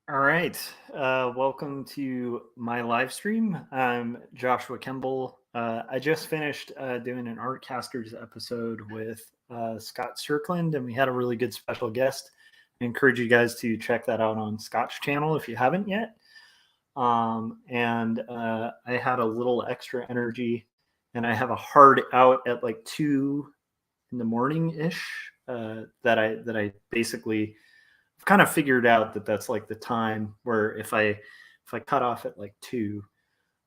All right. Welcome to my live stream. I'm Joshua Kemble. I just finished doing an Artcasters episode with Scott Strickland, and we had a really good special guest. I encourage you guys to check that out on Scott's channel if you haven't yet. And I had a little extra energy, and I have a hard out at like 2 in the morning ish. That I basically I've kind of figured out that that's like the time where if I cut off at like 2,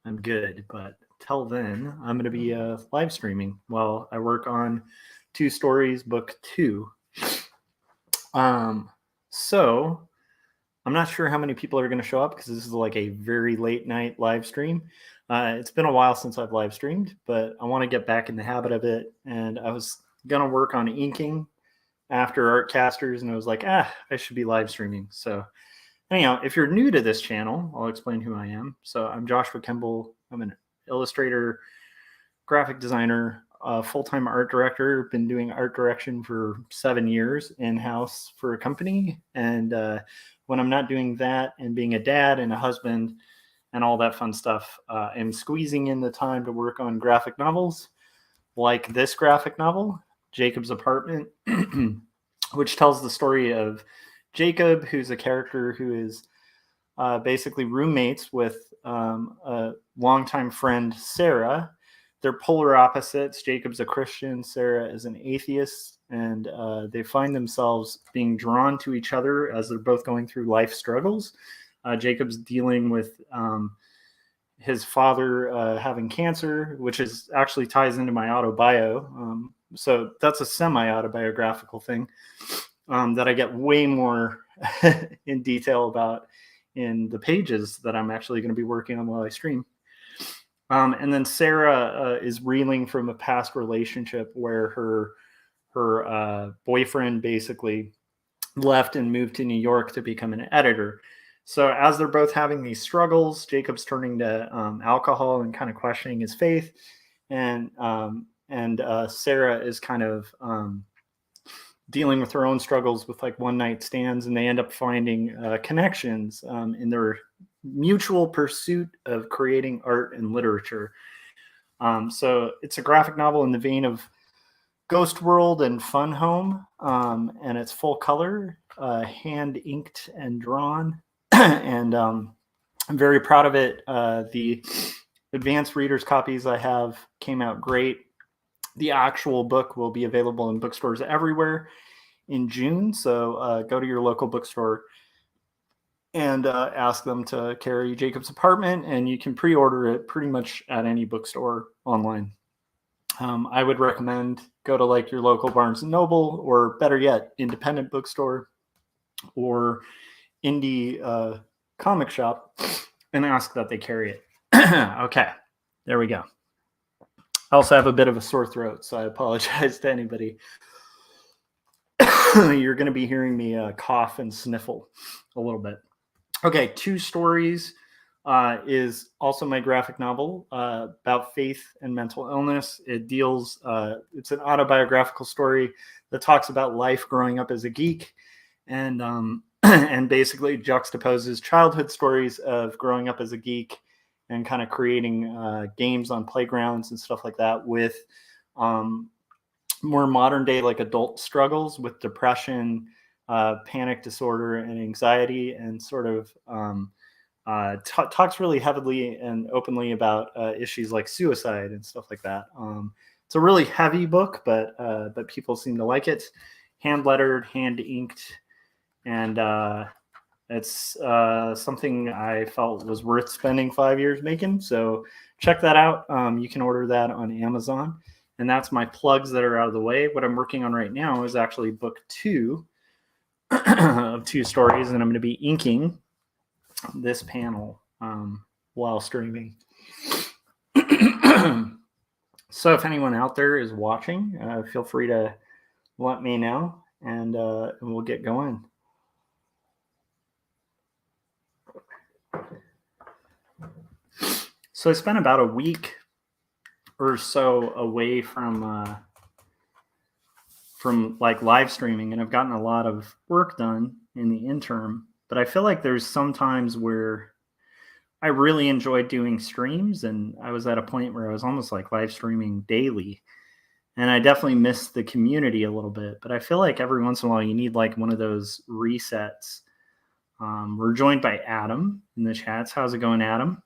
I'm good. But till then, I'm going to be live streaming while I work on 2 stories, book 2. So I'm not sure how many people are going to show up because this is like a very late night live stream. It's been a while since I've live streamed, but I want to get back in the habit of it. And I was going to work on inking after Artcasters, and I was like, I should be live streaming. So anyhow, if you're new to this channel, I'll explain who I am. So I'm Joshua Kemble. I'm an illustrator, graphic designer, full-time art director. Been doing art direction for 7 years in-house for a company. And when I'm not doing that and being a dad and a husband and all that fun stuff, I'm squeezing in the time to work on graphic novels like this graphic novel, Jacob's Apartment, which tells the story of Jacob, who's a character who is basically roommates with a longtime friend, Sarah. They're polar opposites. Jacob's a Christian, Sarah is an atheist, and they find themselves being drawn to each other as they're both going through life struggles. Jacob's dealing with his father having cancer, which is actually ties into my autobio. So that's a semi-autobiographical thing that I get way more in detail about in the pages that I'm actually going to be working on while I stream. And then Sarah is reeling from a past relationship where her boyfriend basically left and moved to New York to become an editor. So as they're both having these struggles, Jacob's turning to alcohol and kind of questioning his faith, and Sarah is kind of dealing with her own struggles with like one night stands, and they end up finding connections in their mutual pursuit of creating art and literature. So it's a graphic novel in the vein of Ghost World and Fun Home, and it's full color, hand inked and drawn. And I'm very proud of it. The advanced readers copies I have came out great. The actual book will be available in bookstores everywhere in June. So go to your local bookstore and ask them to carry Jacob's Apartment, and you can pre-order it pretty much at any bookstore online. I would recommend go to like your local Barnes & Noble, or better yet, independent bookstore or indie comic shop, and ask that they carry it. Okay, there we go. I also have a bit of a sore throat, so I apologize to anybody. You're going to be hearing me cough and sniffle a little bit. Okay, 2 Stories is also my graphic novel about faith and mental illness. It deals, it's an autobiographical story that talks about life growing up as a geek, and and basically juxtaposes childhood stories of growing up as a geek and kind of creating games on playgrounds and stuff like that with more modern day like adult struggles with depression, panic disorder, and anxiety, and sort of talks really heavily and openly about issues like suicide and stuff like that. It's a really heavy book, but people seem to like it. Hand lettered, hand inked, and it's something I felt was worth spending 5 years making. So check that out. You can order that on Amazon. And that's my plugs that are out of the way. What I'm working on right now is actually book 2 of 2 stories, and I'm going to be inking this panel while streaming. So if anyone out there is watching, feel free to let me know, and we'll get going. So I spent about a week or so away from like live streaming, and I've gotten a lot of work done in the interim. but I feel like there's some times where I really enjoyed doing streams, and I was at a point where I was almost like live streaming daily. And I definitely miss the community a little bit, but I feel like every once in a while you need like one of those resets. We're joined by Adam in the chats. How's it going, Adam?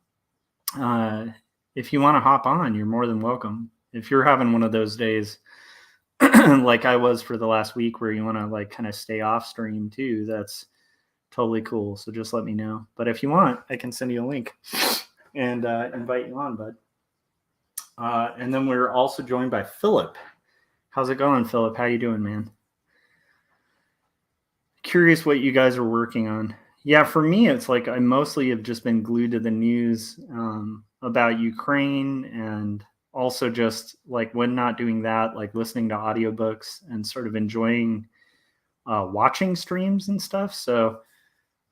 If you want to hop on, you're more than welcome. If you're having one of those days like I was for the last week where you want to like kind of stay off stream too, that's totally cool. So just let me know. But if you want, I can send you a link and invite you on, bud. And then we're also joined by Philip. How's it going, Philip? How you doing, man? Curious what you guys are working on. Yeah, for me, it's like I mostly have just been glued to the news about Ukraine, and also just like when not doing that, like listening to audiobooks and sort of enjoying watching streams and stuff. So,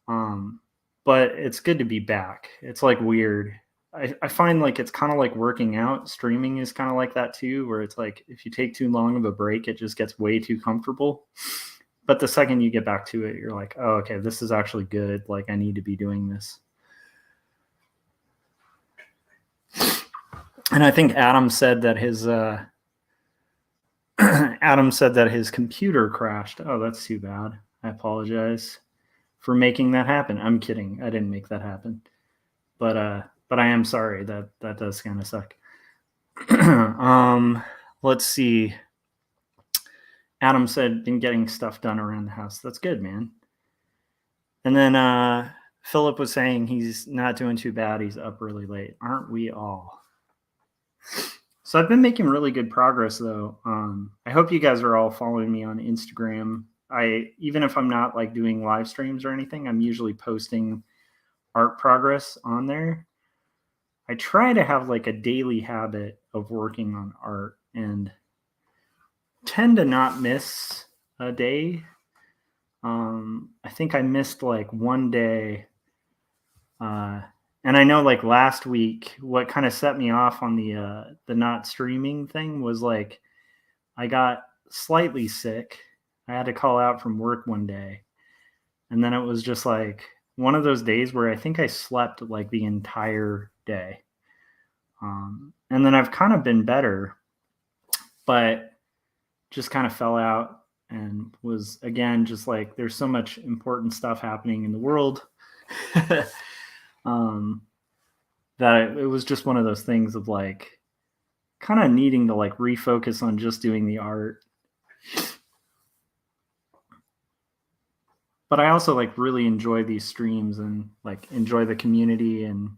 but it's good to be back. It's like weird. I find like it's kind of like working out. Streaming is kind of like that too, where it's like if you take too long of a break, it just gets way too comfortable. But the second you get back to it, you're like, oh, okay, this is actually good. Like I need to be doing this. And I think Adam said that his computer crashed. Oh, that's too bad. I apologize for making that happen. I'm kidding. I didn't make that happen. But I am sorry. That does kind of suck. Let's see. Adam said, been getting stuff done around the house. That's good, man. And then Philip was saying he's not doing too bad. He's up really late. Aren't we all? So I've been making really good progress, though. I hope you guys are all following me on Instagram. Even if I'm not like doing live streams or anything, I'm usually posting art progress on there. I try to have like a daily habit of working on art and tend to not miss a day. I think I missed like one day. And I know like last week, what kind of set me off on the not streaming thing was like I got slightly sick. I had to call out from work one day. And then it was just like one of those days where I think I slept like the entire day. And then I've kind of been better, but just kind of fell out and was, again, just like there's so much important stuff happening in the world that it was just one of those things of like kind of needing to like refocus on just doing the art. But I also like really enjoy these streams and like enjoy the community and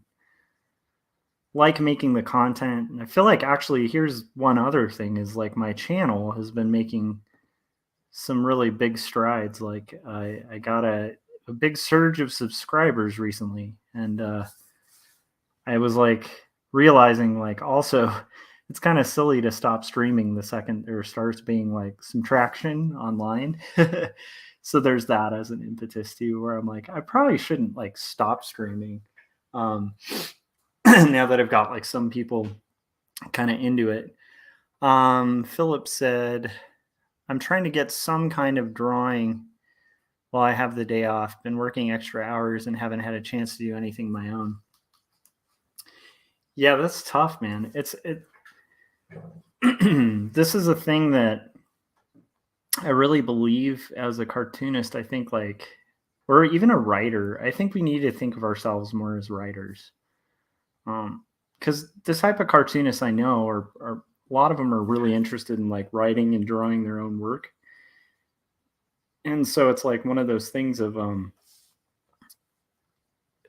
like making the content. And I feel like actually here's one other thing is like my channel has been making some really big strides. Like I got a big surge of subscribers recently, and I was like realizing like also it's kind of silly to stop streaming the second there starts being like some traction online. So there's that as an impetus too, where I'm like I probably shouldn't like stop streaming now that I've got like some people kind of into it. Philip said, I'm trying to get some kind of drawing while I have the day off. Been working extra hours and haven't had a chance to do anything of my own. Yeah, that's tough, man. This is a thing that I really believe as a cartoonist. I think like, or even a writer, I think we need to think of ourselves more as writers. Because this type of cartoonists I know are a lot of them are really interested in like writing and drawing their own work. And so it's like one of those things of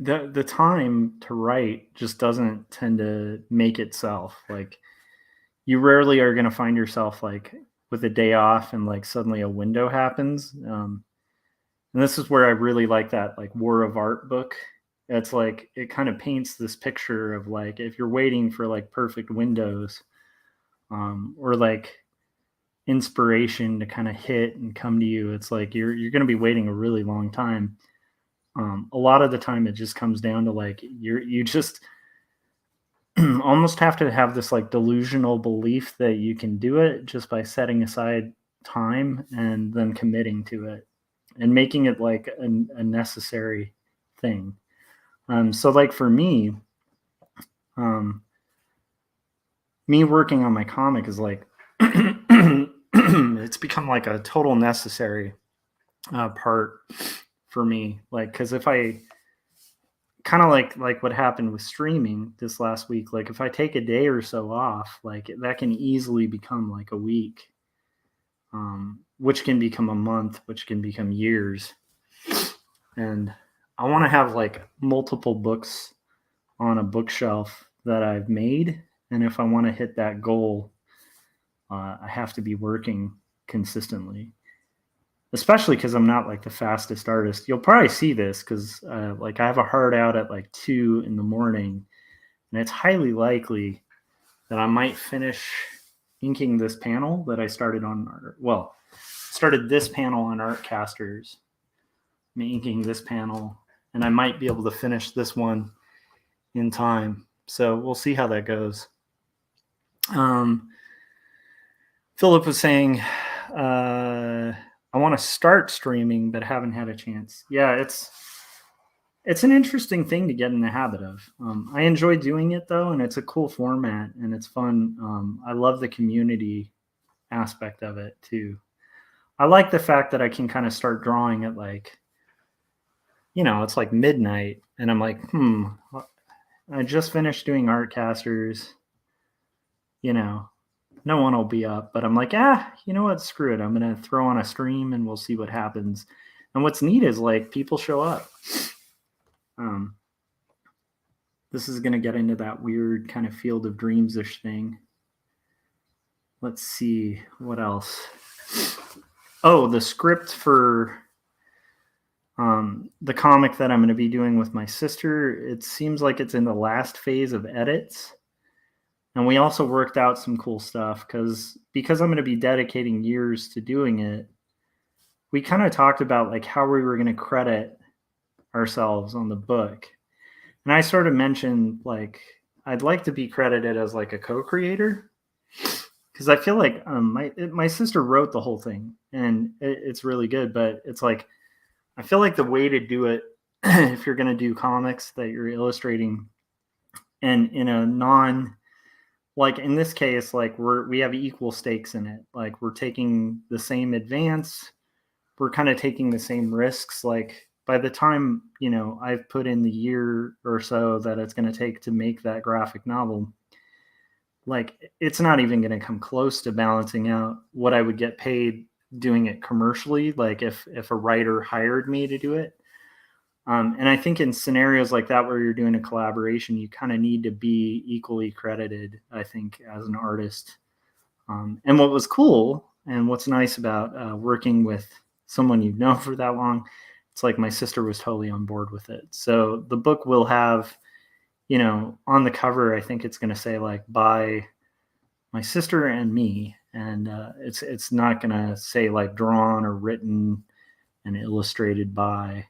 the time to write just doesn't tend to make itself. Like you rarely are going to find yourself like with a day off and like suddenly a window happens. And this is where I really like that like War of Art book. It's like it kind of paints this picture of like if you're waiting for like perfect windows or like inspiration to kind of hit and come to you, it's like you're going to be waiting a really long time. A lot of the time it just comes down to like you just almost have to have this like delusional belief that you can do it just by setting aside time and then committing to it. and making it like a necessary thing. So like for me, me working on my comic is like, it's become like a total necessary part for me. Like, cause if I kind of like what happened with streaming this last week, like if I take a day or so off, like that can easily become like a week, which can become a month, which can become years. And I want to have like multiple books on a bookshelf that I've made. And if I want to hit that goal, I have to be working consistently, especially because I'm not like the fastest artist. You'll probably see this because like I have a hard out at like 2 a.m, and it's highly likely that I might finish inking this panel that I started on. Well, started this panel on Artcasters. I'm inking this panel, and I might be able to finish this one in time. So we'll see how that goes. Philip was saying, I want to start streaming, but haven't had a chance. Yeah, it's an interesting thing to get in the habit of. I enjoy doing it though, and it's a cool format and it's fun. I love the community aspect of it too. I like the fact that I can kind of start drawing at like, it's like midnight, and I'm like, I just finished doing Artcasters. No one will be up, but I'm like, you know what? Screw it. I'm going to throw on a stream and we'll see what happens. And what's neat is like people show up. This is going to get into that weird kind of Field of Dreams-ish thing. Let's see what else. Oh, the script for the comic that I'm going to be doing with my sister, it seems like it's in the last phase of edits. And we also worked out some cool stuff because I'm going to be dedicating years to doing it. We kind of talked about like how we were going to credit ourselves on the book. And I sort of mentioned like I'd like to be credited as like a co-creator, because I feel like my sister wrote the whole thing and it's really good. But it's like I feel like the way to do it, if you're going to do comics that you're illustrating, and in a like in this case, like we have equal stakes in it. Like we're taking the same advance. We're kind of taking the same risks. Like by the time, I've put in the year or so that it's going to take to make that graphic novel, like it's not even going to come close to balancing out what I would get paid doing it commercially. Like if a writer hired me to do it. And I think in scenarios like that, where you're doing a collaboration, you kind of need to be equally credited, I think, as an artist. And what was cool and what's nice about working with someone you've known for that long, it's like my sister was totally on board with it. So the book will have, on the cover, I think it's going to say like by my sister and me. And it's not going to say like drawn or written and illustrated by.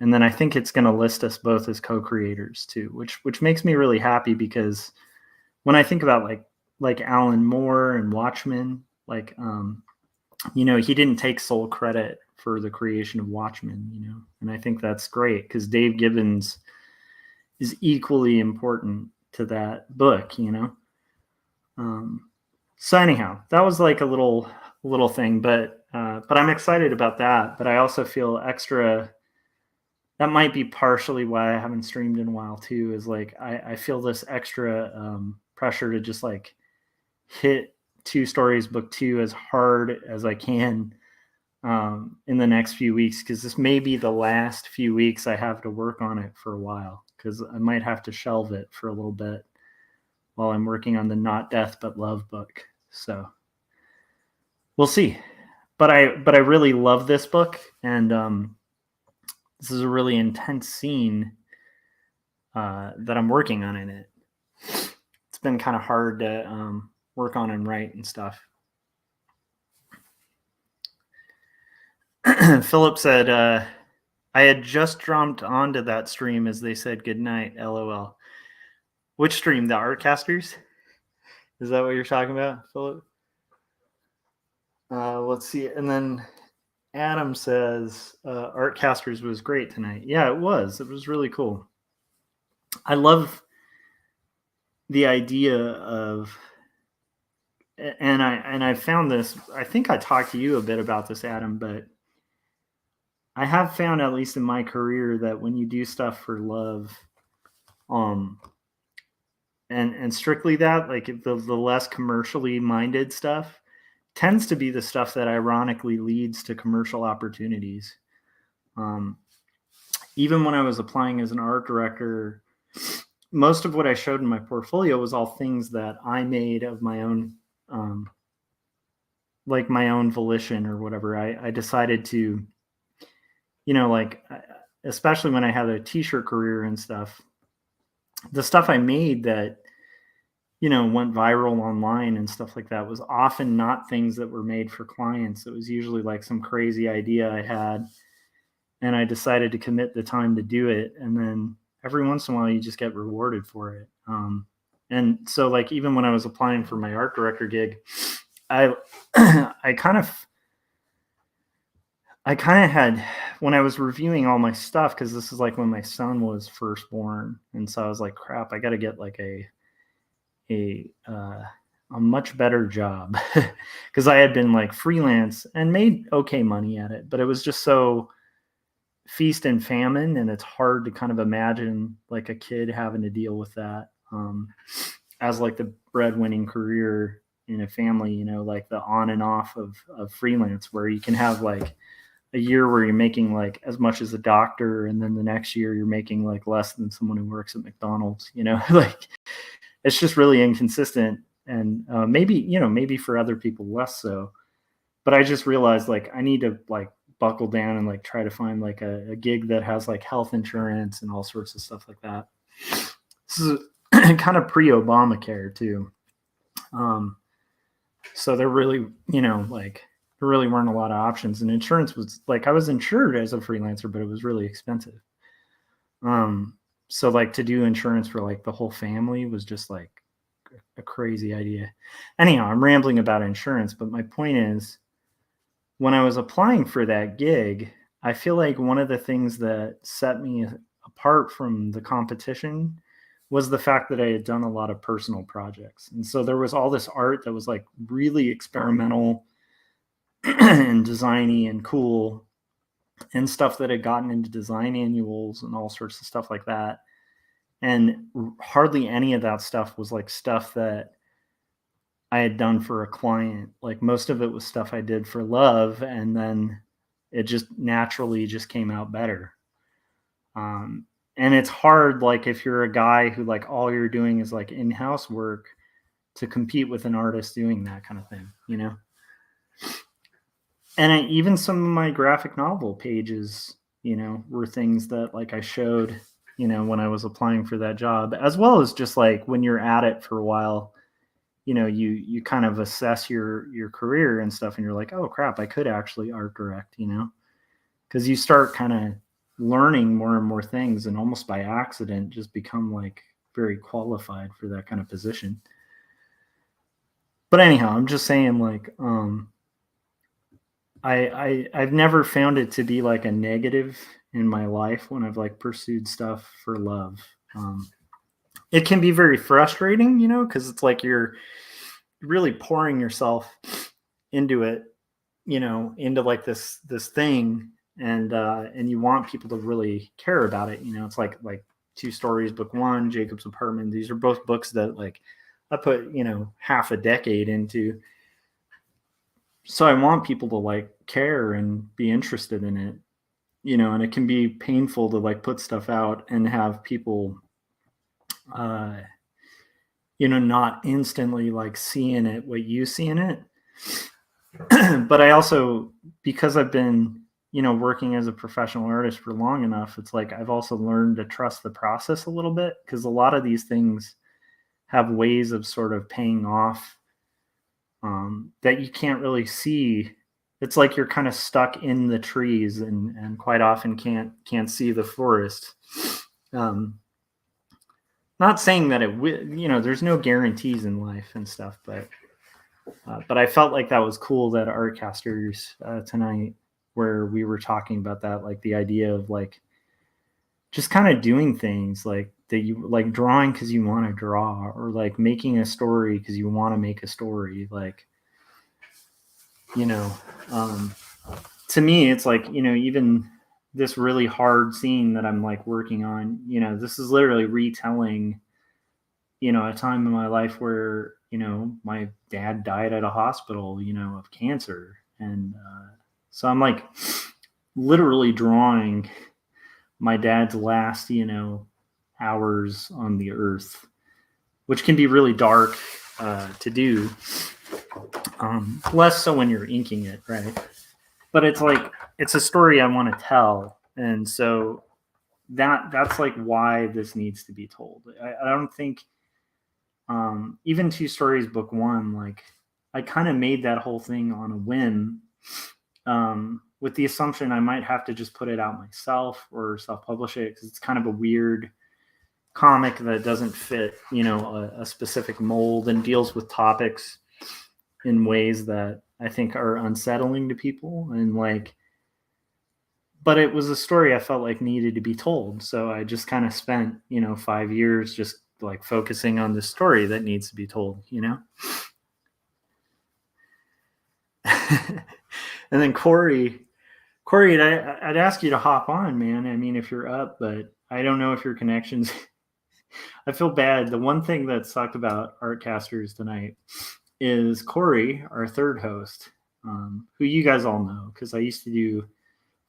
And then I think it's going to list us both as co-creators too, which makes me really happy, because when I think about like Alan Moore and Watchmen, like he didn't take sole credit for the creation of Watchmen, and I think that's great because Dave Gibbons is equally important to that book, So anyhow, that was like a little thing, but I'm excited about that. But I also feel extra. That might be partially why I haven't streamed in a while too. Is like I feel this extra pressure to just like hit 2 Stories book 2 as hard as I can in the next few weeks, because this may be the last few weeks I have to work on it for a while, because I might have to shelve it for a little bit while I'm working on the Not Death But Love book. So we'll see. But I really love this book, and this is a really intense scene that I'm working on in it. It's been kind of hard to work on and write and stuff. Philip said, I had just jumped onto that stream as they said goodnight, LOL. Which stream? The Artcasters? Is that what you're talking about, Philip? Let's see. And then Adam says Artcasters was great tonight. Yeah, it was. It was really cool. I love the idea of, and I found this. I think I talked to you a bit about this, Adam, but I have found, at least in my career, that when you do stuff for love, and strictly that, like the less commercially minded stuff tends to be the stuff that ironically leads to commercial opportunities. Even when I was applying as an art director, most of what I showed in my portfolio was all things that I made of my own, like my own volition or whatever. I decided to, like, especially when I had a t-shirt career and stuff, the stuff I made that, went viral online and stuff like that was often not things that were made for clients. It was usually like some crazy idea I had, and I decided to commit the time to do it. And then every once in a while you just get rewarded for it. And so, like, even when I was applying for my art director gig, I kind of had, when I was reviewing all my stuff, because this is like when my son was first born, and so I was like, crap, I got to get like a much better job, because I had been like freelance and made okay money at it, but it was just so feast and famine, and it's hard to kind of imagine like a kid having to deal with that as like the breadwinning career in a family, like the on and off of freelance, where you can have like a year where you're making like as much as a doctor, and then the next year you're making like less than someone who works at McDonald's, like it's just really inconsistent. And maybe for other people less so, but I just realized like I need to like buckle down and like try to find like a gig that has like health insurance and all sorts of stuff like that. This is kind of pre-Obamacare too. So there really, like there really weren't a lot of options, and insurance was like, I was insured as a freelancer, but it was really expensive. So like to do insurance for like the whole family was just like a crazy idea. Anyhow, I'm rambling about insurance, but my point is, when I was applying for that gig, I feel like one of the things that set me apart from the competition was the fact that I had done a lot of personal projects. And so there was all this art that was like really experimental and designy and cool, and stuff that had gotten into design annuals and all sorts of stuff like that. And hardly any of that stuff was like stuff that I had done for a client. Like most of it was stuff I did for love, and then it just naturally just came out better. And it's hard, like if you're a guy who like all you're doing is like in-house work, to compete with an artist doing that kind of thing, And even some of my graphic novel pages, were things that like I showed, when I was applying for that job, as well as just like when you're at it for a while, you kind of assess your career and stuff, and you're like, oh crap, I could actually art direct, because you start kind of learning more and more things, and almost by accident just become like very qualified for that kind of position. But anyhow, I'm just saying, like, I've never found it to be like a negative in my life when I've like pursued stuff for love. It can be very frustrating, because it's like you're really pouring yourself into it, into like this thing, and you want people to really care about it. It's like Two Stories Book One, Jacob's Apartment. These are both books that like I put half a decade into. So I want people to like care and be interested in it, and it can be painful to like put stuff out and have people not instantly like seeing it what you see in it. But I also, because I've been working as a professional artist for long enough, it's like I've also learned to trust the process a little bit, because a lot of these things have ways of sort of paying off that you can't really see. It's like you're kind of stuck in the trees, and quite often can't see the forest. Not saying that there's no guarantees in life and stuff, but I felt like that was cool that Artcasters tonight where we were talking about that, like the idea of like just kind of doing things like that, you like drawing because you want to draw, or like making a story because you want to make a story. Like, you know, to me, it's like, even this really hard scene that I'm like working on, this is literally retelling, a time in my life where, my dad died at a hospital, of cancer. And so I'm like literally drawing my dad's last, hours on the earth, which can be really dark to do. Less so when you're inking it, right? But it's like, it's a story I want to tell. And so that's like why this needs to be told. I don't think, even Two Stories Book One, like I kind of made that whole thing on a whim, with the assumption I might have to just put it out myself or self-publish it, because it's kind of a weird comic that doesn't fit, a specific mold, and deals with topics in ways that I think are unsettling to people. And like, but it was a story I felt like needed to be told. So I just kind of spent, 5 years just like focusing on the story that needs to be told, And then Corey, I'd ask you to hop on, man. I mean, if you're up, but I don't know if your connections. I feel bad. The one thing that sucked about Artcasters tonight is Corey, our third host, who you guys all know, because I used to do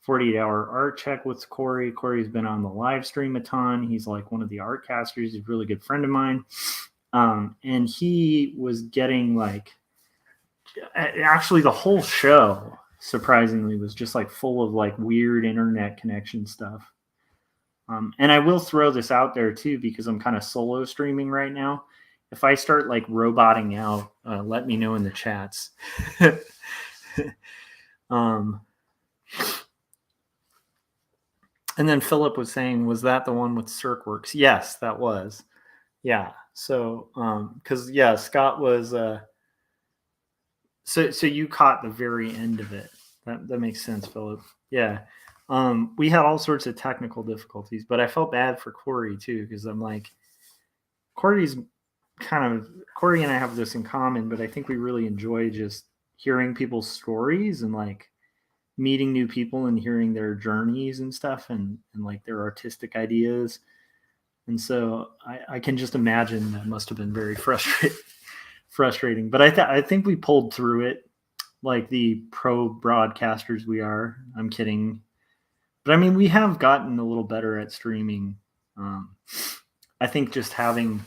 48-hour art check with Corey. Corey's been on the live stream a ton. He's like one of the Artcasters. He's a really good friend of mine. And he was getting like, actually the whole show, surprisingly, was just like full of like weird internet connection stuff. And I will throw this out there too, because I'm kind of solo streaming right now. If I start like roboting out, let me know in the chats. And then Philip was saying, was that the one with CircWorks? Yes, that was. Yeah. So, because Scott was. So you caught the very end of it. That makes sense, Philip. Yeah. We had all sorts of technical difficulties, but I felt bad for Corey too, because I'm like, Corey and I have this in common, but I think we really enjoy just hearing people's stories and like meeting new people and hearing their journeys and stuff, and like their artistic ideas. And so I can just imagine that must have been very frustrating. But I think we pulled through it, like the pro broadcasters we are. I'm kidding. But I mean, we have gotten a little better at streaming. I think just having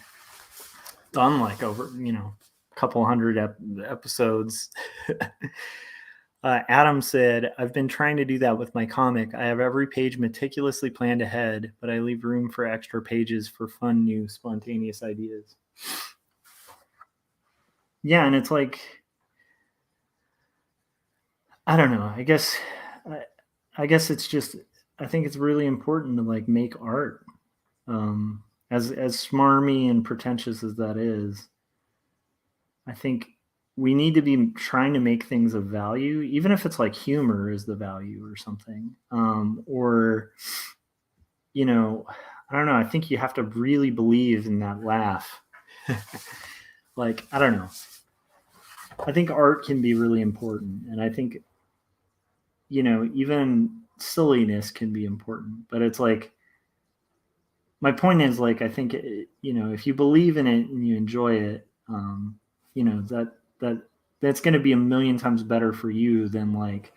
done like over, a couple hundred episodes. Adam said, I've been trying to do that with my comic. I have every page meticulously planned ahead, but I leave room for extra pages for fun, new, spontaneous ideas. Yeah, and it's like, I don't know. I guess it's just, I think it's really important to like make art. As smarmy and pretentious as that is, I think we need to be trying to make things of value, even if it's like humor is the value or something. Or, I don't know. I think you have to really believe in that laugh. Like, I don't know. I think art can be really important. And I think, even silliness can be important. But it's like, my point is, like, I think, if you believe in it and you enjoy it, that's going to be a million times better for you than like,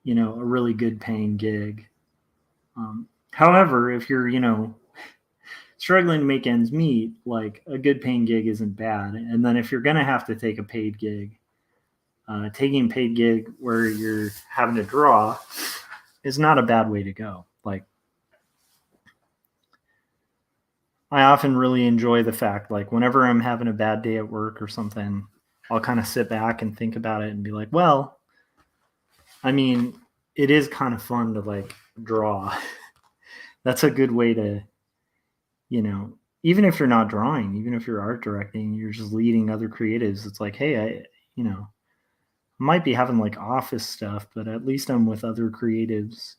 a really good paying gig. However, if you're, struggling to make ends meet, like a good paying gig isn't bad. And then if you're going to have to take a paid gig, taking a paid gig where you're having to draw is not a bad way to go. Like, I often really enjoy the fact, like, whenever I'm having a bad day at work or something, I'll kind of sit back and think about it and be like, well, I mean, it is kind of fun to like draw. That's a good way to, even if you're not drawing, even if you're art directing, you're just leading other creatives. It's like, hey, I'm might be having like office stuff, but at least I'm with other creatives,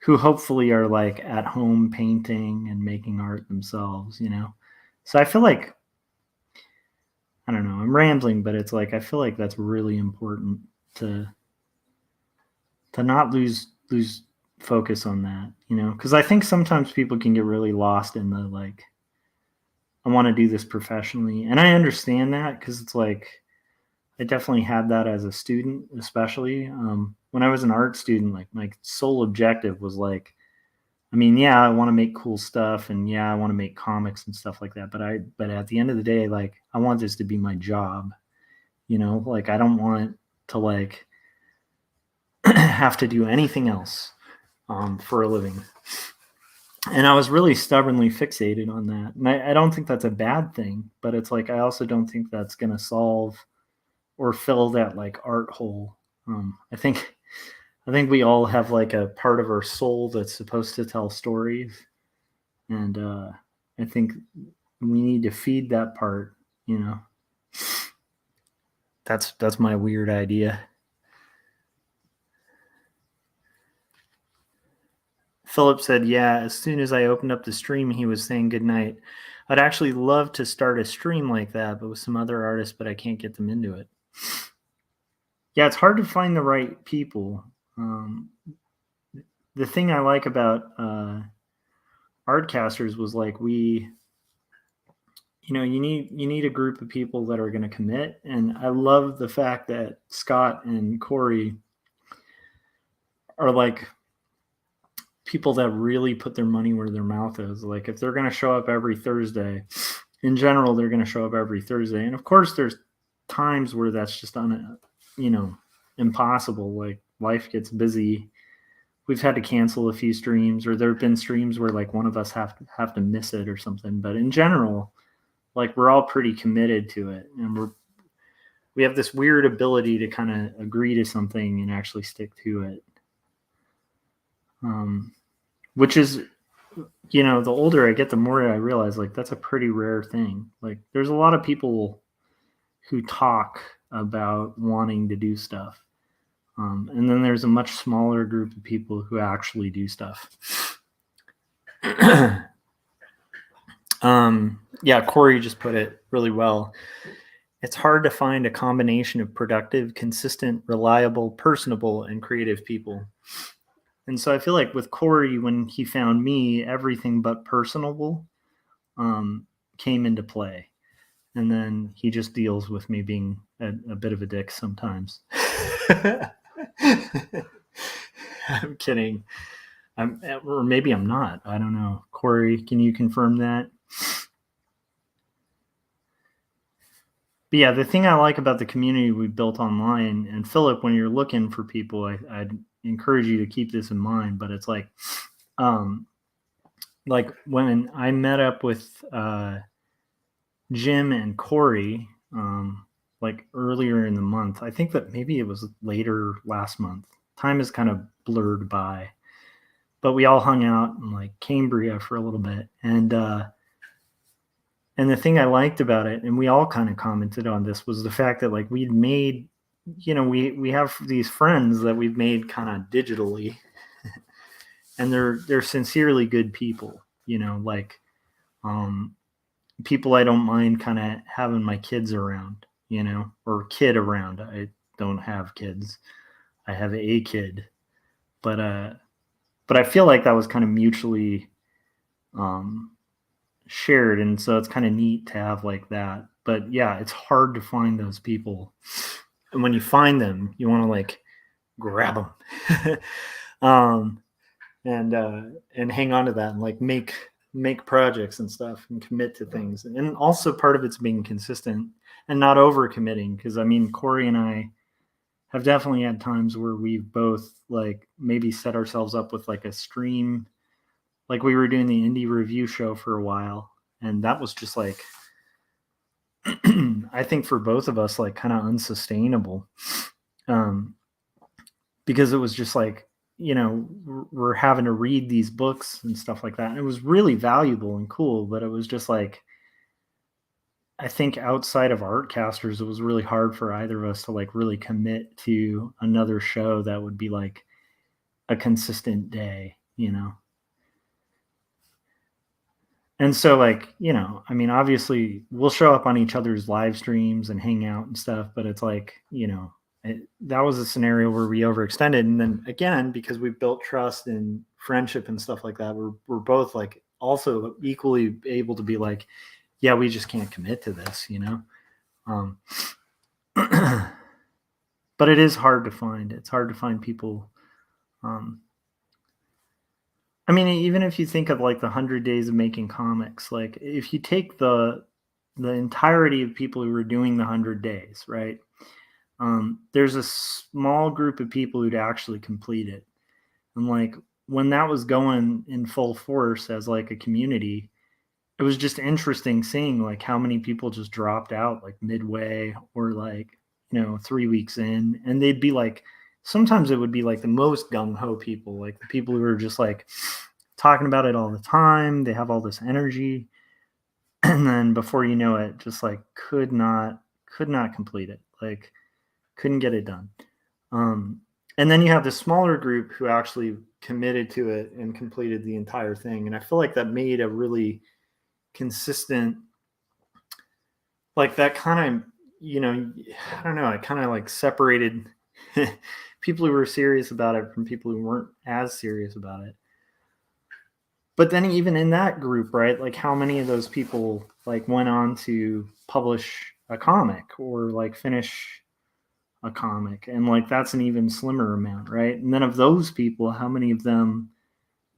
who hopefully are like at home painting and making art themselves, So I feel like, I don't know, I'm rambling, but it's like I feel like that's really important to not lose focus on that, because I think sometimes people can get really lost in the like, I want to do this professionally, and I understand that because it's like I definitely had that as a student, especially when I was an art student. Like my sole objective was like, I mean, yeah, I want to make cool stuff, and yeah, I want to make comics and stuff like that. But at the end of the day, like I want this to be my job, like I don't want to like have to do anything else for a living. And I was really stubbornly fixated on that. And I don't think that's a bad thing, but it's like I also don't think that's going to solve or fill that like art hole. I think we all have like a part of our soul that's supposed to tell stories, and I think we need to feed that part. That's my weird idea. Philip said, yeah, as soon as I opened up the stream, he was saying goodnight. I'd actually love to start a stream like that, but with some other artists, but I can't get them into it. Yeah, it's hard to find the right people. The thing I like about Artcasters was like you need a group of people that are going to commit. And I love the fact that Scott and Corey are like people that really put their money where their mouth is. Like if they're going to show up every Thursday, in general, they're going to show up every Thursday. And of course there's times where that's just impossible. Like life gets busy. We've had to cancel a few streams, or there have been streams where like one of us have to miss it or something. But in general, like we're all pretty committed to it, and we have this weird ability to kind of agree to something and actually stick to it. Which is, the older I get, the more I realize like that's a pretty rare thing. Like there's a lot of people who talk about wanting to do stuff. And then there's a much smaller group of people who actually do stuff. Yeah, Corey just put it really well. It's hard to find a combination of productive, consistent, reliable, personable, and creative people. And so I feel like with Corey, when he found me, everything but personable came into play. And then he just deals with me being a bit of a dick sometimes. I'm kidding. Or maybe I'm not. I don't know. Corey, can you confirm that? But yeah, the thing I like about the community we built online, and Philip, when you're looking for people, I'd encourage you to keep this in mind. But it's like when I met up with Jim and Corey, like earlier in the month, I think that maybe it was later last month. Time is kind of blurred by, but we all hung out in like Cambria for a little bit, and the thing I liked about it, and we all kind of commented on this, was the fact that like we'd made, we have these friends that we've made kind of digitally, and they're sincerely good people, like people I don't mind kind of having my kids around, or kid around. I don't have kids. I have a kid, but I feel like that was kind of mutually shared, and so it's kind of neat to have like that. But yeah, it's hard to find those people, and when you find them, you want to like grab them and hang on to that, and like make projects and stuff and commit to things. And also part of it's being consistent and not over committing, because I mean Corey and I have definitely had times where we've both like maybe set ourselves up with like a stream. Like we were doing the indie review show for a while, and that was just like I think for both of us like kind of unsustainable, because it was just like, we're having to read these books and stuff like that, and it was really valuable and cool, but it was just like I think outside of Artcasters, it was really hard for either of us to like really commit to another show that would be like a consistent day, you know? And so like, you know, I mean, obviously we'll show up on each other's live streams and hang out and stuff, but it's like, you know, that was a scenario where we overextended. And then again, because we built trust and friendship and stuff like that, we're both like also equally able to be like, yeah, we just can't commit to this, you know? But it is hard to find. It's hard to find people. I mean, even if you think of like the 100 days of making comics, like if you take the entirety of people who were doing the 100 days, right? There's a small group of people who'd actually complete it. And like when that was going in full force as like a community, it was just interesting seeing like how many people just dropped out like midway or like, you know, 3 weeks in, and they'd be like, sometimes it would be like the most gung-ho people, like the people who are just like talking about it all the time. They have all this energy. And then before you know it, just like could not complete it. Like couldn't get it done. And then you have the smaller group who actually committed to it and completed the entire thing. And I feel like that made a really consistent, like that kind of, you know, I don't know, it kind of like separated people who were serious about it from people who weren't as serious about it. But then even in that group, right, like how many of those people like went on to publish a comic or like finish a comic? And like that's an even slimmer amount, right? And then of those people, how many of them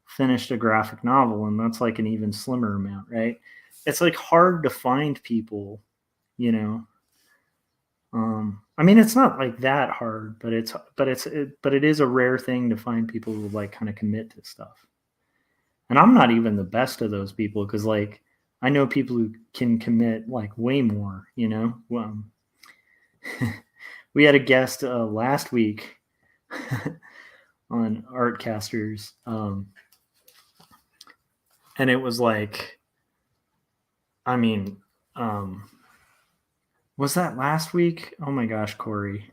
finished a graphic novel? And that's like an even slimmer amount, right? It's like hard to find people, you know. I mean, it's not like that hard, but it is a rare thing to find people who like kind of commit to stuff. And I'm not even the best of those people because like I know people who can commit like way more, you know. We had a guest last week on Artcasters, and it was like, I mean, was that last week? Oh my gosh, Corey.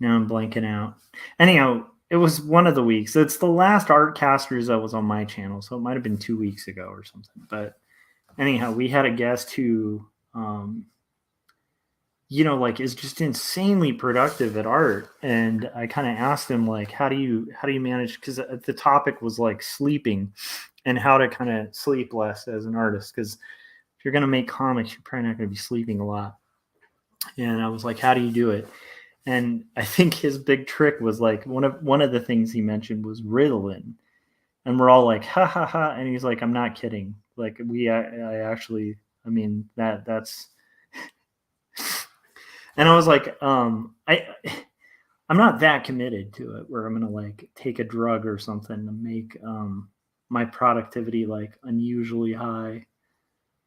Now I'm blanking out. Anyhow, it was one of the weeks. It's the last Artcasters that was on my channel, so it might have been 2 weeks ago or something. But anyhow, we had a guest who, you know, like is just insanely productive at art. And I kind of asked him like, how do you manage? Because the topic was like sleeping and how to kind of sleep less as an artist. Because if you're going to make comics, you're probably not going to be sleeping a lot. And I was like, how do you do it? And I think his big trick was like one of the things he mentioned was Ritalin. And we're all like, ha ha ha. And he's like, I'm not kidding. Like I actually, I mean, that's, and I was like, I'm not that committed to it where I'm going to like take a drug or something to make, my productivity like unusually high.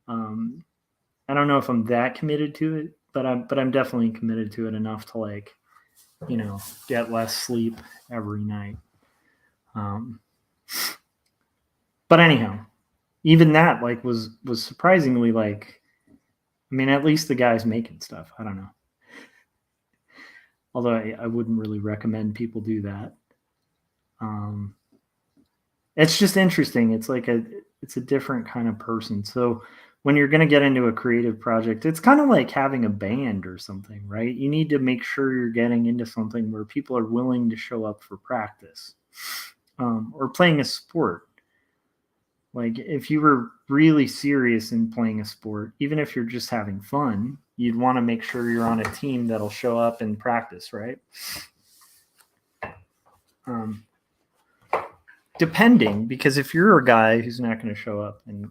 I don't know if I'm that committed to it, but I'm definitely committed to it enough to like, you know, get less sleep every night. But anyhow, even that like was surprisingly like, I mean, at least the guy's making stuff. I don't know. Although I wouldn't really recommend people do that. It's just interesting. It's like it's a different kind of person. So when you're going to get into a creative project, it's kind of like having a band or something, right? You need to make sure you're getting into something where people are willing to show up for practice, or playing a sport. Like if you were really serious in playing a sport, even if you're just having fun, you'd want to make sure you're on a team that'll show up and practice, right? Depending, because if you're a guy who's not going to show up and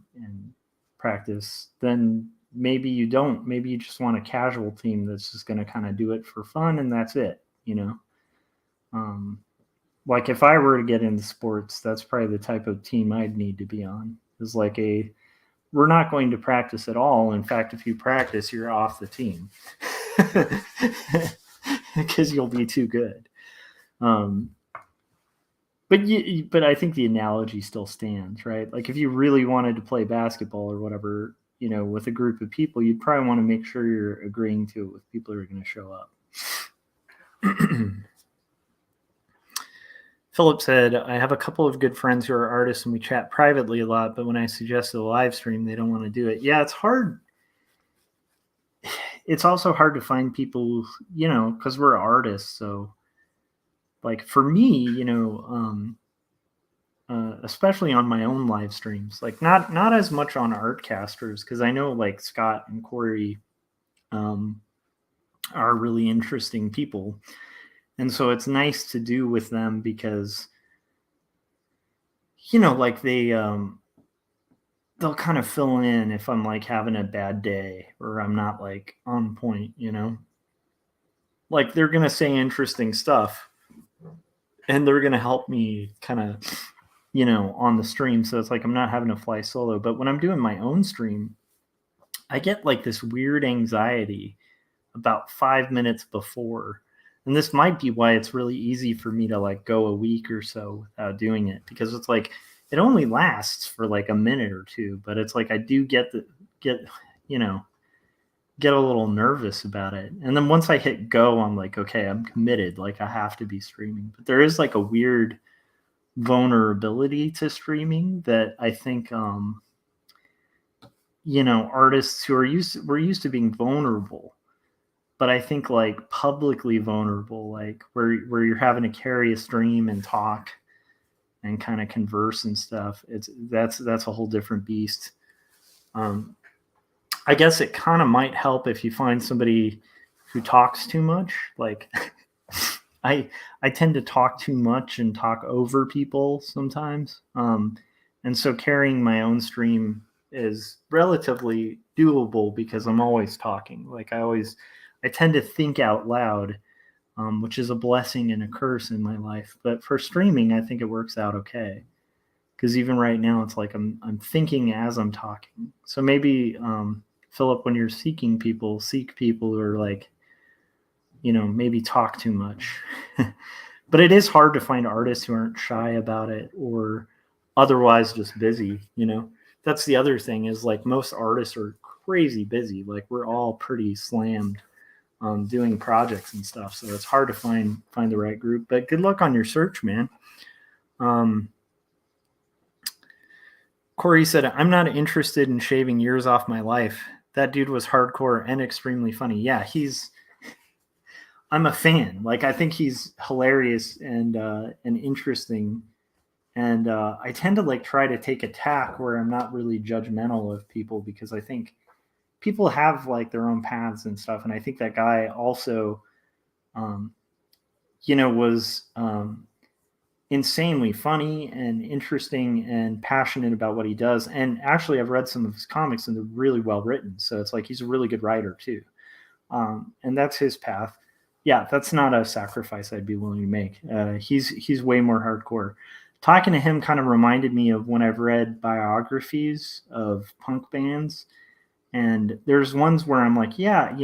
practice, then maybe you don't. Maybe you just want a casual team that's just going to kind of do it for fun and that's it, you know? Like if I were to get into sports, that's probably the type of team I'd need to be on. Is like we're not going to practice at all. In fact, if you practice, you're off the team because you'll be too good. But I think the analogy still stands, right? Like if you really wanted to play basketball or whatever, with a group of people, you'd probably want to make sure you're agreeing to it with people who are going to show up. Philip said, I have a couple of good friends who are artists and we chat privately a lot, but when I suggested a live stream, they don't want to do it. Yeah, it's hard. It's also hard to find people, because we're artists. So, like, for me, especially on my own live streams, like not as much on Artcasters, because I know like Scott and Corey are really interesting people, and so it's nice to do with them because like they'll kind of fill in if I'm like having a bad day or I'm not like on point, like they're gonna say interesting stuff and they're gonna help me kind of on the stream. So it's like I'm not having to fly solo. But when I'm doing my own stream, I get like this weird anxiety about 5 minutes before. And this might be why it's really easy for me to like go a week or so without doing it, because it's like it only lasts for like a minute or two, but it's like I do get a little nervous about it. And then once I hit go, I'm like, okay, I'm committed. Like I have to be streaming. But there is like a weird vulnerability to streaming that I think artists who we're used to being vulnerable, but I think like publicly vulnerable, like where you're having to carry a stream and talk and kind of converse and stuff, that's a whole different beast. I guess it kind of might help if you find somebody who talks too much. Like I tend to talk too much and talk over people sometimes. And so carrying my own stream is relatively doable because I'm always talking. Like I tend to think out loud, which is a blessing and a curse in my life. But for streaming, I think it works out okay. Because even right now, it's like I'm thinking as I'm talking. So maybe, Philip, when you're seeking people, seek people who are like, maybe talk too much. But it is hard to find artists who aren't shy about it or otherwise just busy. That's the other thing is like most artists are crazy busy. Like we're all pretty slammed doing projects and stuff. So it's hard to find the right group. But good luck on your search, man. Corey said, I'm not interested in shaving years off my life. That dude was hardcore and extremely funny. Yeah, I'm a fan. Like I think he's hilarious and interesting. And I tend to like try to take a tack where I'm not really judgmental of people because I think people have like their own paths and stuff. And I think that guy also, was insanely funny and interesting and passionate about what he does. And actually, I've read some of his comics and they're really well written. So it's like he's a really good writer too. And that's his path. Yeah, that's not a sacrifice I'd be willing to make. He's way more hardcore. Talking to him kind of reminded me of when I've read biographies of punk bands. And there's ones where I'm like, yeah,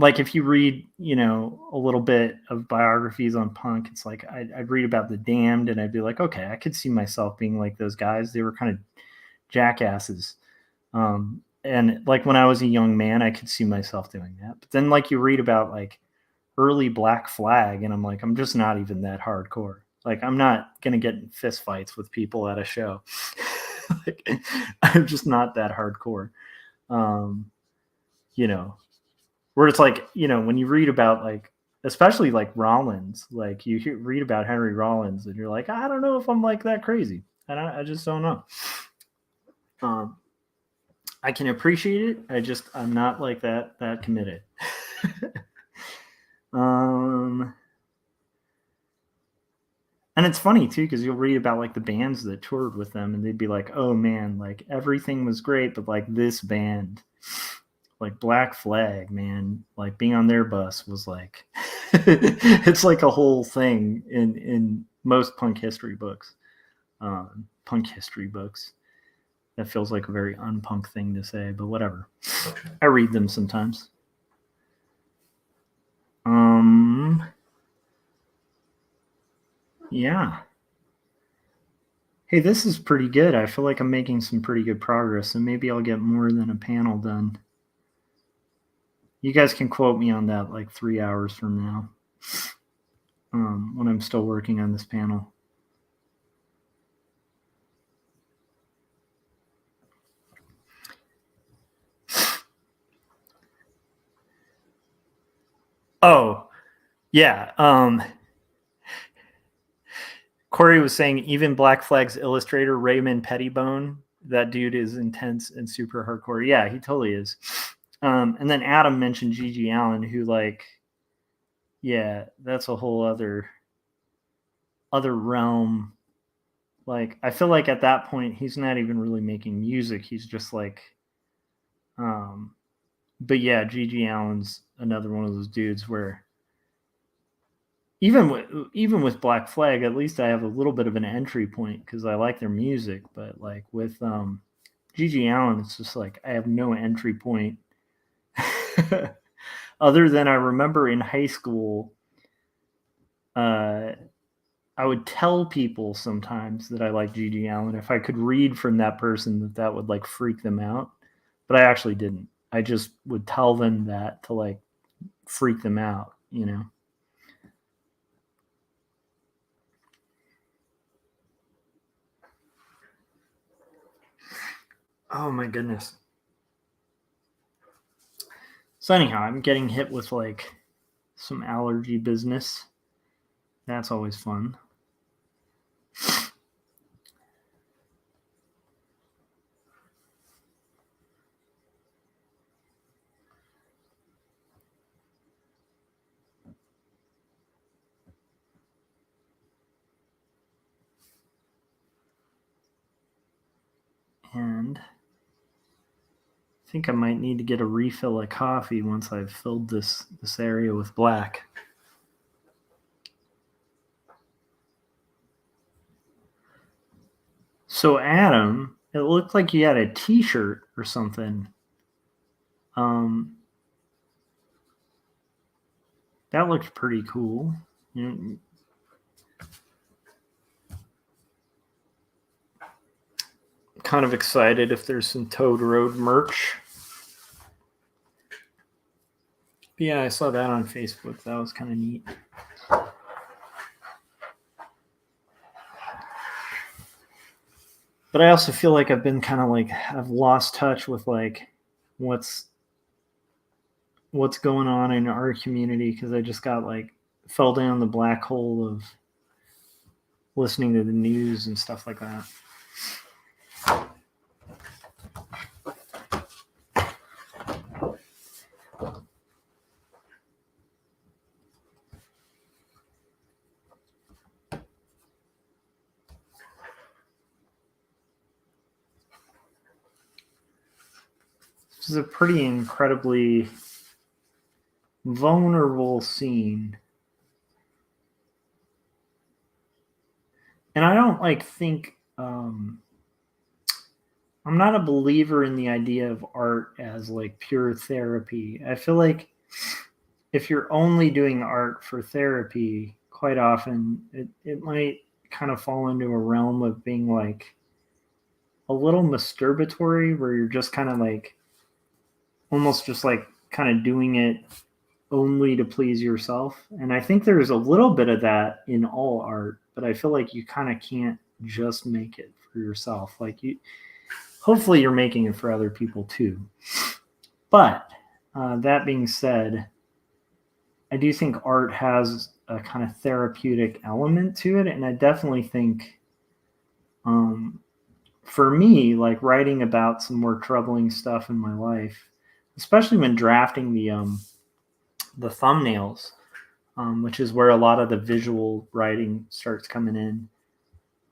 like if you read, a little bit of biographies on punk, it's like I'd read about the Damned and I'd be like, okay, I could see myself being like those guys. They were kind of jackasses. And like when I was a young man, I could see myself doing that. But then like you read about like early Black Flag and I'm like, I'm just not even that hardcore. Like I'm not going to get in fist fights with people at a show. Like, I'm just not that hardcore. Where it's like, when you read about like, especially like Rollins, like read about Henry Rollins and you're like, I don't know if I'm like that crazy. I just don't know. I can appreciate it. I'm not like that committed. And it's funny too, because you'll read about like the bands that toured with them and they'd be like, oh man, like everything was great, but like this band, like Black Flag, man, like being on their bus was like, it's like a whole thing in most punk history books. That feels like a very unpunk thing to say, but whatever. I read them sometimes. Yeah. Hey, this is pretty good. I feel like I'm making some pretty good progress, and maybe I'll get more than a panel done. You guys can quote me on that like 3 hours from now, when I'm still working on this panel. Oh, yeah. Corey was saying even Black Flag's illustrator Raymond Pettibone, that dude is intense and super hardcore. Yeah, he totally is. And then Adam mentioned Gigi Allen, who like, yeah, that's a whole other realm. Like, I feel like at that point he's not even really making music. He's just like, but yeah, Gigi Allen's another one of those dudes where even with Black Flag, at least I have a little bit of an entry point because I like their music. But like with Gigi Allen, it's just like I have no entry point other than I remember in high school, I would tell people sometimes that I like Gigi Allen. If I could read from that person that would like freak them out, but I actually didn't. I just would tell them that to like freak them out, you know. Oh my goodness. So anyhow, I'm getting hit with like some allergy business. That's always fun. And I think I might need to get a refill of coffee once I've filled this area with black. So Adam, it looked like you had a T-shirt or something. That looked pretty cool. You know, kind of excited if there's some Toad Road merch. But yeah, I saw that on Facebook. That was kind of neat. But I also feel like I've been kind of like I've lost touch with like what's going on in our community because I just got like fell down the black hole of listening to the news and stuff like that. This is a pretty incredibly vulnerable scene. And I don't like think I'm not a believer in the idea of art as like pure therapy. I feel like if you're only doing art for therapy, quite often it might kind of fall into a realm of being like a little masturbatory where you're just kind of like almost just like kind of doing it only to please yourself. And I think there's a little bit of that in all art, but I feel like you kind of can't just make it for yourself. Like you, hopefully you're making it for other people too. But that being said, I do think art has a kind of therapeutic element to it. And I definitely think for me, like writing about some more troubling stuff in my life, especially when drafting the thumbnails, which is where a lot of the visual writing starts coming in.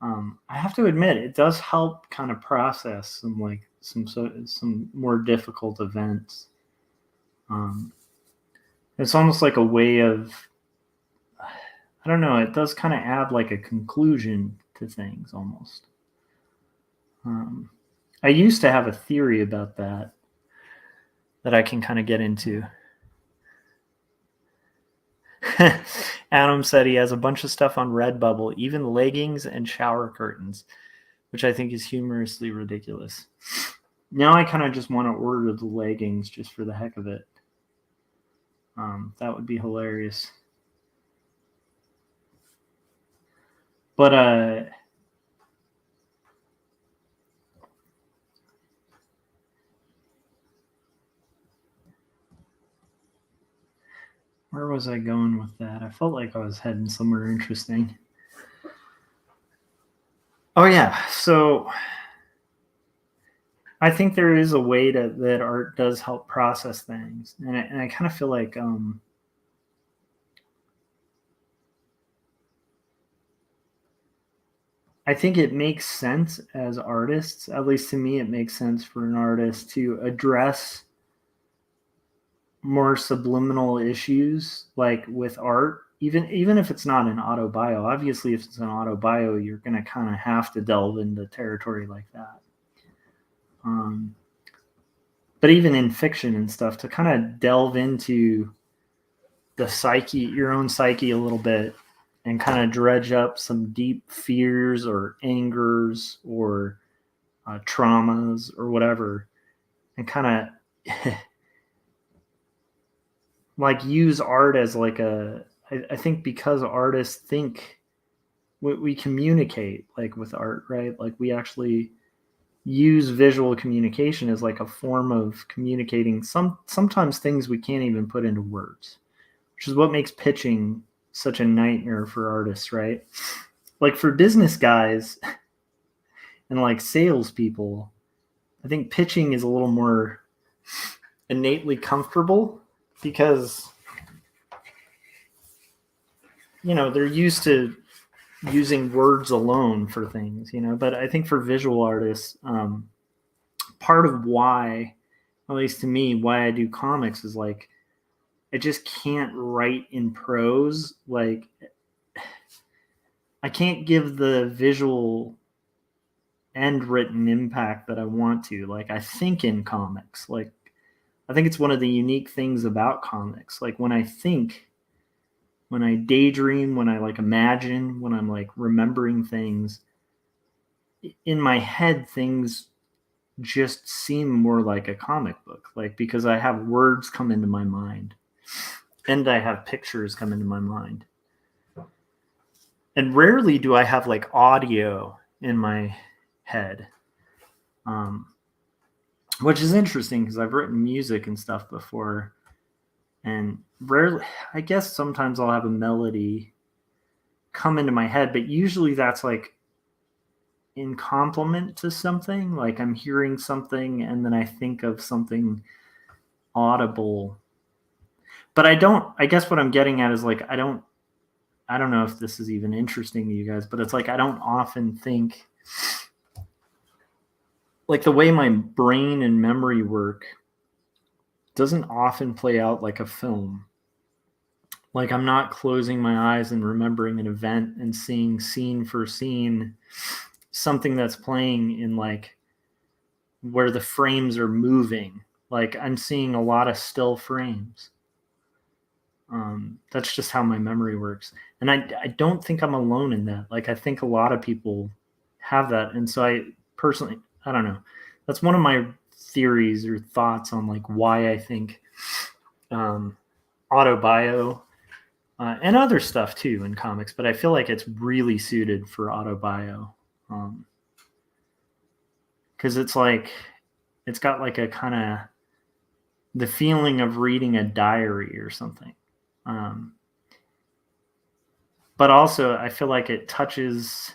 I have to admit, it does help kind of process some more difficult events. It's almost like a way of, I don't know, it does kind of add like a conclusion to things almost. I used to have a theory about that I can kind of get into. Adam said he has a bunch of stuff on Redbubble, even leggings and shower curtains. which I think is humorously ridiculous. Now I kind of just want to order the leggings just for the heck of it. That would be hilarious. But where was I going with that? I felt like I was heading somewhere interesting. Oh yeah, so I think there is a way that art does help process things, and I kind of feel like I think it makes sense as artists, at least to me, it makes sense for an artist to address more subliminal issues like with art, even if it's not an autobio. Obviously, if it's an autobio, you're going to kind of have to delve into territory like that. But even in fiction and stuff, to kind of delve into the psyche, your own psyche a little bit, and kind of dredge up some deep fears or angers or traumas or whatever, and kind of like use art as like I think because artists think we communicate like with art, right? Like we actually use visual communication as like a form of communicating sometimes things we can't even put into words, which is what makes pitching such a nightmare for artists, right? Like for business guys and like salespeople, I think pitching is a little more innately comfortable because they're used to using words alone for things, but I think for visual artists, part of why, at least to me, why I do comics is like I just can't write in prose. Like I can't give the visual and written impact that I want to. Like I think in comics, like I think it's one of the unique things about comics. Like when I think, when I daydream, when I like imagine, when I'm like remembering things in my head, things just seem more like a comic book, like because I have words come into my mind and I have pictures come into my mind. And rarely do I have like audio in my head, which is interesting because I've written music and stuff before. And rarely, I guess sometimes I'll have a melody come into my head, but usually that's like in complement to something. Like I'm hearing something and then I think of something audible. But I guess what I'm getting at is like, I don't know if this is even interesting to you guys, but it's like, I don't often think like the way my brain and memory work doesn't often play out like a film. Like I'm not closing my eyes and remembering an event and seeing scene for scene something that's playing in like where the frames are moving. Like I'm seeing a lot of still frames. That's just how my memory works. And I don't think I'm alone in that. Like I think a lot of people have that. And so I personally, I don't know. That's one of my theories or thoughts on like why I think autobio and other stuff too in comics, but I feel like it's really suited for autobio. Because it's like, it's got like a kind of the feeling of reading a diary or something. But also, I feel like it touches.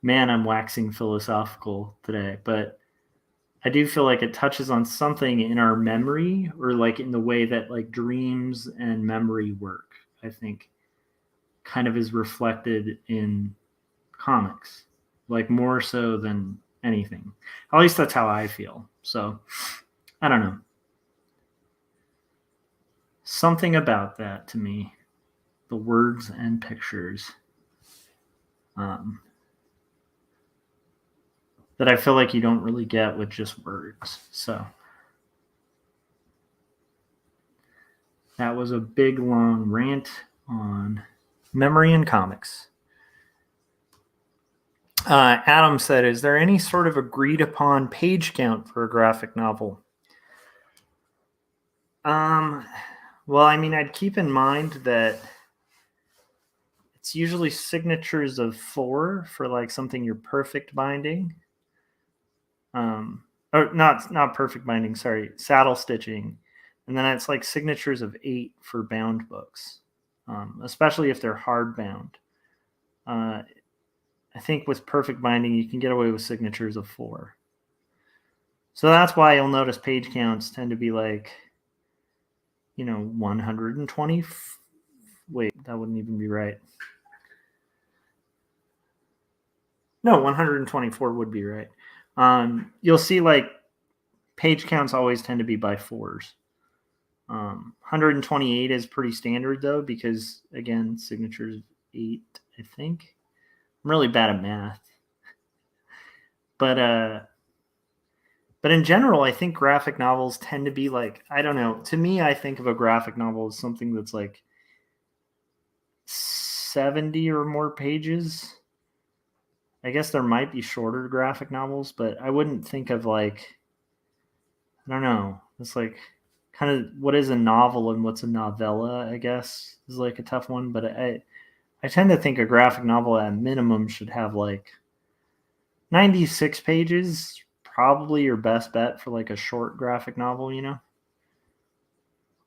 Man, I'm waxing philosophical today, but I do feel like it touches on something in our memory or like in the way that like dreams and memory work. I think kind of is reflected in comics, like more so than anything. At least that's how I feel. So I don't know. Something about that to me, the words and pictures, that I feel like you don't really get with just words. So that was a big long rant on memory and comics. Adam said, is there any sort of agreed upon page count for a graphic novel? Well, I mean, I'd keep in mind that it's usually signatures of 4 for like something you're perfect binding. Or not perfect binding, sorry, saddle stitching. And then it's like signatures of 8 for bound books, especially if they're hardbound. I think with perfect binding, you can get away with signatures of 4. So that's why you'll notice page counts tend to be like, 120. Wait, that wouldn't even be right. No, 124 would be right. You'll see like page counts always tend to be by 4s. 128 is pretty standard though, because again, signatures 8, I think. I'm really bad at math. But in general, I think graphic novels tend to be like, I don't know. To me, I think of a graphic novel as something that's like 70 or more pages. I guess there might be shorter graphic novels, but I wouldn't think of like, I don't know. It's like kind of what is a novel and what's a novella, I guess, is like a tough one. But I tend to think a graphic novel at minimum should have like 96 pages, probably your best bet for like a short graphic novel,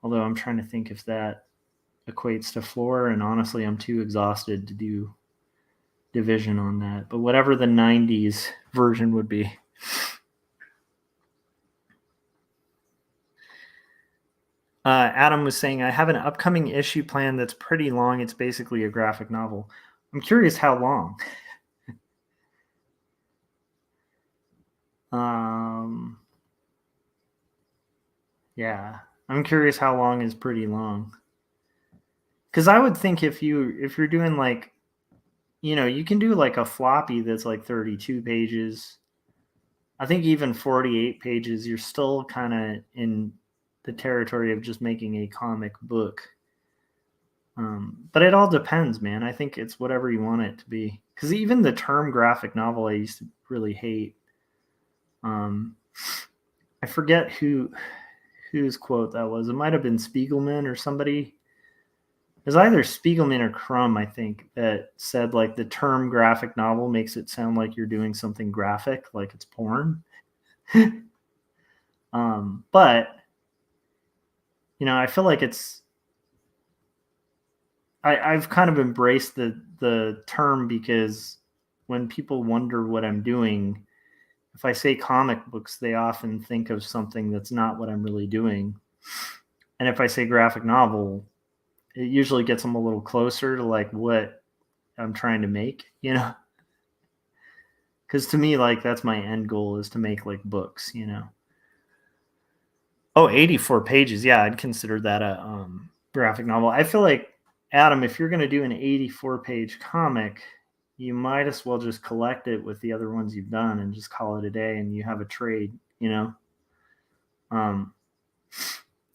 Although I'm trying to think if that equates to floor, and honestly, I'm too exhausted to do division on that. But whatever the 90s version would be. Adam was saying, I have an upcoming issue plan that's pretty long. It's basically a graphic novel. I'm curious how long. Yeah, I'm curious how long is pretty long. Because I would think if you're doing like, you can do like a floppy that's like 32 pages. I think even 48 pages, you're still kind of in the territory of just making a comic book. But it all depends, man. I think it's whatever you want it to be. Because even the term graphic novel, I used to really hate. I forget whose quote that was. It might have been Spiegelman or somebody. It was either Spiegelman or Crumb, I think, that said like the term graphic novel makes it sound like you're doing something graphic, like it's porn. But I feel like I've kind of embraced the term, because when people wonder what I'm doing, if I say comic books, they often think of something that's not what I'm really doing. And if I say graphic novel, it usually gets them a little closer to like what I'm trying to make, Because to me, like, that's my end goal, is to make like books, Oh, 84 pages. Yeah, I'd consider that a graphic novel. I feel like, Adam, if you're going to do an 84-page comic, you might as well just collect it with the other ones you've done and just call it a day, and you have a trade,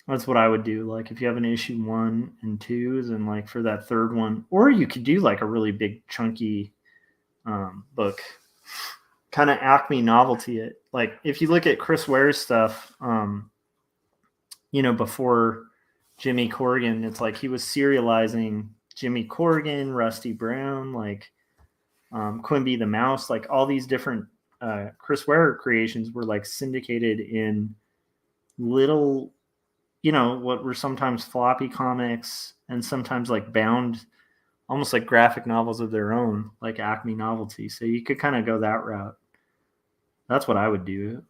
That's what I would do. Like if you have an issue 1 and 2s, and like for that third one, or you could do like a really big chunky book, kind of Acme novelty it. Like if you look at Chris Ware's stuff, before Jimmy Corrigan, it's like he was serializing Jimmy Corrigan, Rusty Brown, like Quimby the Mouse, like all these different Chris Ware creations were like syndicated in little, what were sometimes floppy comics and sometimes like bound, almost like graphic novels of their own, like Acme Novelty. So you could kind of go that route. That's what I would do.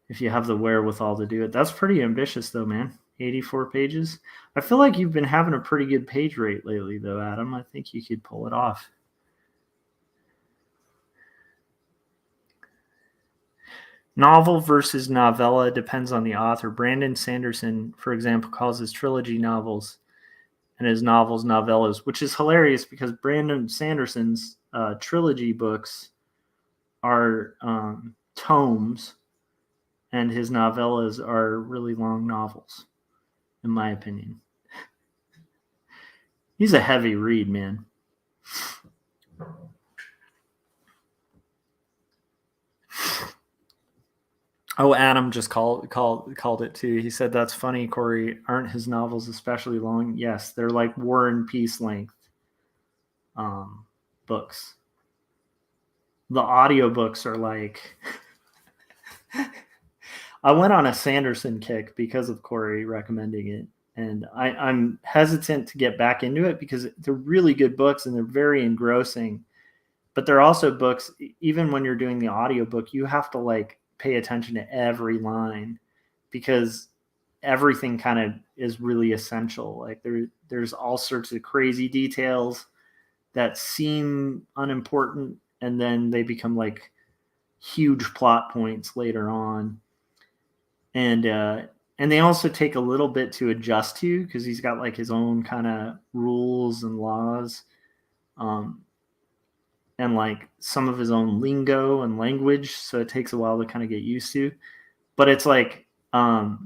If you have the wherewithal to do it. That's pretty ambitious though, man. 84 pages. I feel like you've been having a pretty good page rate lately though, Adam. I think you could pull it off. Novel versus novella depends on the author. Brandon Sanderson, for example, calls his trilogy novels and his novels novellas, which is hilarious because Brandon Sanderson's trilogy books are tomes, and his novellas are really long novels, in my opinion. He's a heavy read, man. Oh, Adam just called it too. He said, "That's funny, Corey. Aren't his novels especially long?" Yes, they're like War and Peace length books. The audiobooks are like I went on a Sanderson kick because of Corey recommending it, and I'm hesitant to get back into it because they're really good books and they're very engrossing. But they're also books, even when you're doing the audiobook, you have to like pay attention to every line because everything kind of is really essential. Like there's all sorts of crazy details that seem unimportant and then they become like huge plot points later on. And they also take a little bit to adjust to because he's got like his own kind of rules and laws. And like some of his own lingo and language, so it takes a while to kind of get used to. But it's like, so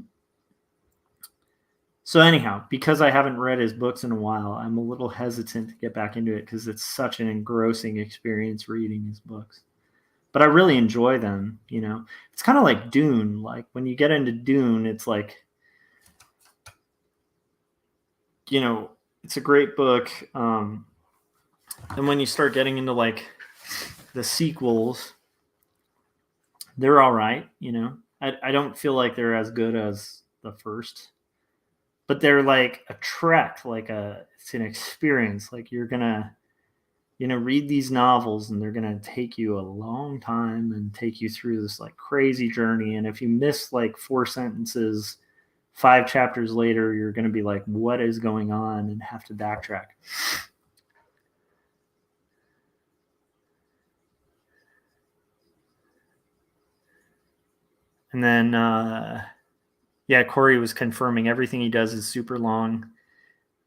anyhow, because I haven't read his books in a while, I'm a little hesitant to get back into it because it's such an engrossing experience reading his books. But I really enjoy them, you know. It's kind of like Dune. Like when you get into Dune, it's like, you know, it's a great book. And when you start getting into like the sequels, they're all right, you know. I don't feel like they're as good as the first, but they're like a trek, it's an experience. Like you're gonna, you know, read these novels and they're gonna take you a long time and take you through this like crazy journey. And if you miss like 4 sentences, 5 chapters later, you're gonna be like, what is going on, and have to backtrack. And then, yeah, Corey was confirming everything he does is super long.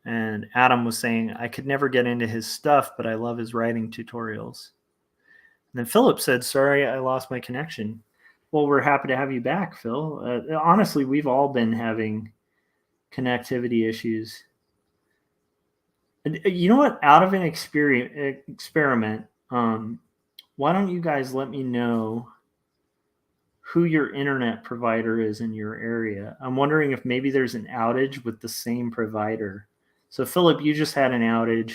And Adam was saying, I could never get into his stuff, but I love his writing tutorials. And then Philip said, sorry, I lost my connection. Well, we're happy to have you back, Phil. Honestly, we've all been having connectivity issues. You know what? Out of an experiment, why don't you guys let me know who your internet provider is in your area? I'm wondering if maybe there's an outage with the same provider. So, Philip, you just had an outage.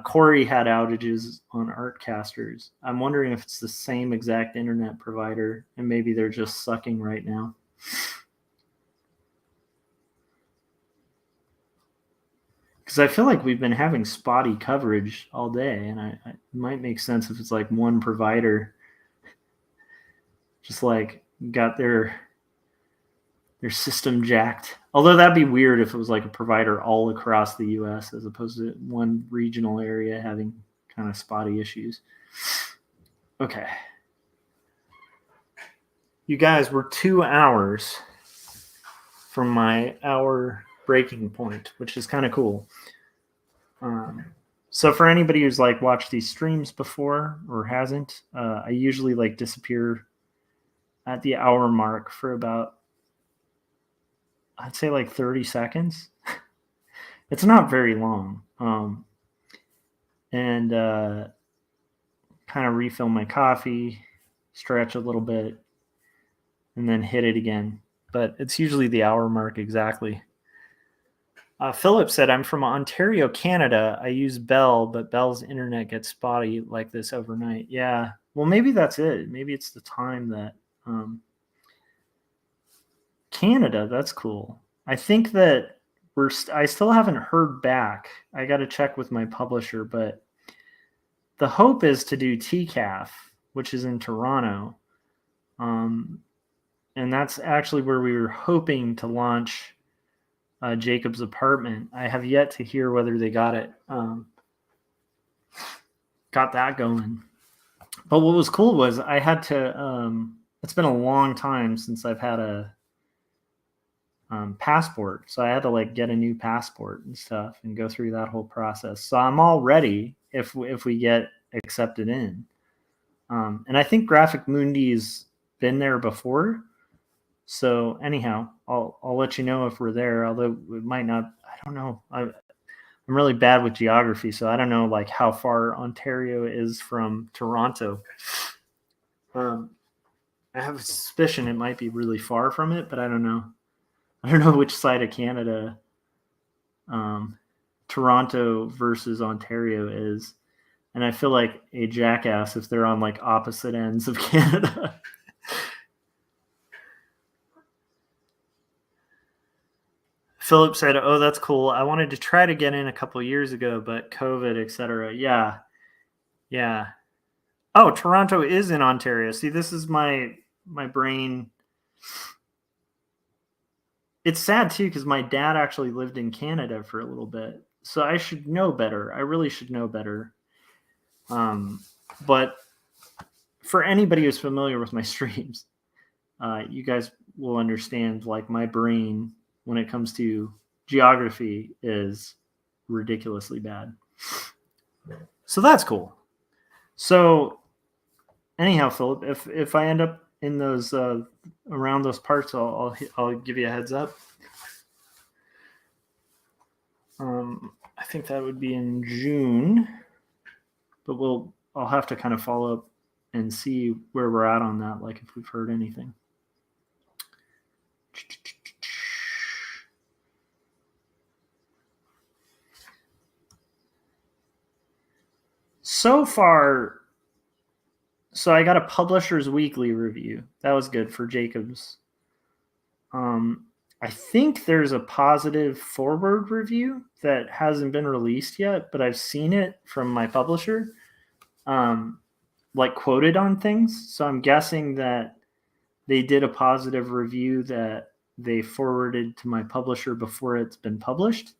Corey had outages on Artcasters. I'm wondering if it's the same exact internet provider and maybe they're just sucking right now. Because I feel like we've been having spotty coverage all day, and it might make sense if it's like one provider just like got their system jacked. Although that'd be weird if it was like a provider all across the US as opposed to one regional area having kind of spotty issues. Okay. You guys, we're 2 hours from my hour breaking point, which is kind of cool. So for anybody who's like watched these streams before or hasn't, I usually like disappear at the hour mark for about, I'd say like 30 seconds. It's not very long. And kind of refill my coffee, stretch a little bit, and then hit it again. But it's usually the hour mark exactly. Philip said, I'm from Ontario, Canada. I use Bell, but Bell's internet gets spotty like this overnight. Yeah. Well, maybe that's it. Maybe it's the time that Canada, that's cool. I think that I still haven't heard back. I got to check with my publisher, but the hope is to do TCAF, which is in Toronto. And that's actually where we were hoping to launch Jacob's Apartment. I have yet to hear whether they got it, got that going. But what was cool was I had to, it's been a long time since I've had a passport. So I had to like get a new passport and stuff and go through that whole process. So I'm all ready if we get accepted in. And I think Graphic Mundi's been there before. So anyhow, I'll let you know if we're there, although it might not, I don't know. I'm really bad with geography, so I don't know like how far Ontario is from Toronto. I have a suspicion it might be really far from it, but I don't know. I don't know which side of Canada Toronto versus Ontario is. And I feel like a jackass if they're on like opposite ends of Canada. Philip said, "Oh, that's cool. I wanted to try to get in a couple years ago, but COVID, etc." Yeah, yeah. Oh, Toronto is in Ontario. See, this is my brain. It's sad too because my dad actually lived in Canada for a little bit, so I should know better. I really should know better. But for anybody who's familiar with my streams, you guys will understand like my brain when it comes to geography is ridiculously bad. So that's cool. So anyhow, Philip, if I end up in those around those parts, I'll give you a heads up. I think that would be in June, but I'll have to kind of follow up and see where we're at on that, like if we've heard anything. So far, so I got a Publisher's Weekly review. That was good for Jacobs. I think there's a positive forward review that hasn't been released yet, but I've seen it from my publisher, like quoted on things. So I'm guessing that they did a positive review that they forwarded to my publisher before it's been published.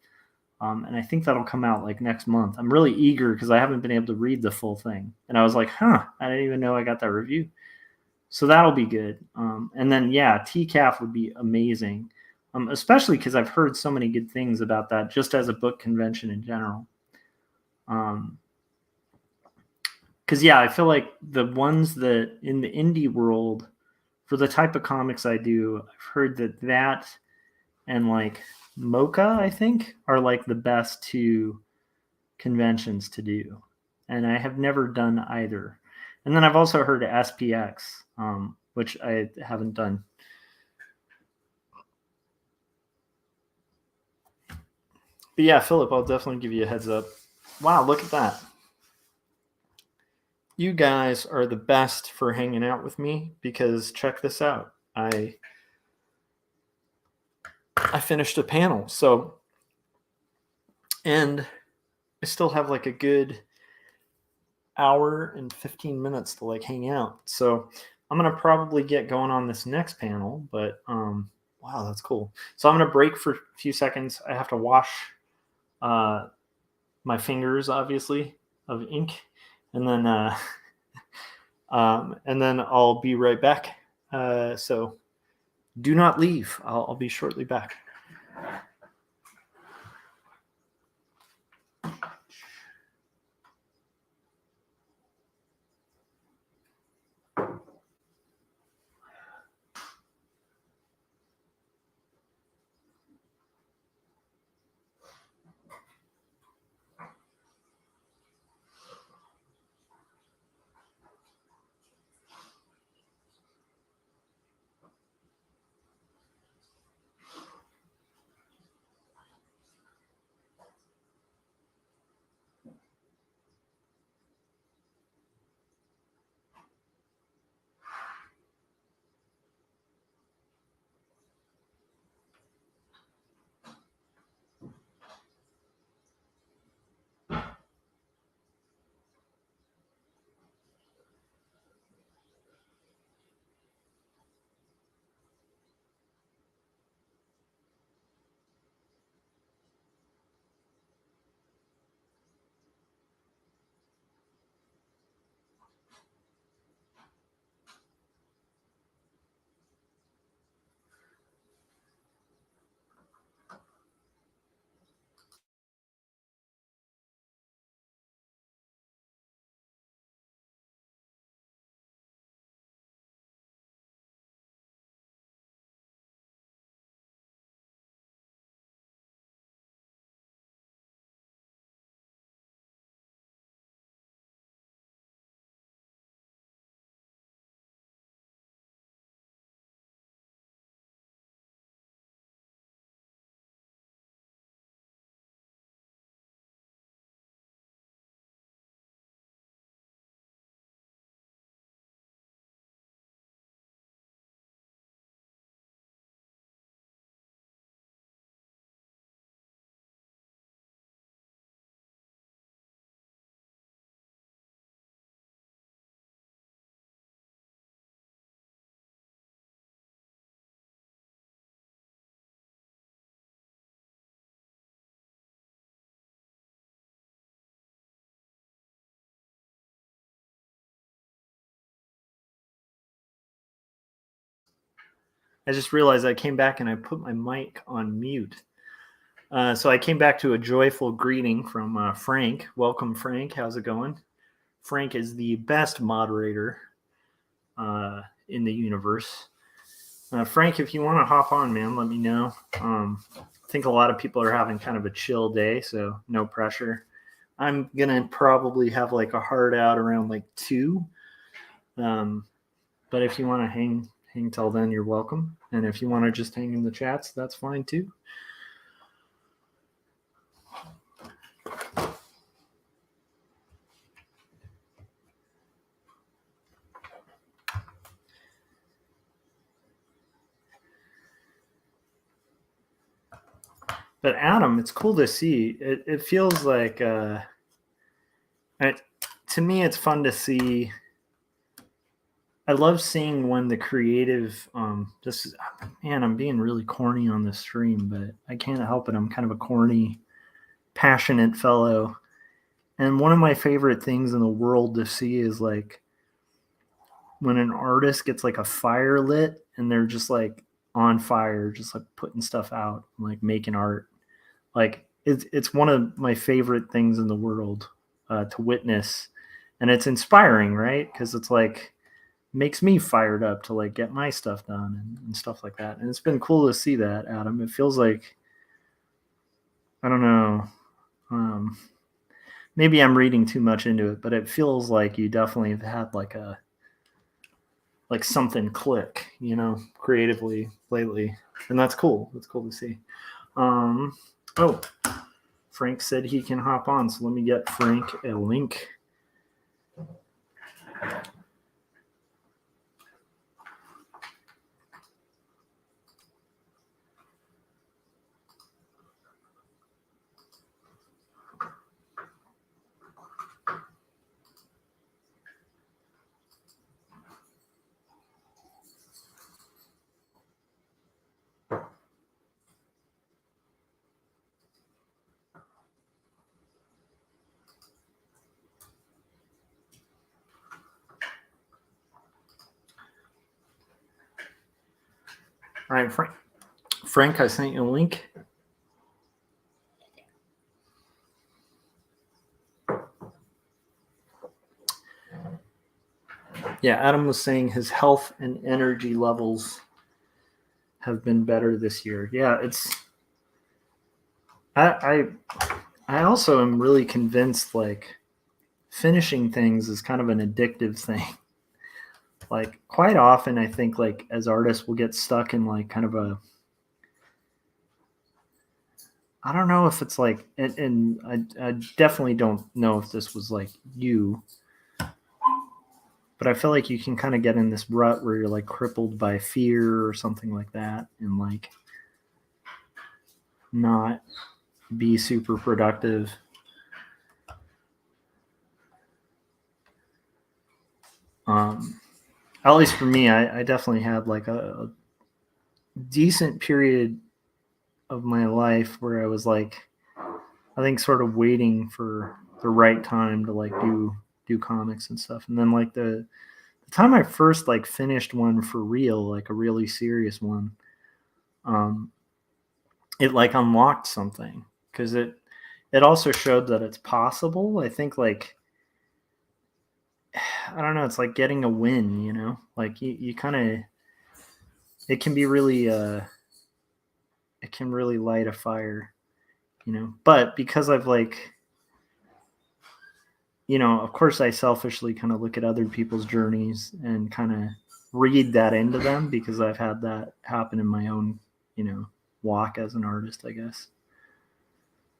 And I think that'll come out like next month. I'm really eager because I haven't been able to read the full thing. And I was like, I didn't even know I got that review. So that'll be good. And then, yeah, TCAF would be amazing, especially because I've heard so many good things about that just as a book convention in general. Because, yeah, I feel like the ones that in the indie world, for the type of comics I do, I've heard that and like Mocha, I think, are like the best two conventions to do. And I have never done either. And then I've also heard SPX, which I haven't done. But yeah, Philip, I'll definitely give you a heads up. Wow, look at that. You guys are the best for hanging out with me because check this out. I finished a panel. So, and I still have like a good hour and 15 minutes to like hang out. So I'm going to probably get going on this next panel, but wow, that's cool. So I'm going to break for a few seconds. I have to wash my fingers, obviously, of ink, and then I'll be right back. So do not leave. I'll be shortly back. I just realized I came back and I put my mic on mute. So I came back to a joyful greeting from Frank. Welcome, Frank. How's it going? Frank is the best moderator in the universe. Frank, if you want to hop on, man, let me know. I think a lot of people are having kind of a chill day, so no pressure. I'm going to probably have like a hard out around like 2. But if you want to hang till then, you're welcome. And if you want to just hang in the chats, that's fine too. But Adam, it's cool to see. It feels like, to me, it's fun to see. I love seeing when the creative, I'm being really corny on the stream, but I can't help it. I'm kind of a corny, passionate fellow. And one of my favorite things in the world to see is like when an artist gets like a fire lit and they're just like on fire, just like putting stuff out, like making art. Like it's one of my favorite things in the world to witness. And it's inspiring, right? Because it's like, makes me fired up to like get my stuff done and stuff like that. And it's been cool to see that, Adam. It feels like, I don't know, maybe I'm reading too much into it, but it feels like you definitely have had like something click, creatively lately. And that's cool. It's cool to see. Frank said he can hop on. So let me get Frank a link. All right, Frank, I sent you a link. Yeah, Adam was saying his health and energy levels have been better this year. Yeah, I also am really convinced like finishing things is kind of an addictive thing. Like quite often I think like as artists we'll get stuck in like kind of a, I don't know if it's like, and I definitely don't know if this was like you, but I feel like you can kind of get in this rut where you're like crippled by fear or something like that and like not be super productive. At least for me, I definitely had like a decent period of my life where I was like, I think sort of waiting for the right time to like do comics and stuff. And then like the time I first like finished one for real, like a really serious one, it like unlocked something because it also showed that it's possible. I think like, I don't know, it's like getting a win, like you kind of, it can be really, it can really light a fire, but because I've like, of course I selfishly kind of look at other people's journeys and kind of read that into them because I've had that happen in my own, walk as an artist, I guess.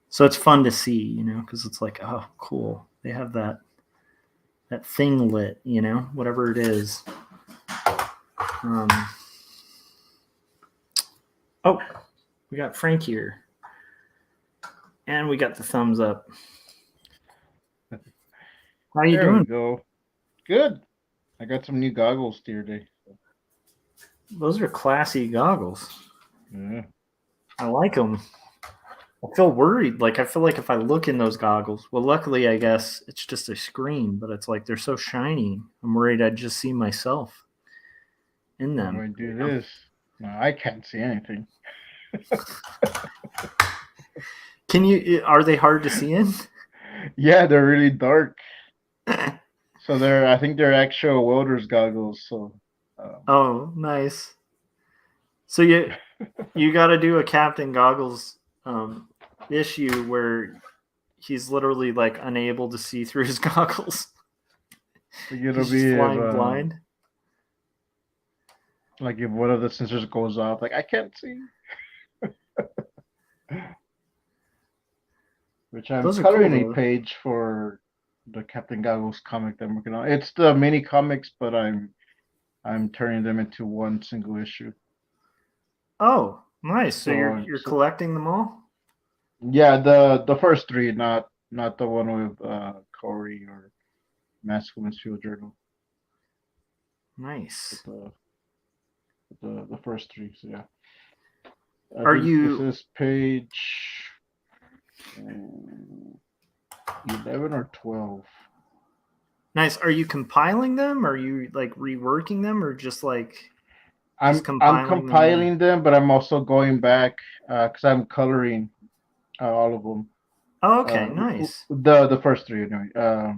So it's fun to see, because it's like, oh, cool. They have that thing lit, whatever it is. We got Frank here. And we got the thumbs up. How you doing? There we go. Good. I got some new goggles today. Those are classy goggles. Yeah. I like them. I feel worried. Like, I feel like if I look in those goggles, well, luckily, I guess it's just a screen, but it's like they're so shiny. I'm worried I'd just see myself in them. I do this. No, I can't see anything. Are they hard to see in? Yeah, they're really dark. So I think they're actual welder's goggles. So, Oh, nice. So you got to do a Captain Goggles issue where he's literally like unable to see through his goggles. it'll He's be just if flying blind. like if one of the sensors goes off, like I can't see. Which I'm Those are cool coloring a though. page for the Captain Goggles comic that I'm working on. It's the mini comics, but I'm turning them into one single issue. Oh, nice. So So, you're collecting them all? yeah, the first three, not the one with Corey or Masculine Field Journal, but Nice. the first three. So yeah, I Are think this you is page 11 or 12. nice? Are you compiling them? Are you like reworking them, or just I'm compiling them? compiling them, but I'm also going back because I'm coloring all of them. Oh, okay, nice. The first three anyway.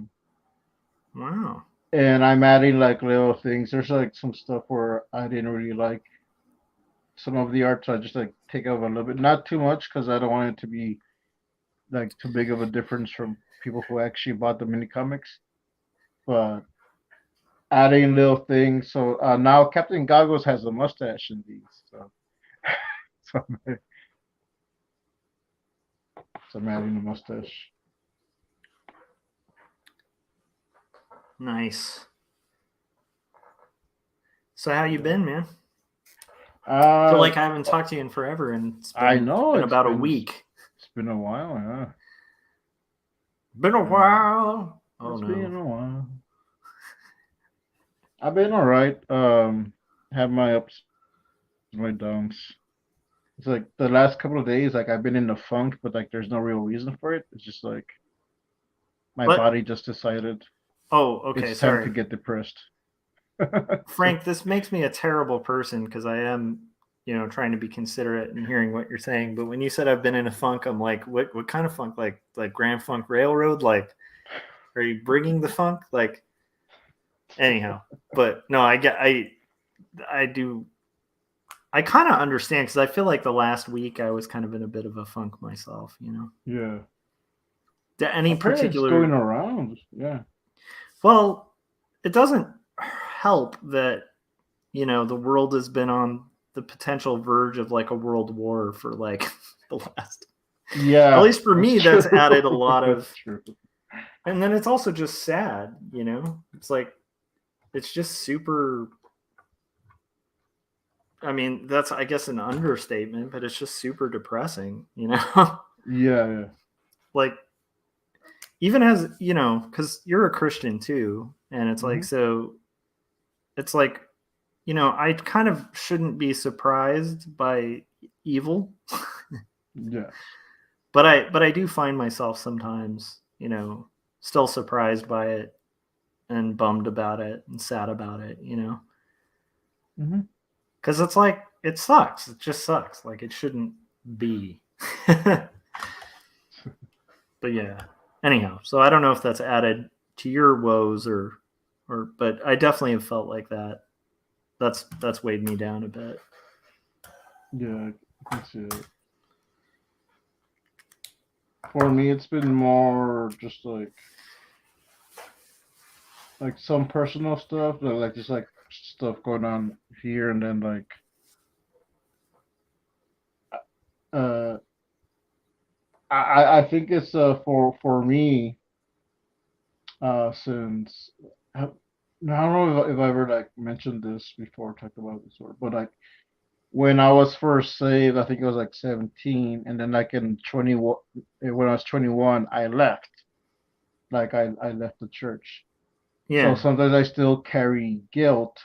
Wow. And I'm adding like little things. There's like some stuff where I didn't really like some of the art, so I just like take out a little bit, not too much, because I don't want it to be like too big of a difference from people who actually bought the mini comics. But adding little things. So now Captain Goggles has a mustache in these. So so I'm adding a mustache. Nice. So how you been, man? I feel Uh, like I haven't talked to you in forever, and it's I been know about a week. it's been a while. Yeah, Been a while. Oh it's no. been a while. I've been all right. Have my ups, my downs. It's like the last couple of days, like I've been in a funk, but like there's no real reason for it. It's just like my What? body just decided Oh, okay. it's time to Sorry, get depressed. So Frank. This makes me a terrible person because I am, trying to be considerate and hearing what you're saying. But when you said I've been in a funk, I'm like, what kind of funk? Like Grand Funk Railroad? Like, are you bringing the funk? Like, anyhow. But no, I do. I kind of understand because I feel like the last week I was kind of in a bit of a funk myself. yeah, Any apparently it's going particular? around. Yeah, Well, it doesn't help that the world has been on the potential verge of like a world war for like the last, at yeah, least for that's me, that's true. added a lot That's of. true. And then it's also just sad. It's like it's just super. I mean, that's, I guess, an understatement, but it's just super depressing. Yeah, yeah. Like, even as because you're a Christian too, and it's like, Hmm. so it's like, I kind of shouldn't be surprised by evil, Yes. but I do find myself sometimes, still surprised by it and bummed about it and sad about it. Hmm. Because it's like it sucks. It just sucks. Like it shouldn't be. But yeah. Anyhow, so I don't know if that's added to your woes but I definitely have felt like that. That's weighed me down a bit. Yeah, I can see it. For me, it's been more just like some personal stuff, like just like stuff going on here, and then like uh, I think it's for me since I don't know if I ever like mentioned this before, talked about this, but like when I was first saved, I think it was like 17, and then like in 21, when I was 21, I left. Like I left the church. So Yeah. sometimes I still carry guilt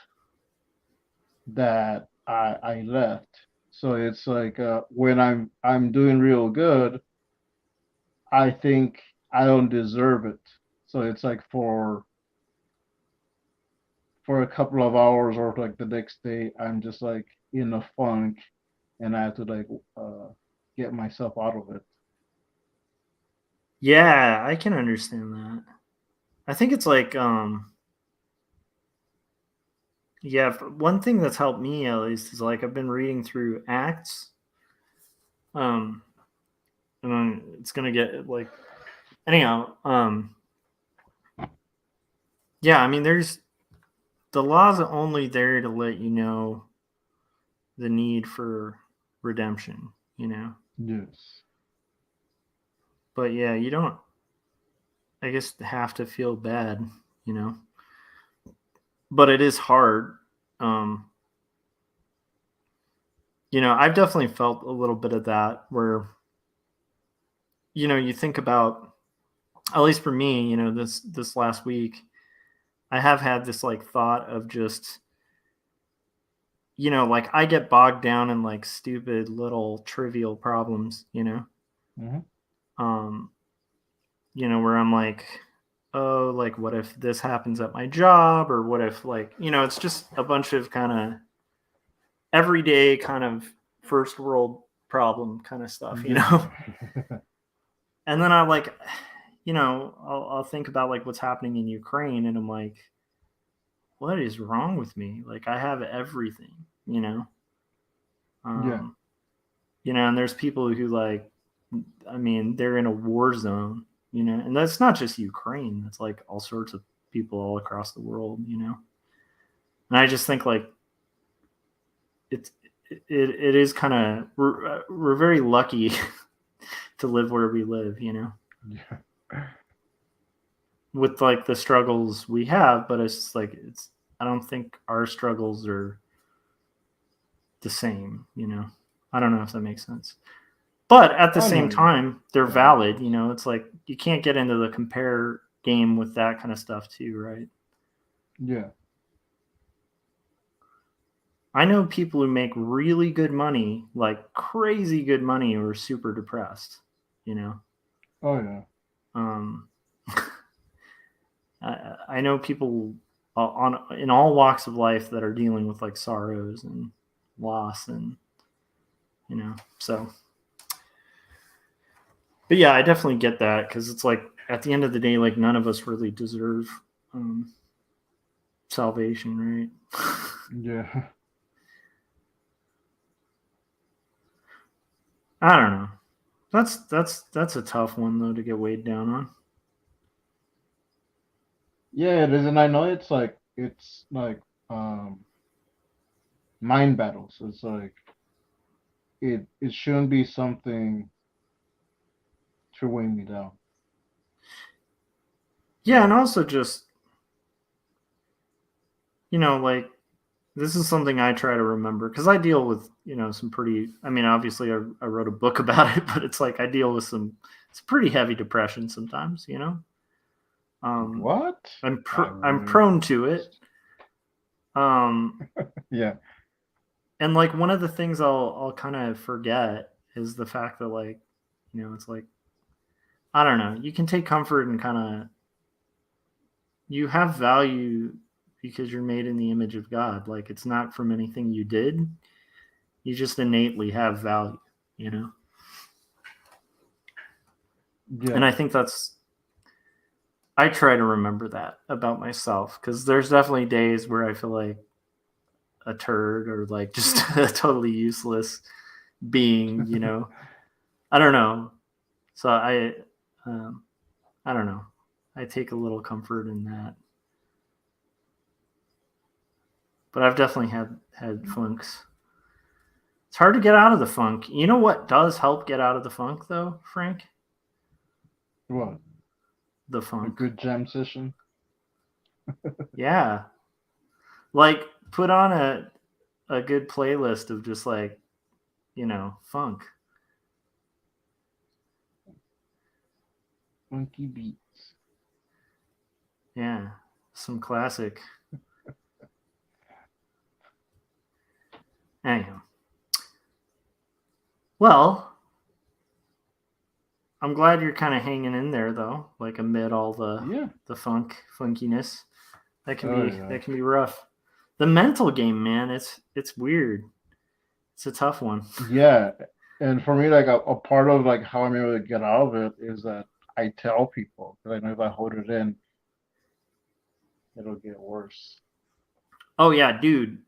that I left. So it's like when I'm doing real good, I think I don't deserve it. So it's like for a couple of hours or like the next day, I'm just like in a funk, and I have to like get myself out of it. Yeah, I can understand that. I think it's like yeah, one thing that's helped me at least is like I've been reading through Acts. Um and then it's gonna get like anyhow, yeah, I mean there's the laws are only there to let you know the need for redemption, you know. Yes. But yeah, you don't I guess have to feel bad, you know. But it is hard. Um I've definitely felt a little bit of that where you think about at least for me, this last week, I have had this like thought of just like I get bogged down in like stupid little trivial problems, Hmm. um, where I'm like, oh, like what if this happens at my job, or what if like it's just a bunch of kind of everyday kind of first world problem kind of stuff, Yeah. and then I like, I'll think about like what's happening in Ukraine, and I'm like, what is wrong with me? Like I have everything, Yeah. um, and there's people who like, I mean, they're in a war zone, and that's not just Ukraine. That's like all sorts of people all across the world, and I just think like it's, it is kind of, we're very lucky to live where we live, Yeah. with like the struggles we have, but it's just like, I don't think our struggles are the same, I don't know if that makes sense. But at the I same know. time, they're Yeah. valid, it's like you can't get into the compare game with that kind of stuff too, right? Yeah. I know people who make really good money, like crazy good money, who are super depressed, you know. Oh yeah. Um, I know people on in all walks of life that are dealing with like sorrows and loss, and so. But yeah, I definitely get that, because it's like at the end of the day, like none of us really deserve um, salvation, right? Yeah. I don't know. That's a tough one though to get weighed down on. Yeah, it is, and I know it's like mind battles. It's like it shouldn't be something to weigh me down. Yeah, and also just like this is something I try to remember, because I deal with some pretty. I mean, obviously, I wrote a book about it, but it's like I deal with it's pretty heavy depression sometimes. Um, What? I'm prone to it. Um, Yeah. and like one of the things I'll kind of forget is the fact that like it's like I don't know, you can take comfort and kind of, you have value because you're made in the image of God. Like it's not from anything you did. You just innately have value, you know? And Yeah. I think I try to remember that about myself, because there's definitely days where I feel like a turd, or like just a totally useless being, I don't know. So um, I don't know. I take a little comfort in that, but I've definitely had funks. It's hard to get out of the funk. You know what does help get out of the funk though, Frank? What? The A funk. good jam session? Yeah. Like put on a good playlist of just like, funk. Funky beats. Yeah. Some classic. Anyhow. Well, I'm glad you're kind of hanging in there though, like amid all Yeah. the funkiness. Oh yeah. That can be rough. The mental game, man, it's weird. It's a tough one. Yeah, and for me, like a part of like how I'm able to get out of it is that I tell people because I know if I hold it in, it'll get worse. Oh yeah, dude.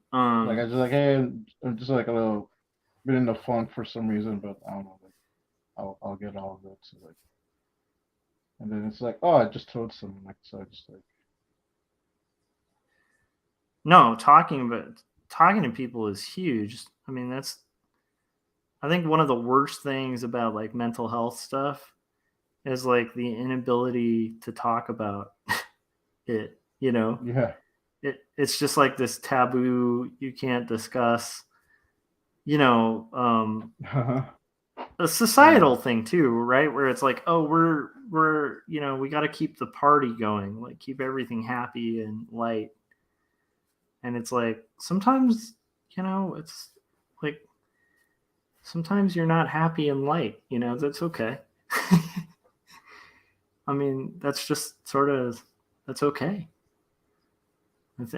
Like I just like, hey, I'm just like a little bit in the funk for some reason, but I don't know, like I'll get out of it. So like, and then it's like, oh, I just told someone, like, so I just like, No, talking to people is huge. I mean, that's I think one of the worst things about like mental health stuff is like the inability to talk about it, you know. yeah, It's just like this taboo you can't discuss, you know, a yeah, societal thing too, right? Where it's like, oh, we're we got to keep the party going, like keep everything happy and light. And it's like sometimes, it's like sometimes you're not happy and light, that's okay. I mean, that's just sort of that's okay.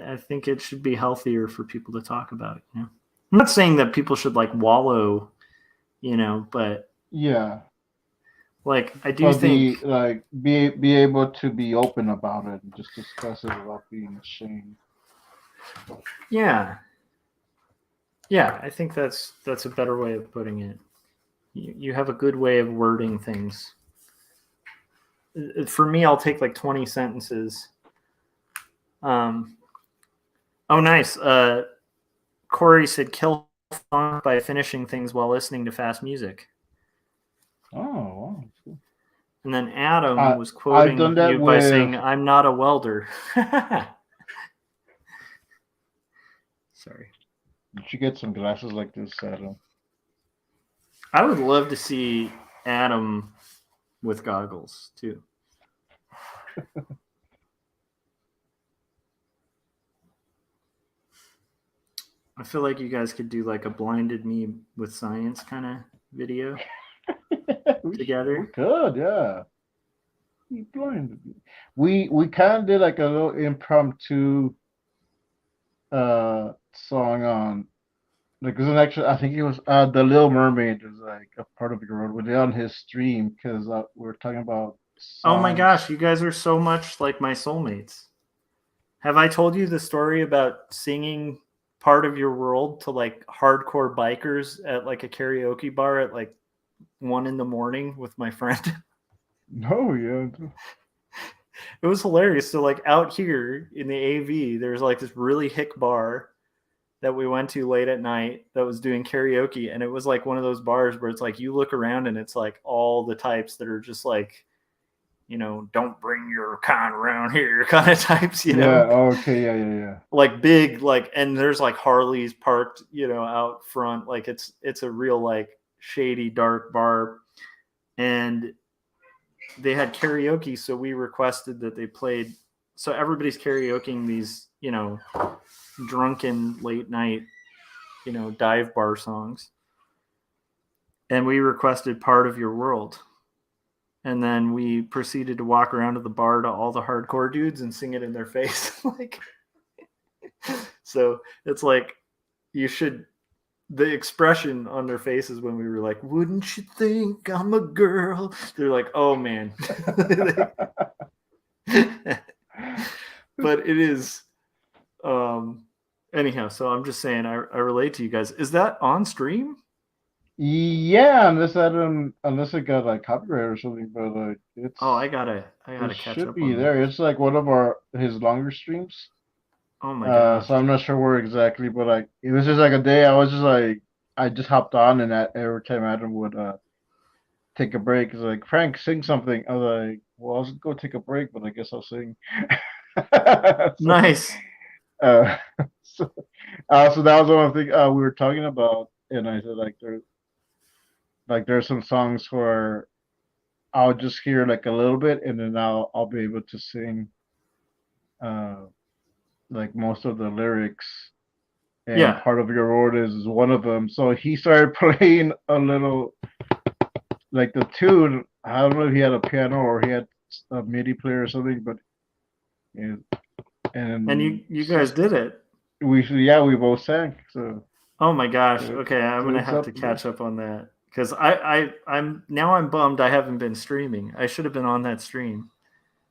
I think it should be healthier for people to talk about. I'm not saying that people should like wallow, but yeah. like I do But think, be like be able to be open about it and just discuss it without being ashamed. yeah, yeah, I think that's a better way of putting it. You have a good way of wording things. For me, I'll take like 20 sentences. Um, oh, nice. Corey said, "Kill funk by finishing things while listening to fast music." Oh, wow. And then Adam I was I've done quoting that you by with. saying, "I'm not a welder." Sorry. You should get some glasses like this, Adam. I would love to see Adam with goggles too. I feel like you guys could do like a blinded me with science kind of video We together. could, yeah. He blinded me. We kind of did like a little impromptu song on like it was an actually I think it was the Little Mermaid was like a part of the road. We did on his stream because we were talking about Oh my songs. gosh, you guys are so much like my soulmates. Have I told you the story about singing part of your world to like hardcore bikers at like a karaoke bar at like 1 a.m. with my friend? No, yeah. It was hilarious. So like out here in the AV, there's like this really hick bar that we went to late at night that was doing karaoke, and it was like one of those bars where it's like you look around and it's like all the types that are just like, don't bring your kind around here kind of types, Yeah, okay, yeah, yeah, yeah. like big, like, and there's like Harleys parked, out front. Like it's a real like shady dark bar, and they had karaoke, so we requested that they played. So everybody's karaokeing these, drunken late night, dive bar songs, and we requested "Part of Your World." And then we proceeded to walk around to the bar to all the hardcore dudes and sing it in their face. Like, so it's like you should, the expression on their faces when we were like, "Wouldn't you think I'm a girl?" They're like, "Oh man." But it is, anyhow, so I'm just saying I relate to you guys. Is that on stream? Yeah, unless it got like copyright or something, but like Oh, it's I it gotta catch should up be on that. there. It's like one of our his longer streams. Oh my gosh. So I'm not sure where exactly, but like it was just like a day I was just like I just hopped on and that every time Adam would take a break, it's like Frank sing something. I was like, well, I was gonna go take a break, but I guess I'll sing. So, Nice. uh, so, so that was one thing we were talking about, and I said there's some songs where I'll just hear like a little bit, and then I'll be able to sing uh like most of the lyrics. And Yeah. part of your world is one of them. So he started playing a little like the tune. I don't know if he had a piano or he had a MIDI player or something, but yeah, And and you guys did it. we both sang. So Oh my gosh. Okay, I'm So gonna it's have up to there. catch up on that because I'm bummed I haven't been streaming. I should have been on that stream.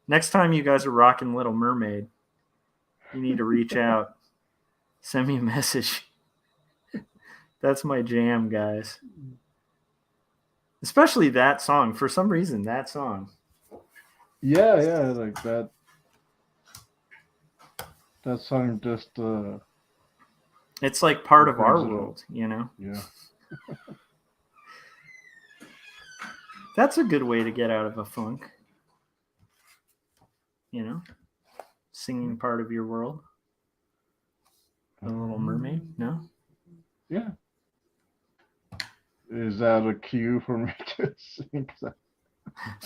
Next time you guys are rocking Little Mermaid, you need to reach out, send me a message. That's my jam, guys. Especially that song. For some reason, that song. Yeah, yeah, like that. That song just It's like part of brings our it up. world, you know? Yeah. That's a good way to get out of a funk, you know? Singing part of your world. The Little Mermaid, no? Yeah. Is that a cue for me to sing?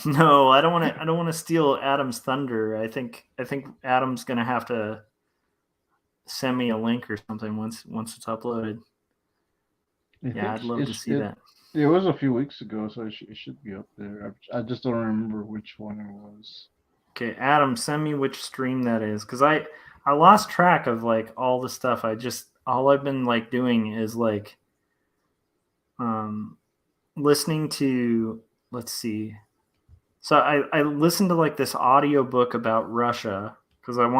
No, I don't want to steal Adam's thunder. I think Adam's going to have to send me a link or something once it's uploaded. I Yeah, think I'd love to see that. it was a few weeks ago, so it should be up there. I just don't remember which one it was. Okay, Adam, send me which stream that is cuz I lost track of like all the stuff. All I've been like doing is like listening to, let's see. So I listened to like this audio book about Russia cuz I'm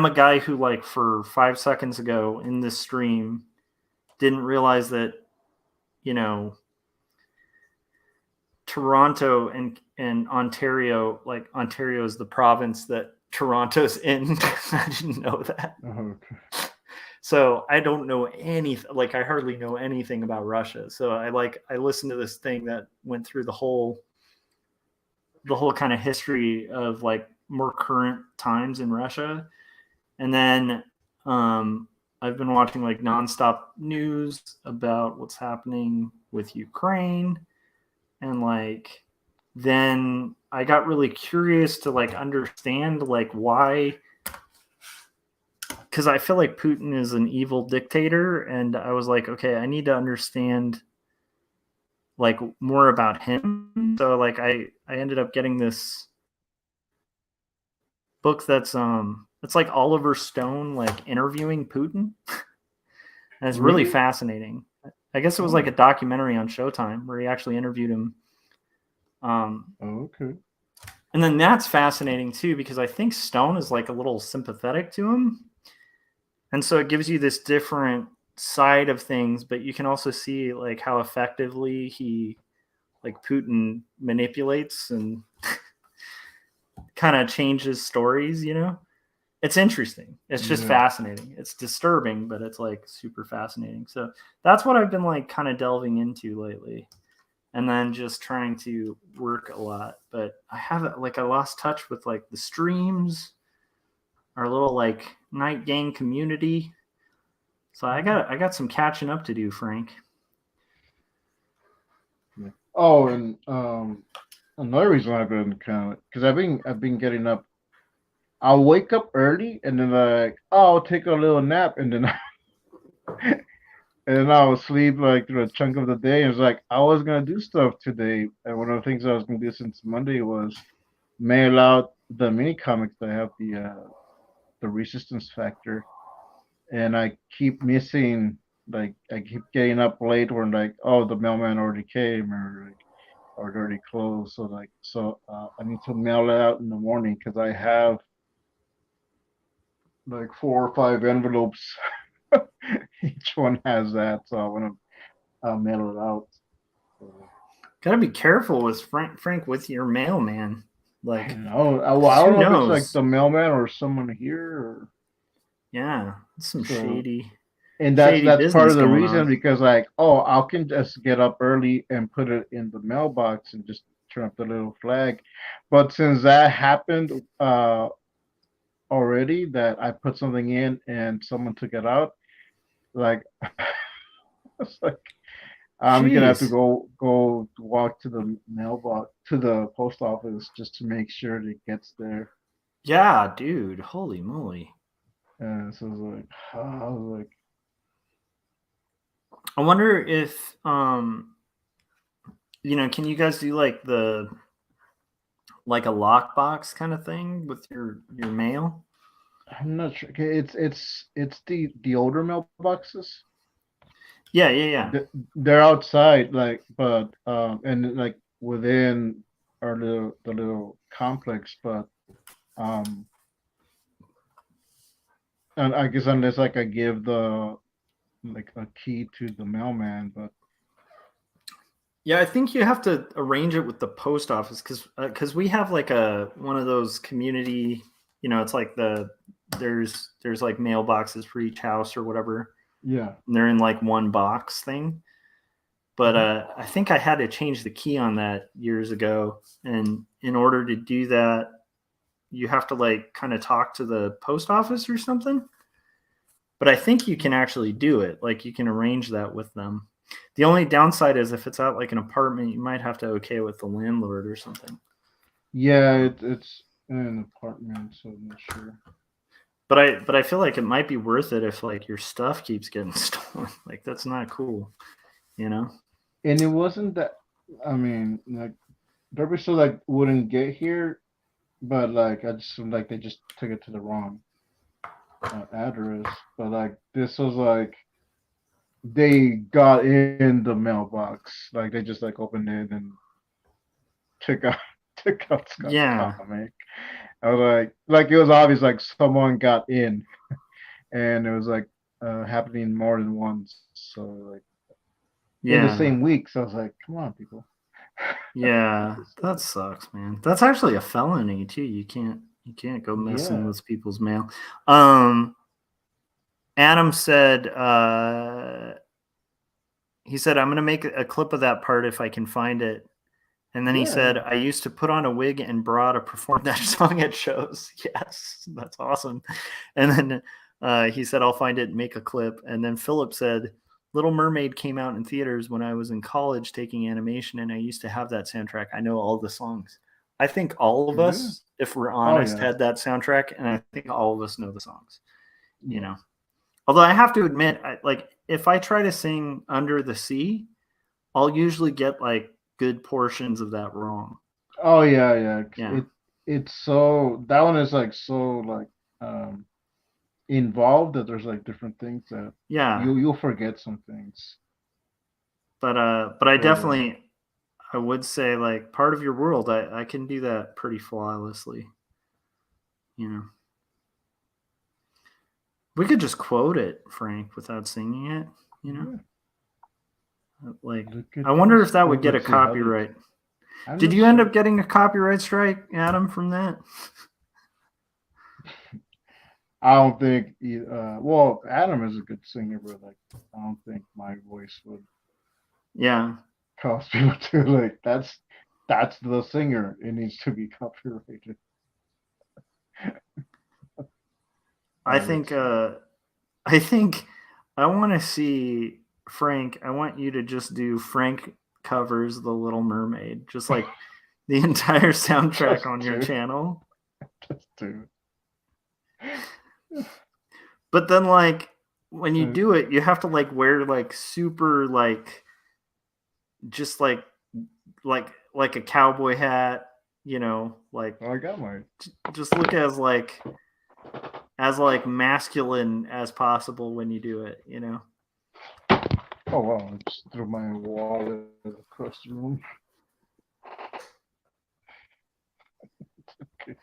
a guy who like for 5 seconds ago in this stream didn't realize that, you know, Toronto and Ontario, like Ontario is the province that Toronto's in. I didn't know that. Oh, okay. So I don't know anything. Like I hardly know anything about Russia. So I listened to this thing that went through the whole kind of history of like more current times in Russia, and then I've been watching like nonstop news about what's happening with Ukraine, and like then I got really curious to like understand like why, because I feel like Putin is an evil dictator, and I was like, okay, I need to understand like more about him. So like I ended up getting this book that's it's like Oliver Stone like interviewing Putin. And it's really Really? fascinating. I guess it was like a Oh, documentary on Showtime where he actually interviewed him. oh, okay. And then that's fascinating too because I think Stone is like a little sympathetic to him, and so it gives you this different side of things. But you can also see like how effectively he, like Putin, manipulates and kind of changes stories. You know, it's interesting. It's just Yeah. fascinating. It's disturbing, but it's like super fascinating. So that's what I've been like kind of delving into lately. And then just trying to work a lot. But I haven't, like, I lost touch with like the streams, our little like night gang community. So I got some catching up to do, Frank. Yeah. Oh, and another reason I've been kind of because I've been getting up. I'll wake up early and then like, oh, I'll take a little nap and then and then I'll sleep like through a chunk of the day. And it's like I was gonna do stuff today, and one of the things I was gonna do since Monday was mail out the mini comics that have the Resistance Factor, and I keep missing. Like I keep getting up late, or like, oh, the mailman already came, or like, or it already closed. So I need to mail it out in the morning because I have like 4 or 5 envelopes. Each one has that, so I want to mail it out. So, Gotta be careful with Frank with your mailman. I Like, don't know. Well, because I who don't know if it's like knows? the mailman or someone here, or Yeah, some so. And shady that's part business of the going reason on. because like, oh, I can just get up early and put it in the mailbox and just turn up the little flag. But since that happened already, that I put something in and someone took it out, like it's like I'm gonna have to Jeez. go walk to the mailbox to the post office just to make sure that it gets there. Yeah, dude. Holy moly. And so I was like, I wonder if you know, can you guys do like a lockbox kind of thing with your mail? I'm not sure. Okay, it's the older mailboxes. Yeah. They're outside, like, but and like within our the little complex, but um, and I guess unless like I give the like a key to the mailman, but Yeah, I think you have to arrange it with the post office because we have like a one of those community, it's like there's like mailboxes for each house or whatever, yeah. and they're in like one box thing. But Mhm. I think I had to change the key on that years ago, and in order to do that, you have to like kind of talk to the post office or something. But I think you can actually do it. Like you can arrange that with them. The only downside is if it's at like an apartment, you might have to okay with the landlord or something. Yeah, it's in an apartment, so I'm not sure. But I feel like it might be worth it if like your stuff keeps getting stolen. Like that's not cool, you know? And it wasn't that. I mean, like Derby still like wouldn't get here, but like I just like they just took it to the wrong address. But like this was like they got in the mailbox, like they just like opened it and took out took out Scott's Yeah. comic. I was like it was obvious like someone got in, and it was like happening more than once. So like in the Yeah. same week, so I was like, come on, people. Yeah. That sucks, man. That's actually a felony too. You can't go messing Yeah, with people's mail. Um Adam said he said I'm going to make a clip of that part if I can find it. And then he yeah. said, I used to put on a wig and bra to perform that song at shows. Yes, that's awesome. And then he said, I'll find it and make a clip. And then Philip said, Little Mermaid came out in theaters when I was in college taking animation, and I used to have that soundtrack. I know all the songs. I think all of Really? us, if we're Oh honest, yeah, had that soundtrack, and I think all of us know the songs, you yeah. know. Although I have to admit, like if I try to sing Under the Sea, I'll usually get like good portions of that wrong. Oh yeah, yeah. 'Cause Yeah. it's so that one is like so like um involved that there's like different things that Yeah. you'll forget some things. But I But definitely I would say like part of your world I can do that pretty flawlessly, you know. We could just quote it, Frank, without singing it, you know. yeah, Like look at I wonder if this. that Oh, would get a let's see how did. copyright. I'm Did not you end sure. up getting a copyright strike, Adam, from that? I don't think. Well, Adam is a good singer, but like I don't think my voice would Yeah. cause people to like. That's the singer. It needs to be copyrighted. I Let's think see. I think I want to see Frank. I want you to just do Frank covers The Little Mermaid, just like the entire soundtrack Just on your do. channel. Just do. But then, like, when you Uh, do it, you have to like wear like super like just like a cowboy hat, like I got mine. just look as masculine as possible when you do it. Oh wow! I just threw my wallet across the room. Okay.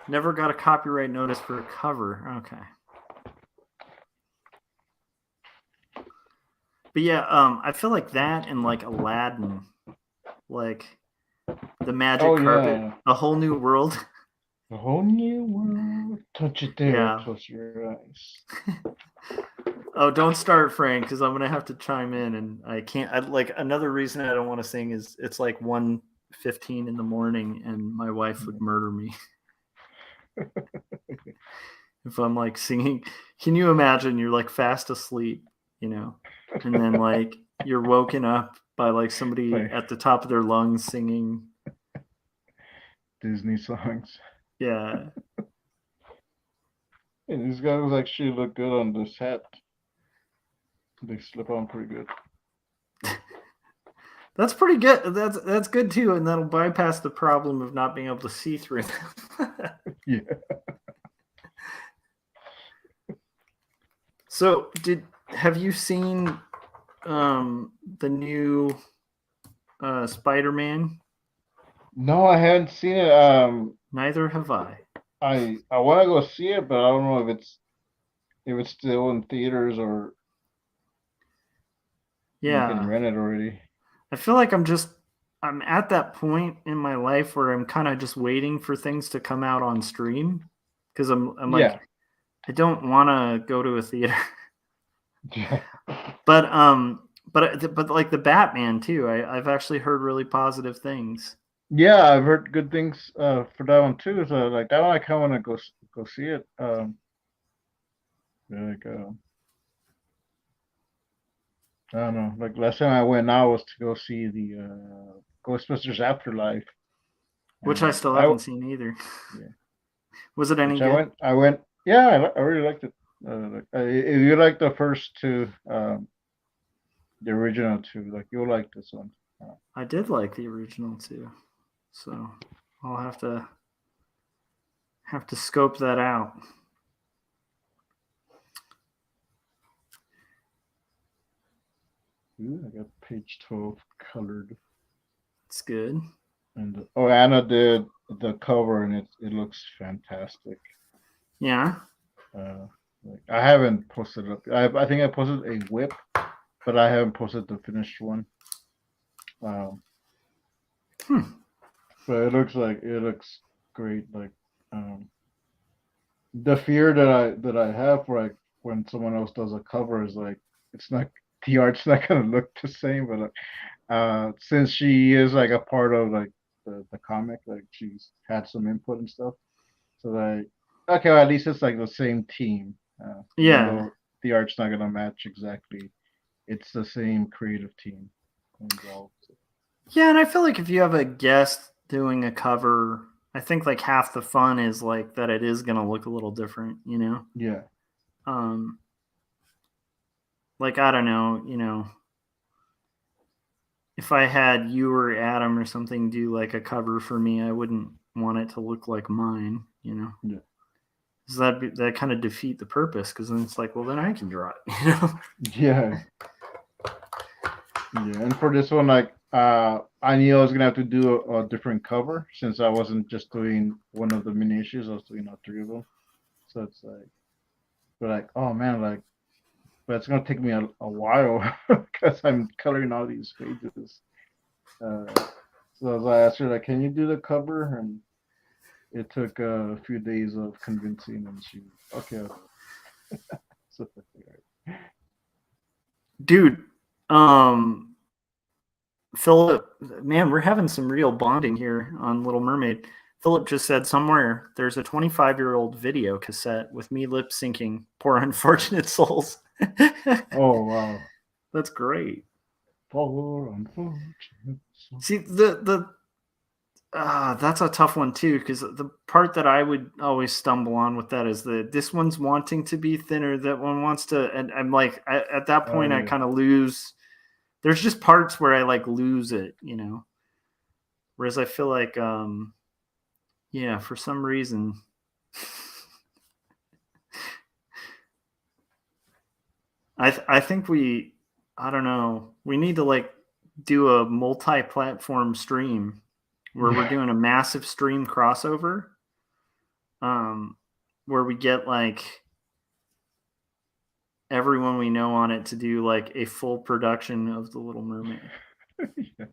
Never got a copyright notice for a cover. Okay. But yeah, I feel like that and like Aladdin, like the magic Oh carpet, yeah. a whole new world. A whole new world. Touch it there. Yeah. Close your eyes. Oh, don't start, Frank, because I'm gonna have to chime in, and I can't. Like another reason I don't want to sing is it's like 1:15 in the morning, and my wife would murder me if I'm like singing. Can you imagine? You're like fast asleep, and then like you're woken up by like somebody Like at the top of their lungs singing. Disney songs. Yeah, And these guys actually look good on this hat. They slip on pretty good. that's pretty good. That's good too, and that'll bypass the problem of not being able to see through them. Yeah. So have you seen the new Spider-Man? No, I haven't seen it. Neither have I. I want to go see it, but I don't know if it's still in theaters or you can Yeah. rent it already. I feel like I'm at that point in my life where I'm kind of just waiting for things to come out on stream because I'm Yeah. like I don't want to go to a theater. Yeah. But like the Batman too. I've actually heard really positive things. Yeah, I've heard good things for that one too. So like that one, I kind of want to go see it. Like I don't know. Like last time I went out was to go see the Ghostbusters Afterlife, Which and I like still haven't seen either. yeah, Was it any which good? I went. Yeah, I really liked it. If you like the first two, the original two, like you'll like this one. I did like the original too, so I'll have to scope that out. Ooh, I got page 12 colored, It's good. and oh, Anna did the cover, and it looks fantastic. Yeah. Uh, like I haven't posted up. I think I posted a whip, but I haven't posted the finished one. Um, but it looks great. Like the fear that I have for like when someone else does a cover is like it's not the art's not gonna look the same. But like, since she is like a part of like the comic, like she's had some input and stuff. So like okay, well, at least it's like the same team. Even Yeah. though the art's not gonna match exactly, it's the same creative team involved. So. Yeah, and I feel like if you have a guest doing a cover, I think like half the fun is like that it is gonna look a little different, you know? Yeah. Um like I don't know, if I had you or Adam or something do like a cover for me, I wouldn't want it to look like mine, you know? Yeah. Does that kind of defeat the purpose? Because then it's like, well, then I can draw it, you know? Yeah. Yeah. And for this one, like I knew I was gonna have to do a different cover since I wasn't just doing one of the mini issues, I was doing all three of them. So it's like but like, oh man, like but it's gonna take me a while because I'm coloring all these pages. So I asked her like, can you do the cover? And it took a few days of convincing, and she okay. So, Dude, Philip, man, we're having some real bonding here on Little Mermaid. Philip just said somewhere there's a 25-year-old video cassette with me lip syncing Poor Unfortunate Souls. oh wow. That's great. Poor unfortunate. See, that's a tough one too, because the part that I would always stumble on with that is this one's wanting to be thinner, that one wants to, and I'm like, at that point, I Yeah. kind of lose. There's just parts where I like lose it, you know. Whereas I feel like, yeah, for some reason, I think I don't know, we need to like do a multi-platform stream where we're doing a massive stream crossover, where we get like everyone we know on it to do like a full production of The Little Mermaid. Yeah.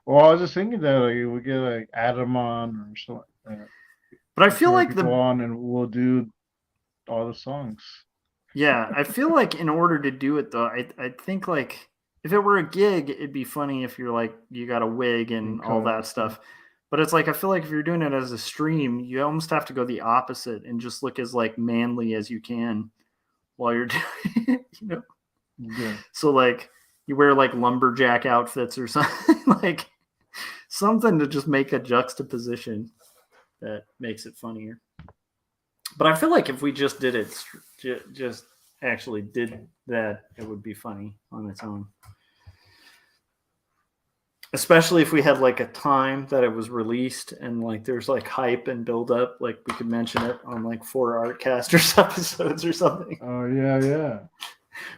Well, I was just thinking that like we get like Adam on or so, But I feel some other like people on, and we'll do all the songs. yeah, I feel like in order to do it though, I think like if it were a gig, it'd be funny if you're like you got a wig and all that stuff. But it's like I feel like if you're doing it as a stream, you almost have to go the opposite and just look as like manly as you can while you're doing it, you know. Yeah. So like you wear like lumberjack outfits or something, like something to just make a juxtaposition that makes it funnier. But I feel like if we just did it, just actually did that, it would be funny on its own. Especially if we had like a time that it was released and like there's like hype and build up, like we could mention it on like 4 Artcasters episodes or something. Oh yeah.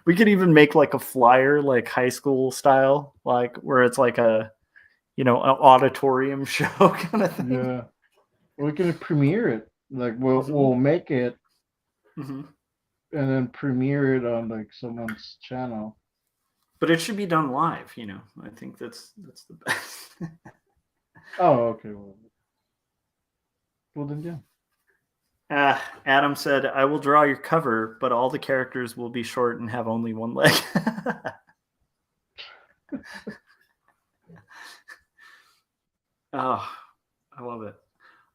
We could even make like a flyer, like high school style, like where it's like a, an auditorium show kind of thing. Yeah. We can premiere it. Like we'll Mm-hmm. make it Mm-hmm. and then premiere it on like someone's channel. But it should be done live. I think that's the best. Oh, okay. Well then, yeah. Adam said, "I will draw your cover, but all the characters will be short and have only one leg." Oh, I love it.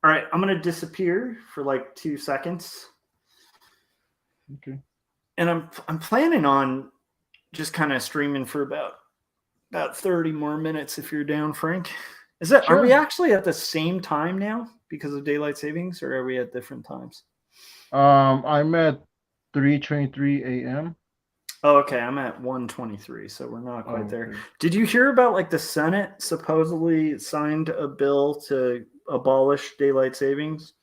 All right, I'm gonna disappear for like 2 seconds, Okay. and I'm planning on just kind of streaming for about 30 more minutes if you're down, Frank. Are we Sure. actually at the same time now because of daylight savings, or are we at different times? I'm at 3:23 a.m. Oh, okay. I'm at 123, so we're not quite Oh, there. okay. Did you hear about like the Senate supposedly signed a bill to abolish daylight savings?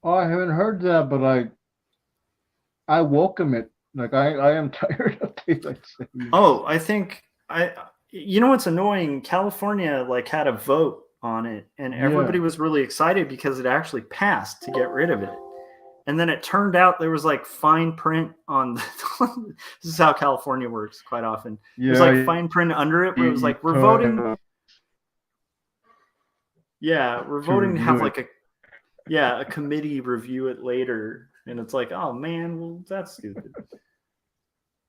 Oh, I haven't heard that, but I welcome it. Like I am tired of daylight savings. Oh, I think I you know what's annoying? California like had a vote on it and everybody Yeah. was really excited because it actually passed to get rid of it. And then it turned out there was like fine print on this is how California works quite often. There's like Yeah. fine print under it where it was You like we're told voting. Yeah, we're to voting to review have it. like a committee review it later. And it's like, oh man, well that's stupid.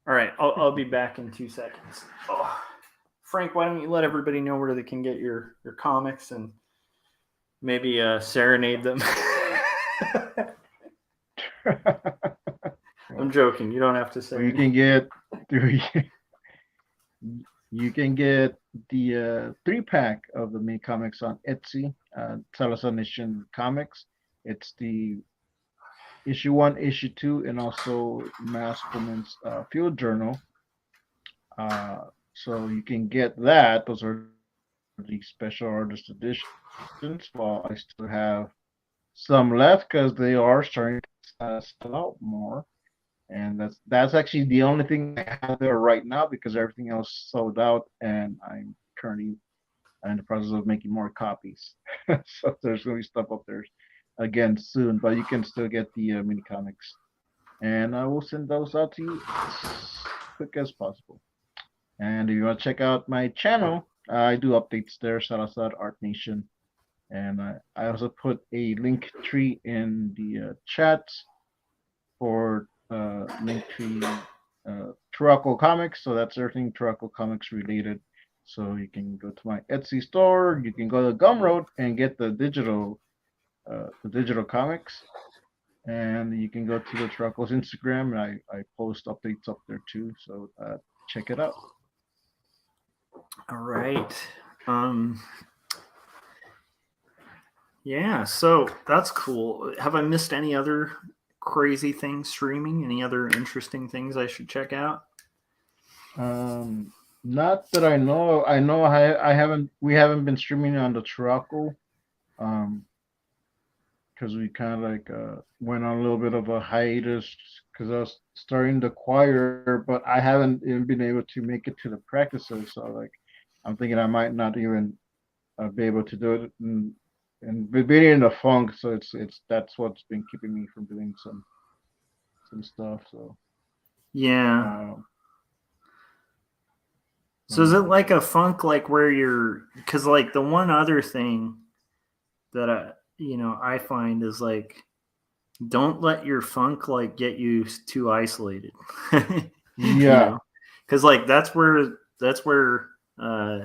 All right, I'll be back in 2 seconds. Oh. Frank, why don't you let everybody know where they can get your comics and maybe serenade them? I'm joking. You don't have to Or you serenade. can get you can get the 3-pack of the mini comics on Etsy, Salazar Nation Comics. It's the issue 1, issue 2, and also Mass Woman's Field Journal. Uh, so you can get that. Those are the special artist editions. While I still have some left because they are starting to sell out more. And that's actually the only thing I have there right now because everything else sold out, and I'm currently in the process of making more copies. So there's gonna be stuff up there again soon, but you can still get the mini comics, and I will send those out to you as quick as possible. And if you want to check out my channel, I do updates there, Salazar Art Nation, and I also put a link tree in the chat for Linktree Turaco Comics. So that's everything Turaco Comics related. So you can go to my Etsy store. You can go to Gumroad and get the digital comics. And you can go to the Turaco's Instagram, and I post updates up there too. So check it out. All right. Um, yeah, so that's cool. Have I missed any other crazy things streaming? Any other interesting things I should check out? Um, Not that I know. I know I haven't we haven't been streaming on the Turaco. Um, because we kind of like went on a little bit of a hiatus because I was starting the choir, but I haven't even been able to make it to the practices. So like, I'm thinking I might not even be able to do it, and being in the funk. So it's that's what's been keeping me from doing some stuff. So Yeah. um, So is it like a funk like where you're because like the one other thing that I find is like don't let your funk like get you too isolated. you yeah. know, because like uh,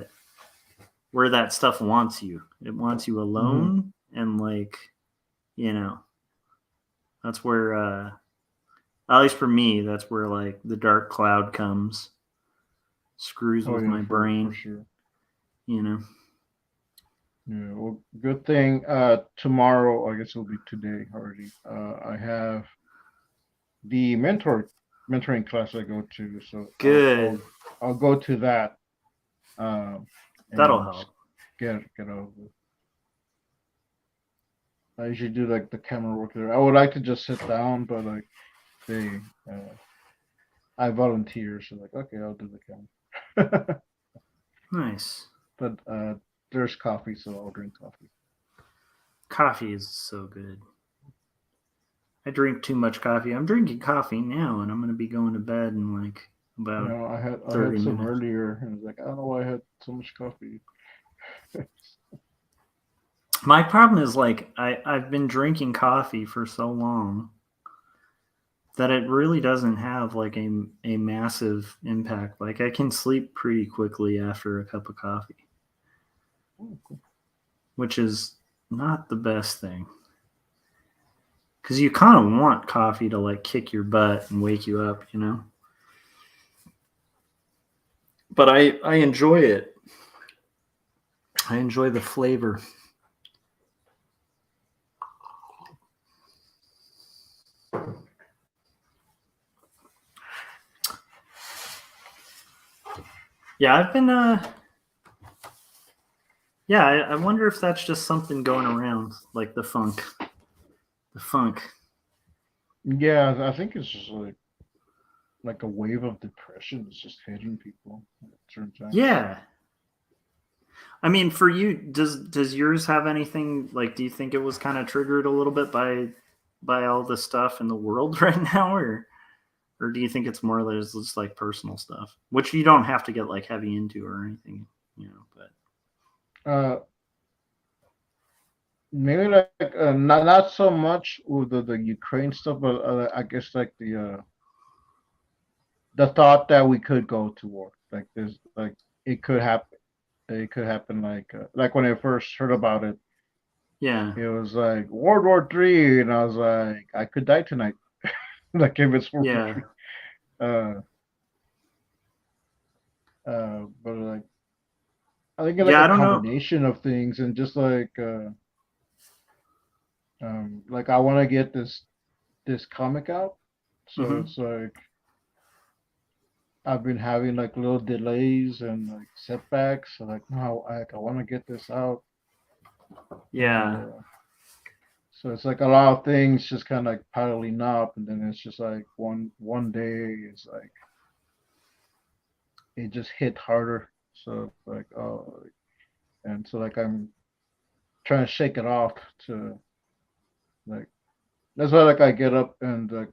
where that stuff wants you. It wants you Hmm. alone and like you know that's where at least for me that's where like the dark cloud comes, screws Oh with yeah, my for brain. sure. You know. Yeah, well, good thing. Tomorrow, I guess it'll be today already. I have the mentoring class I go to, so Good. I'll go to that. Um, That'll and help. get over it. I usually do like the camera work there. I would like to just sit down, but like they, I volunteer, so like okay, I'll do the camera. Nice. But there's coffee, so I'll drink coffee. Coffee is so good. I drink too much coffee. I'm drinking coffee now, and I'm going to be going to bed in like You about know, I 30 had some minutes. earlier, and it's like I don't know why I had so much coffee. My problem is like I've been drinking coffee for so long that it really doesn't have like a massive impact. Like I can sleep pretty quickly after a cup of coffee, Oh, cool. which is not the best thing. Because you kind of want coffee to like kick your butt and wake you up, you know? But I enjoy it. I enjoy the flavor. Yeah, I've been yeah, I wonder if that's just something going around, like the funk. The funk. Yeah, I think it's just like a wave of depression is just hitting people at certain times. Yeah. I mean, for you, does yours have anything like? Do you think it was kind of triggered a little bit by all the stuff in the world right now, or do you think it's more or less just like personal stuff, which you don't have to get like heavy into or anything, you know? But Uh, maybe like not so much with the Ukraine stuff, but I guess like the thought that we could go to war, like there's like it could happen. It could happen like when I first heard about it, yeah, it was like World War III, and I was like, I could die tonight. Like if it's World War yeah, Three. But like I think it's like yeah. I a don't know. combination of things, and just like I want to get this comic out, so Hmm. it's like I've been having like little delays and like setbacks. So like no, I want to get this out, and Yeah, so it's like a lot of things just kind of like piling up, and then it's just like one day it's like it just hit harder. So like oh, and so like I'm trying to shake it off to like that's why like I get up and like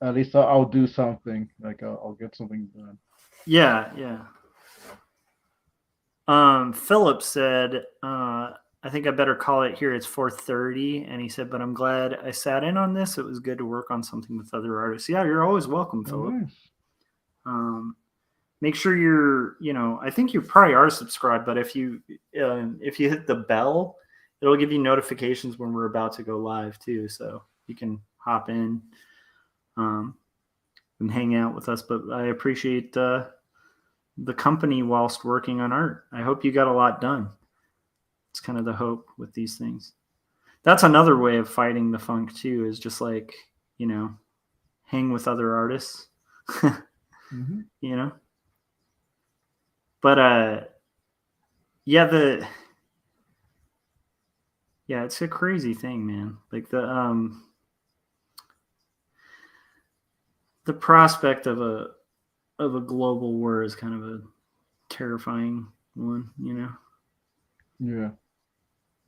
at least I'll do something. Like I'll get something done. yeah, yeah. Philip said, I think I better call it here. It's 4:30, and he said, but I'm glad I sat in on this. It was good to work on something with other artists. Yeah, you're always welcome, Oh, Philip. nice. Um, make sure you're, I think you probably are subscribed, but if you hit the bell, it'll give you notifications when we're about to go live too, so you can hop in um, and hang out with us. But I appreciate the company whilst working on art. I hope you got a lot done. It's kind of the hope with these things. That's another way of fighting the funk too, is just like, you know, hang with other artists. Mm-hmm. you know but yeah, it's a crazy thing, man. Like the prospect of a global war is kind of a terrifying one. Yeah.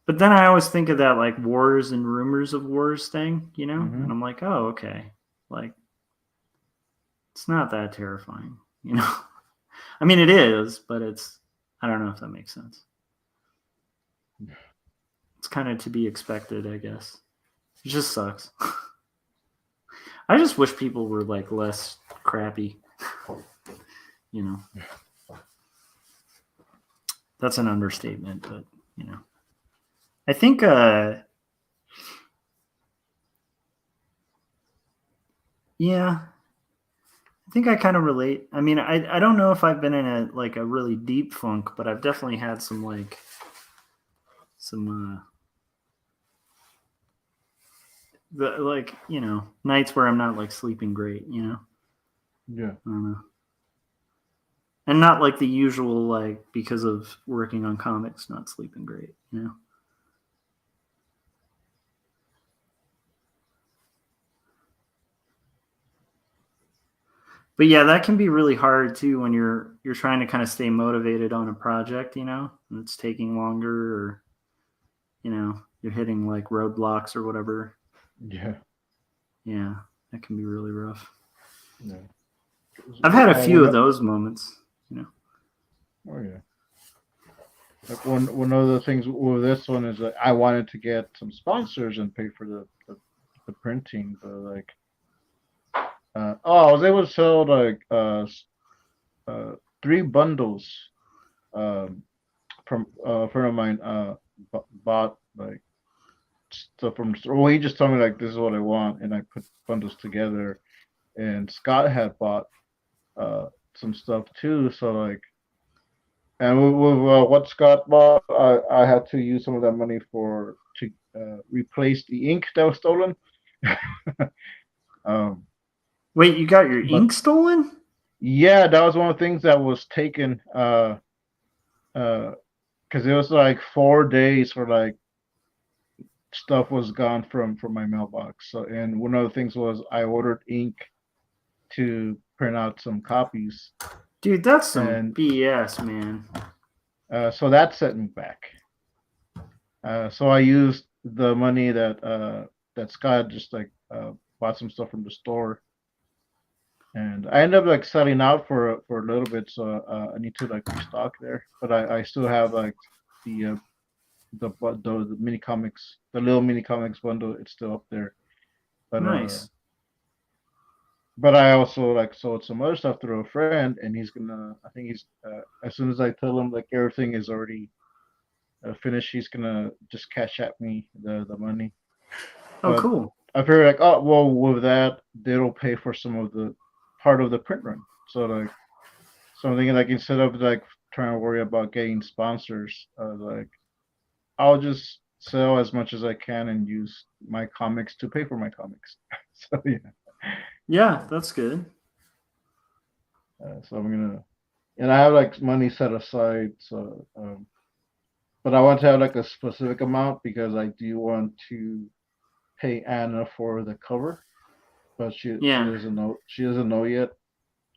But then I always think of that like wars and rumors of wars thing, Mm-hmm. and I'm like, oh, okay, like it's not that terrifying. I mean, it is, but I don't know if that makes sense. It's kind of to be expected, I guess. It just sucks. I just wish people were like less crappy. you know that's an understatement, but I think yeah, I think I kind of relate. I mean, I don't know if I've been in a really deep funk, but I've definitely had some the like nights where I'm not like sleeping great. Yeah. I don't know. And not like the usual, like, because of working on comics, not sleeping great, you know? But yeah, that can be really hard too when you're trying to kind of stay motivated on a project, you know, and it's taking longer, or you know, you're hitting like roadblocks or whatever. Yeah. Yeah, that can be really rough. Yeah. I've had a few of those moments, you know. Oh yeah. Like one of the things with this one is that I wanted to get some sponsors and pay for the printing, but like I was able to sell like uh 3 bundles um from a friend of mine bought like stuff from the store. Well, he just told me like this is what I want, and I put bundles together. And Scott had bought some stuff too, so like. And with what Scott bought, I had to use some of that money to replace the ink that was stolen. um, Wait, you got your but ink stolen? yeah, that was one of the things that was taken. Because it was like 4 days for like stuff was gone from my mailbox. So, and one of the things was I ordered ink to print out some copies, Dude, that's some and BS, man. so that set me back. So I used the money that Scott just like bought some stuff from the store, and I ended up like selling out for a little bit. So I need to like restock there, but I still have like the uh, the mini comics, the little mini comics bundle. It's still up there, but Nice. I also like sold some other stuff through a friend, and he's gonna. I think he's as soon as I tell him like everything is already finished, he's gonna just cash at me the money. Oh, But cool. I figured like, oh well, with that, they'll pay for some of the part of the print run. So like something like instead of like trying to worry about getting sponsors, like I'll just sell as much as I can and use my comics to pay for my comics. So yeah, Yeah, that's good. so I'm gonna, and I have like money set aside. So, but I want to have like a specific amount because I do want to pay Anna for the cover, but she Yeah. doesn't know yet.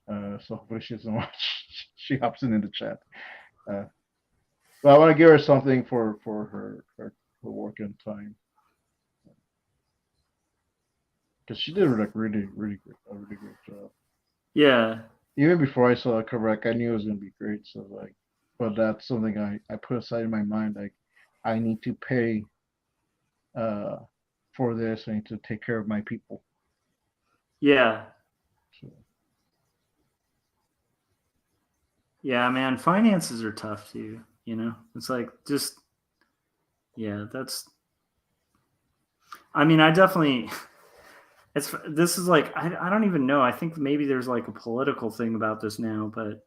So hopefully she doesn't watch. She hops in the chat. Uh, but I want to give her something for her working time because she did like really great, a really great job. Yeah. Even before I saw the cover, like I knew it was gonna be great. So like, but that's something I put aside in my mind. Like I need to pay uh for this. I need to take care of my people. Yeah. So Yeah, man, finances are tough too, you know? It's like just yeah, that's I mean, I definitely this is like I don't even know. I think maybe there's like a political thing about this now, but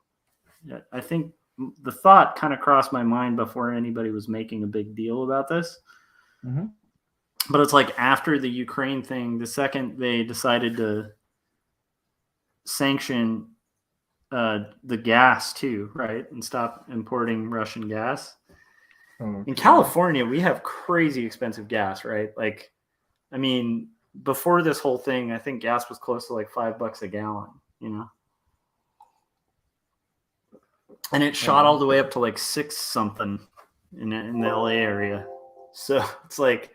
I think the thought kind of crossed my mind before anybody was making a big deal about this. mhm. But it's like after the Ukraine thing, the second they decided to sanction the gas too, right, and stop importing Russian gas. In Okay. California, we have crazy expensive gas, right? Like, I mean, before this whole thing, I think gas was close to like $5 a gallon, you know, and it shot all the way up to like six something in the LA area. So it's like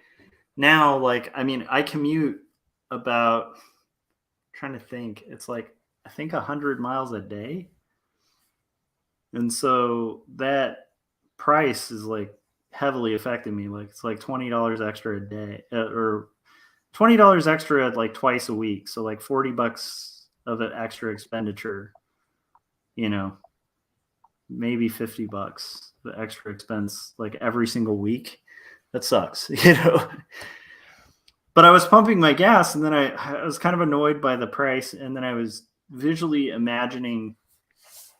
now, like, I mean, I commute about I'm trying to think. It's like I think 100 miles a day, and so that price is like heavily affecting me. Like it's like $20 extra a day, or $20 extra like twice a week. So like $40 of an extra expenditure. You know, maybe $50 the extra expense like every single week. That sucks, you know. But I was pumping my gas, and then I was kind of annoyed by the price, and then I was visually imagining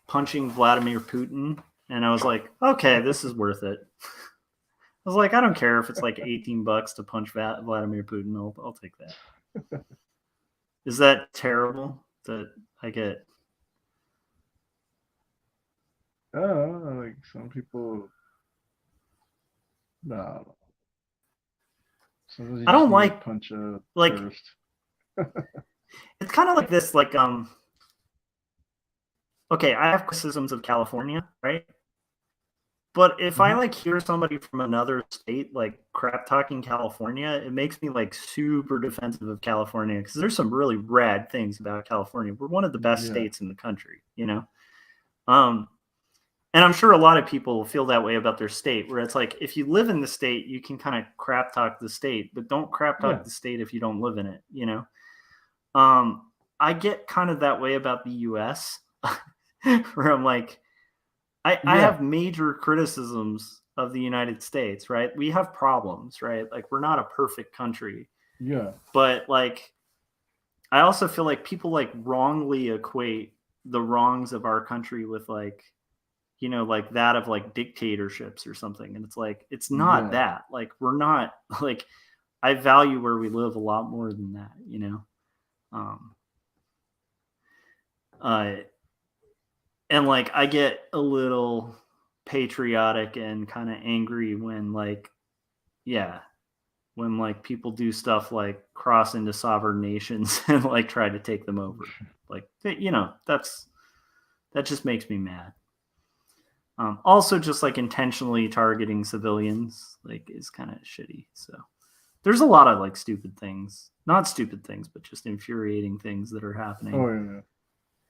punching Vladimir Putin, and I was like, okay, this is worth it. I was like, I don't care if it's like $18 to punch Vladimir Putin. I'll take that. Is that terrible that I get? like some people, no, sometimes you I just don't need to like punch a like tourist. it's kind of like this okay, I have criticisms of California, right? But if I Hmm. like hear somebody from another state like crap talking California, it makes me like super defensive of California because there's some really rad things about California. We're one of the best Yeah, states in the country, you know. Um, and I'm sure a lot of people feel that way about their state, where it's like if you live in the state, you can kind of crap talk the state, but don't crap yeah, talk the state if you don't live in it, you know. Um, I get kind of that way about the U.S., where I'm like, I yeah, have major criticisms of the United States, right? We have problems, right? Like we're not a perfect country, yeah, but like I also feel like people like wrongly equate the wrongs of our country with like like that of like dictatorships or something. And it's like it's not yeah, that. Like we're not like I value where we live a lot more than that, you know. Um uh and like I get a little patriotic and kind of angry when like yeah, when like people do stuff like cross into sovereign nations and like try to take them over. Like that just makes me mad. Also, just like intentionally targeting civilians like is kind of shitty. So there's a lot of like stupid things, not stupid things, but just infuriating things that are happening. oh yeah,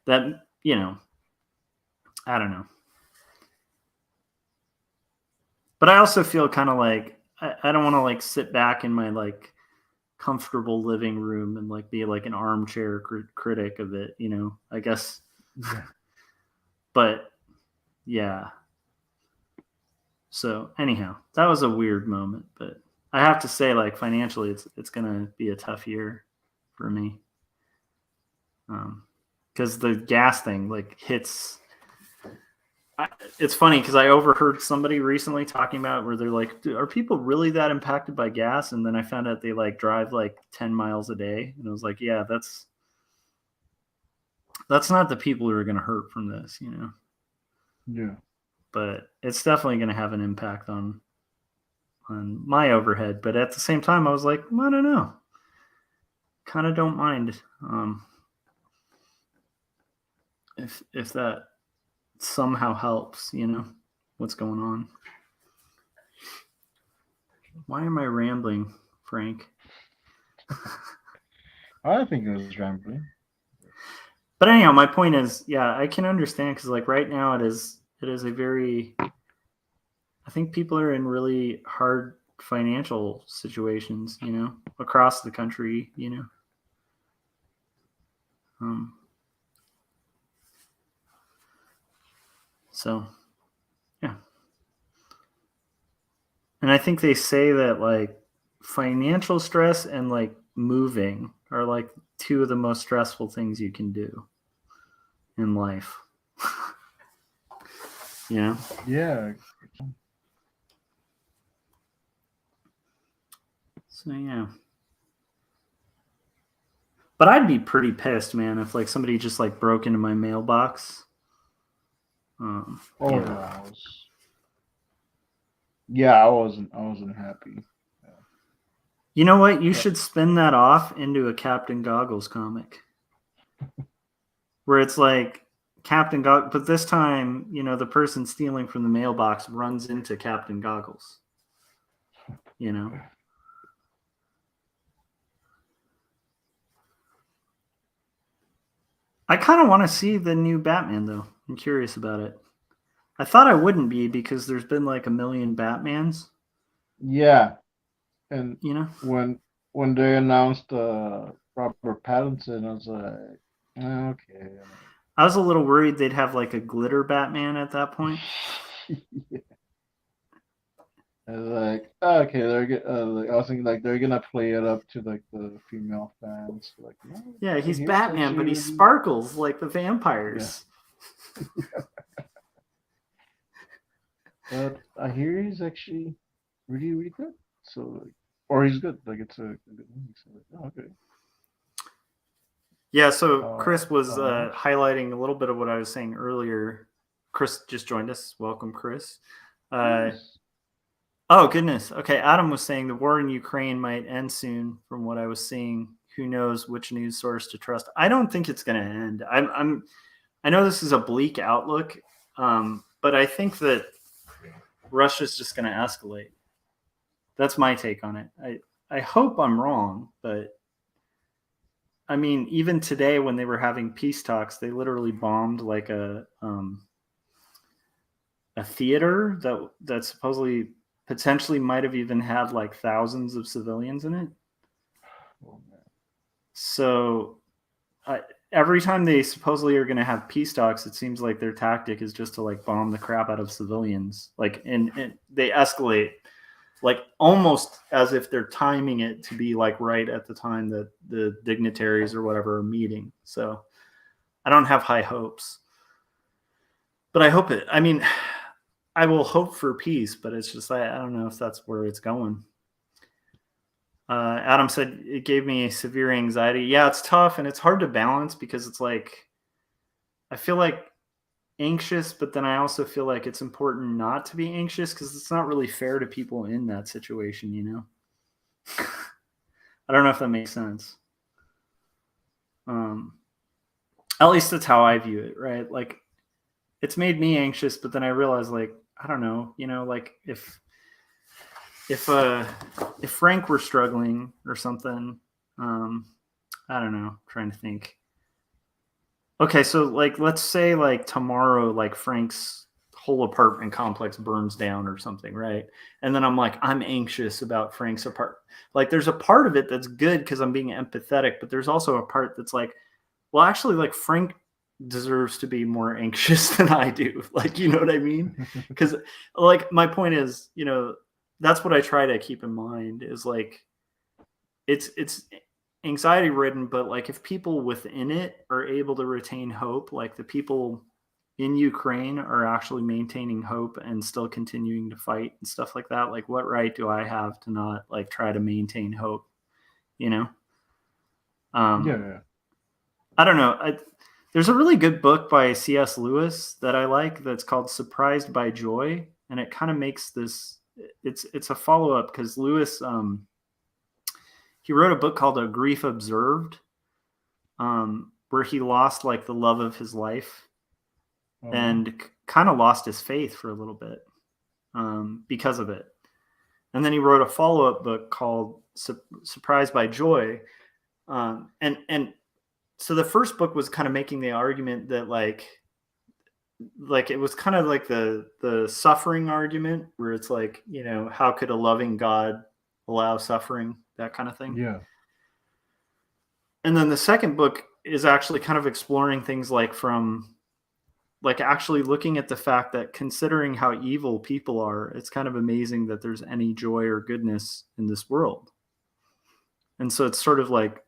That I don't know. But I also feel kind of like I don't want to like sit back in my like comfortable living room and like be like an armchair critic of it, I guess. yeah, But yeah. So anyhow, that was a weird moment, but I have to say, like financially, it's gonna be a tough year for me, because the gas thing like hits. It's funny because I overheard somebody recently talking about it where they're like, are people really that impacted by gas? And then I found out they like drive like 10 miles a day, and I was like, yeah, that's not the people who are going to hurt from this. yeah, But it's definitely going to have an impact on my overhead. But at the same time, I was like, I don't know, kind of don't mind if that somehow helps. What's going on. Why am I rambling, Frank? I think it was rambling. But anyhow, my point is, yeah, I can understand because like right now it is a very. I think people are in really hard financial situations, across the country. Um, so yeah, and I think they say that like financial stress and like moving are like two of the most stressful things you can do in life. Yeah. Yeah, So yeah. But I'd be pretty pissed, man, if like somebody just like broke into my mailbox. oh Yeah. yeah, I wasn't happy. Yeah. You know what? You But should spin that off into a Captain Goggles comic where it's like Captain Goggles, but this time, the person stealing from the mailbox runs into Captain Goggles. You know, I kind of want to see the new Batman though. I'm curious about it. I thought I wouldn't be because there's been like a million Batmans. yeah, and You know, when when they announced Robert Pattinson, I was like, okay. I was a little worried they'd have like a glitter Batman at that point. I was like, okay, like, I was thinking like they're gonna play it up to like the female fans, like, no, Yeah, he's he's Batman, actually but he really, sparkles like the yeah. vampires. But I hear he's actually really, really good. So, like, or he's good. Like it's a good movie. So, like, oh, okay. Yeah, so Uh, Chris was I'll watch. highlighting a little bit of what I was saying earlier. Chris just joined us. Welcome, Chris. Nice. Oh, goodness. Okay, Adam was saying the war in Ukraine might end soon from what I was seeing. Who knows which news source to trust? I don't think it's going to end. I know this is a bleak outlook, but I think that Russia's just going to escalate. That's my take on it. I hope I'm wrong, but I mean, even today when they were having peace talks, they literally bombed like a theater that supposedly potentially might have even had like thousands of civilians in it. Oh, man. So every time they supposedly are going to have peace talks, it seems like their tactic is just to like bomb the crap out of civilians. Like, and they escalate like almost as if they're timing it to be like right at the time that the dignitaries or whatever are meeting. So I don't have high hopes, but I hope it. I mean, I will hope for peace, but it's just I don't know if that's where it's going. Adam said it gave me severe anxiety. Yeah, it's tough and it's hard to balance because it's like I feel like anxious, but then I also feel like it's important not to be anxious because it's not really fair to people in that situation, you know? I don't know if that makes sense. At least that's how I view it, right? Like it's made me anxious, but then I realized like, I don't know, you know, like if Frank were struggling or something, I don't know, I'm trying to think. Okay, so like let's say like tomorrow, like Frank's whole apartment complex burns down or something, right? And then I'm like, I'm anxious about Frank's apartment. Like there's a part of it that's good because I'm being empathetic, but there's also a part that's like, well, actually, like Frank deserves to be more anxious than I do. Like, you know what I mean? Because like my point is, you know, that's what I try to keep in mind is like it's anxiety ridden, but like if people within it are able to retain hope, like the people in Ukraine are actually maintaining hope and still continuing to fight and stuff like that, like what right do I have to not like try to maintain hope, you know? Yeah. I don't know. There's a really good book by C.S. Lewis that I like that's called Surprised by Joy, and it kind of makes this. It's a follow up because Lewis he wrote a book called A Grief Observed, where he lost like the love of his life and kind of lost his faith for a little bit because of it. And then he wrote a follow up book called Surprised by Joy, and so the first book was kind of making the argument that like it was kind of like the suffering argument where it's like, you know, how could a loving God allow suffering, that kind of thing. Yeah. And then the second book is actually kind of exploring things like from like actually looking at the fact that considering how evil people are, it's kind of amazing that there's any joy or goodness in this world. And so it's sort of like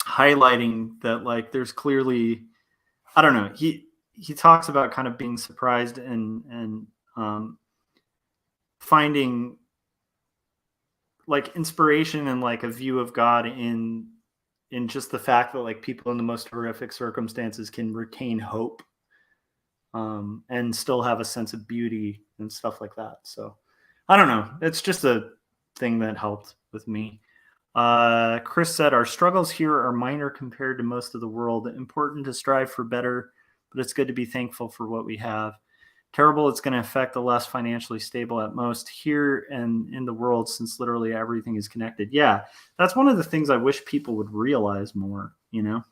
highlighting that like there's clearly, I don't know, he talks about kind of being surprised and finding like inspiration and like a view of God in just the fact that like people in the most horrific circumstances can retain hope and still have a sense of beauty and stuff like that. So I don't know. It's just a thing that helped with me. Chris said, our struggles here are minor compared to most of the world. Important to strive for better, but it's good to be thankful for what we have. Terrible, it's going to affect the less financially stable at most here and in the world, since literally everything is connected. Yeah, that's one of the things I wish people would realize more, you know?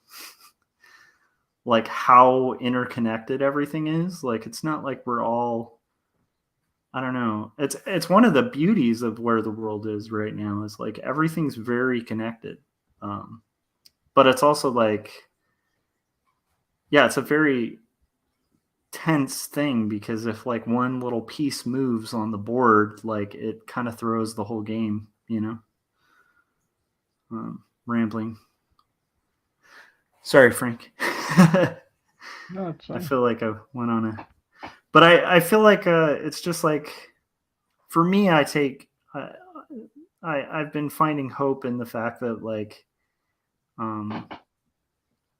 Like how interconnected everything is. Like it's not like we're all, I don't know. It's one of the beauties of where the world is right now is like everything's very connected. But it's also like, yeah, it's a very tense thing because if like one little piece moves on the board, like it kind of throws the whole game, you know? Rambling. Sorry, Frank. No, it's I fine. feel like I went on a, but I feel like it's just like, for me, I take, I've been finding hope in the fact that like,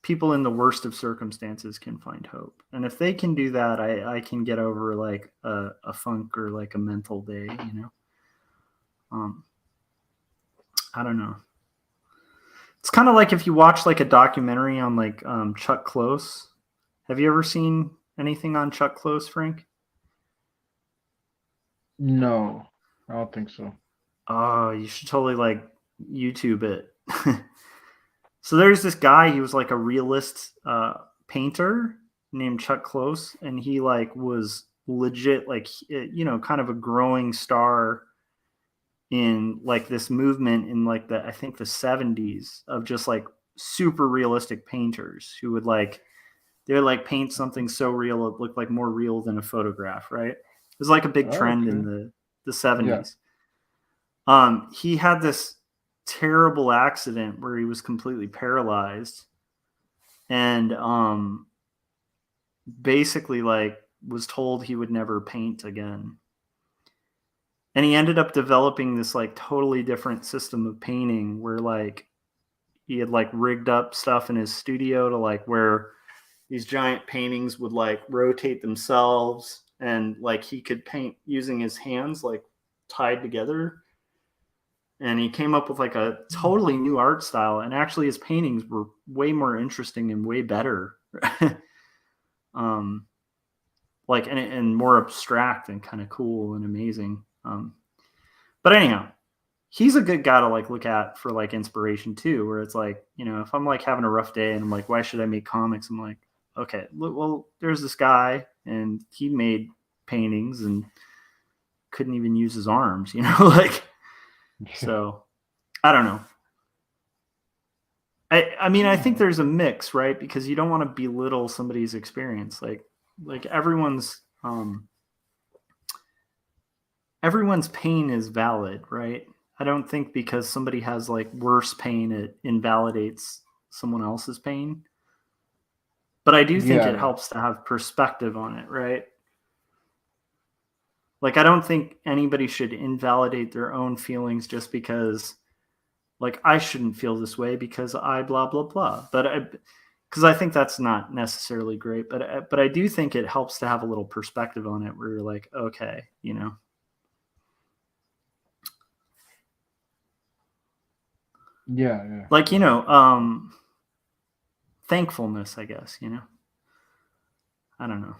people in the worst of circumstances can find hope. And if they can do that, I can get over like a funk or like a mental day, you know. I don't know. It's kind of like if you watch like a documentary on like Chuck Close. Have you ever seen anything on Chuck Close, Frank? No, I don't think so. Oh, you should totally like YouTube it. So there's this guy. He was like a realist painter named Chuck Close, and he like was legit like you know kind of a growing star in like this movement in like the I think the 70s of just like super realistic painters who would like they would like paint something so real it looked like more real than a photograph, right? It was like a big Oh, trend in okay. the Yeah. 70s. He had this terrible accident where he was completely paralyzed and basically like was told he would never paint again. And he ended up developing this like totally different system of painting where like he had like rigged up stuff in his studio to like where these giant paintings would like rotate themselves and like he could paint using his hands like tied together, and he came up with like a totally new art style, and actually his paintings were way more interesting and way better. um like and more abstract and kind of cool and amazing. But anyhow, he's a good guy to like look at for like inspiration too, where it's like, you know, if I'm like having a rough day and I'm like, why should I make comics? I'm like, okay, look, well, there's this guy and he made paintings and couldn't even use his arms, you know, like, so I don't know. I mean, I think Yeah. there's a mix, right? Because you don't want to belittle somebody's experience. Like everyone's pain is valid, right? I don't think because somebody has like worse pain, it invalidates someone else's pain. But I do think Yeah, it yeah. helps to have perspective on it, right? Like, I don't think anybody should invalidate their own feelings just because, like, I shouldn't feel this way because I blah, blah, blah. Because I think that's not necessarily great, but I do think it helps to have a little perspective on it where you're like, okay, you know, Yeah, yeah. like, you know, thankfulness, I guess, you know, I don't know.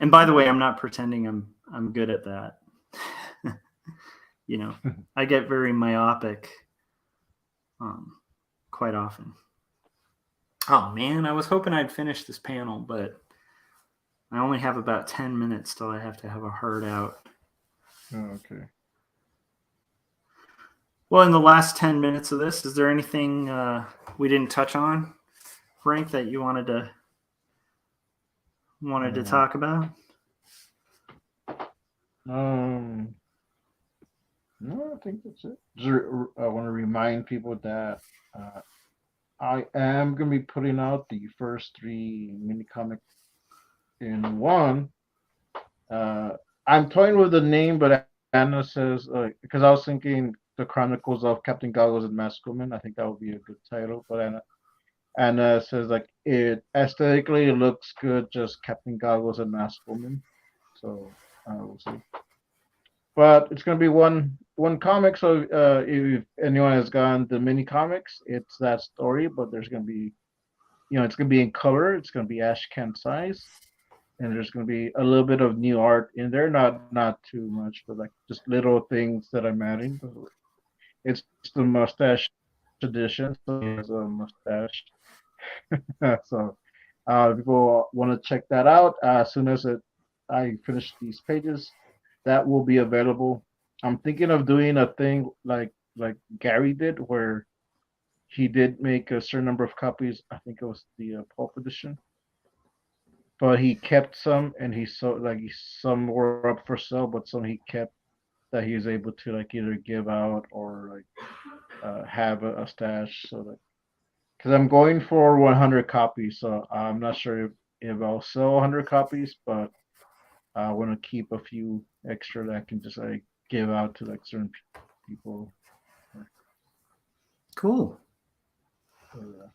And by the way, I'm not pretending I'm good at that. You know, I get very myopic um, quite often. Oh man, I was hoping I'd finish this panel, but I only have about 10 minutes till I have to have a hard out. Oh, okay. Well, in the last 10 minutes of this, is there anything we didn't touch on, Frank, that you wanted to Uh, talk about? um, no, I think that's it. I want to remind people that uh, I am going to be putting out the first three mini comic in one. Uh, I'm toying with the name, but Anna says because I was thinking the Chronicles of Captain Goggles and Mask Woman. I think that would be a good title. But Anna says like it aesthetically it looks good, just Captain Goggles and Mask Woman. So we'll see. But it's gonna be one comic. So if anyone has gotten the mini comics, it's that story. But there's gonna be it's gonna be in color. It's gonna be ash can size, and there's gonna be a little bit of new art in there. Not too much, but like just little things that I'm adding. It's the mustache edition, so he has a mustache. So people want to check that out as soon as I finish these pages. That will be available. I'm thinking of doing a thing like Gary did, where he did make a certain number of copies. I think it was the pulp edition, but he kept some, and he sold like some were up for sale, but some he kept that he was able to like either give out or like have a stash. So that because I'm going for 100 copies, so I'm not sure if I'll sell 100 copies, but I want to keep a few extra that I can just like give out to like certain people. Cool. Yeah.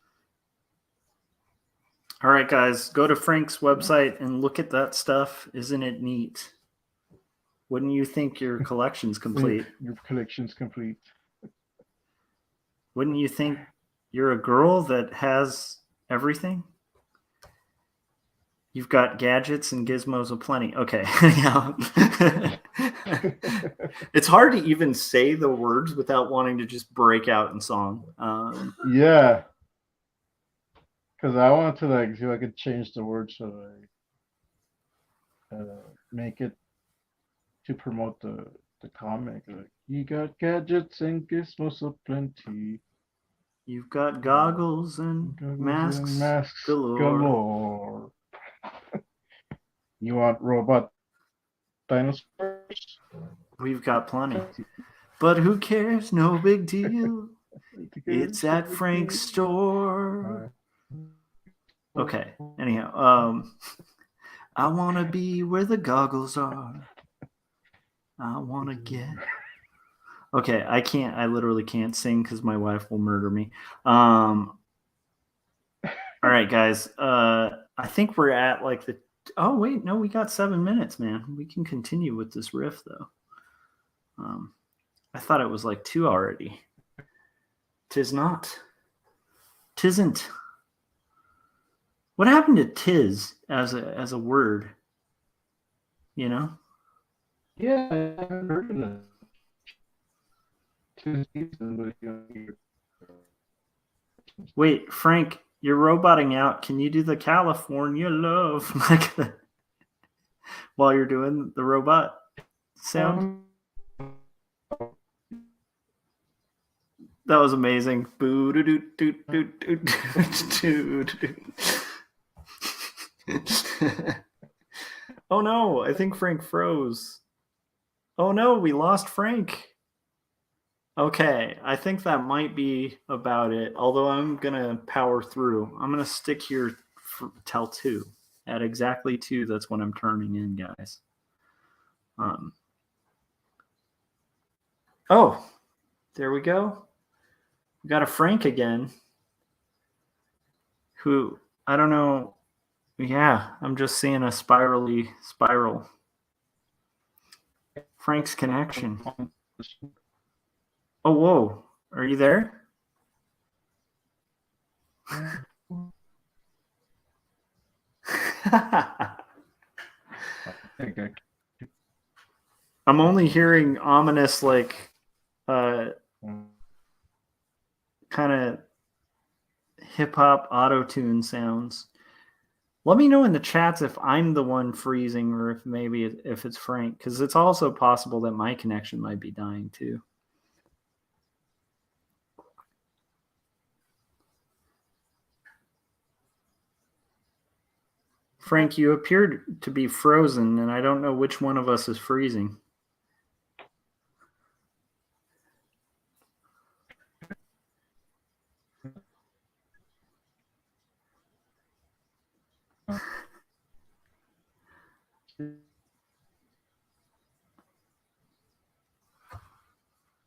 All right, guys, go to Frank's website and look at that stuff. Isn't it neat? Wouldn't you think your collection's complete? Your collection's complete. Wouldn't you think you're a girl that has everything? You've got gadgets and gizmos aplenty. Okay. It's hard to even say the words without wanting to just break out in song. Yeah. Because I want to like see if I could change the words so I make it to promote the comic. Like, you got gadgets and gizmos aplenty. You've got goggles and masks galore. You want robot dinosaurs? We've got plenty. But who cares? No big deal. It's at Frank's store. Okay. Anyhow, I want to be where the goggles are. I want to get. Okay, I can't. I literally can't sing because my wife will murder me. All right, guys. I think we're at like the. Oh wait, no, we got 7 minutes, man. We can continue with this riff though. I thought it was like 2 already. 'Tis not. 'Tisn't. What happened to "tis" as a word? You know? Yeah, I haven't heard of that. Wait, Frank, you're roboting out. Can you do the California love like while you're doing the robot sound? That was amazing. Oh no, I think Frank froze. Oh no, we lost Frank. Okay, I think that might be about it. Although I'm gonna power through. I'm gonna stick here till 2. At exactly 2, that's when I'm turning in, guys. Oh, there we go. We got a Frank again. Who, I don't know. Yeah, I'm just seeing a spiral. Frank's connection. Oh, whoa. Are you there? I'm only hearing ominous, like, kind of hip hop auto tune sounds. Let me know in the chats if I'm the one freezing or if maybe if it's Frank, because it's also possible that my connection might be dying too. Frank, you appeared to be frozen, and I don't know which one of us is freezing.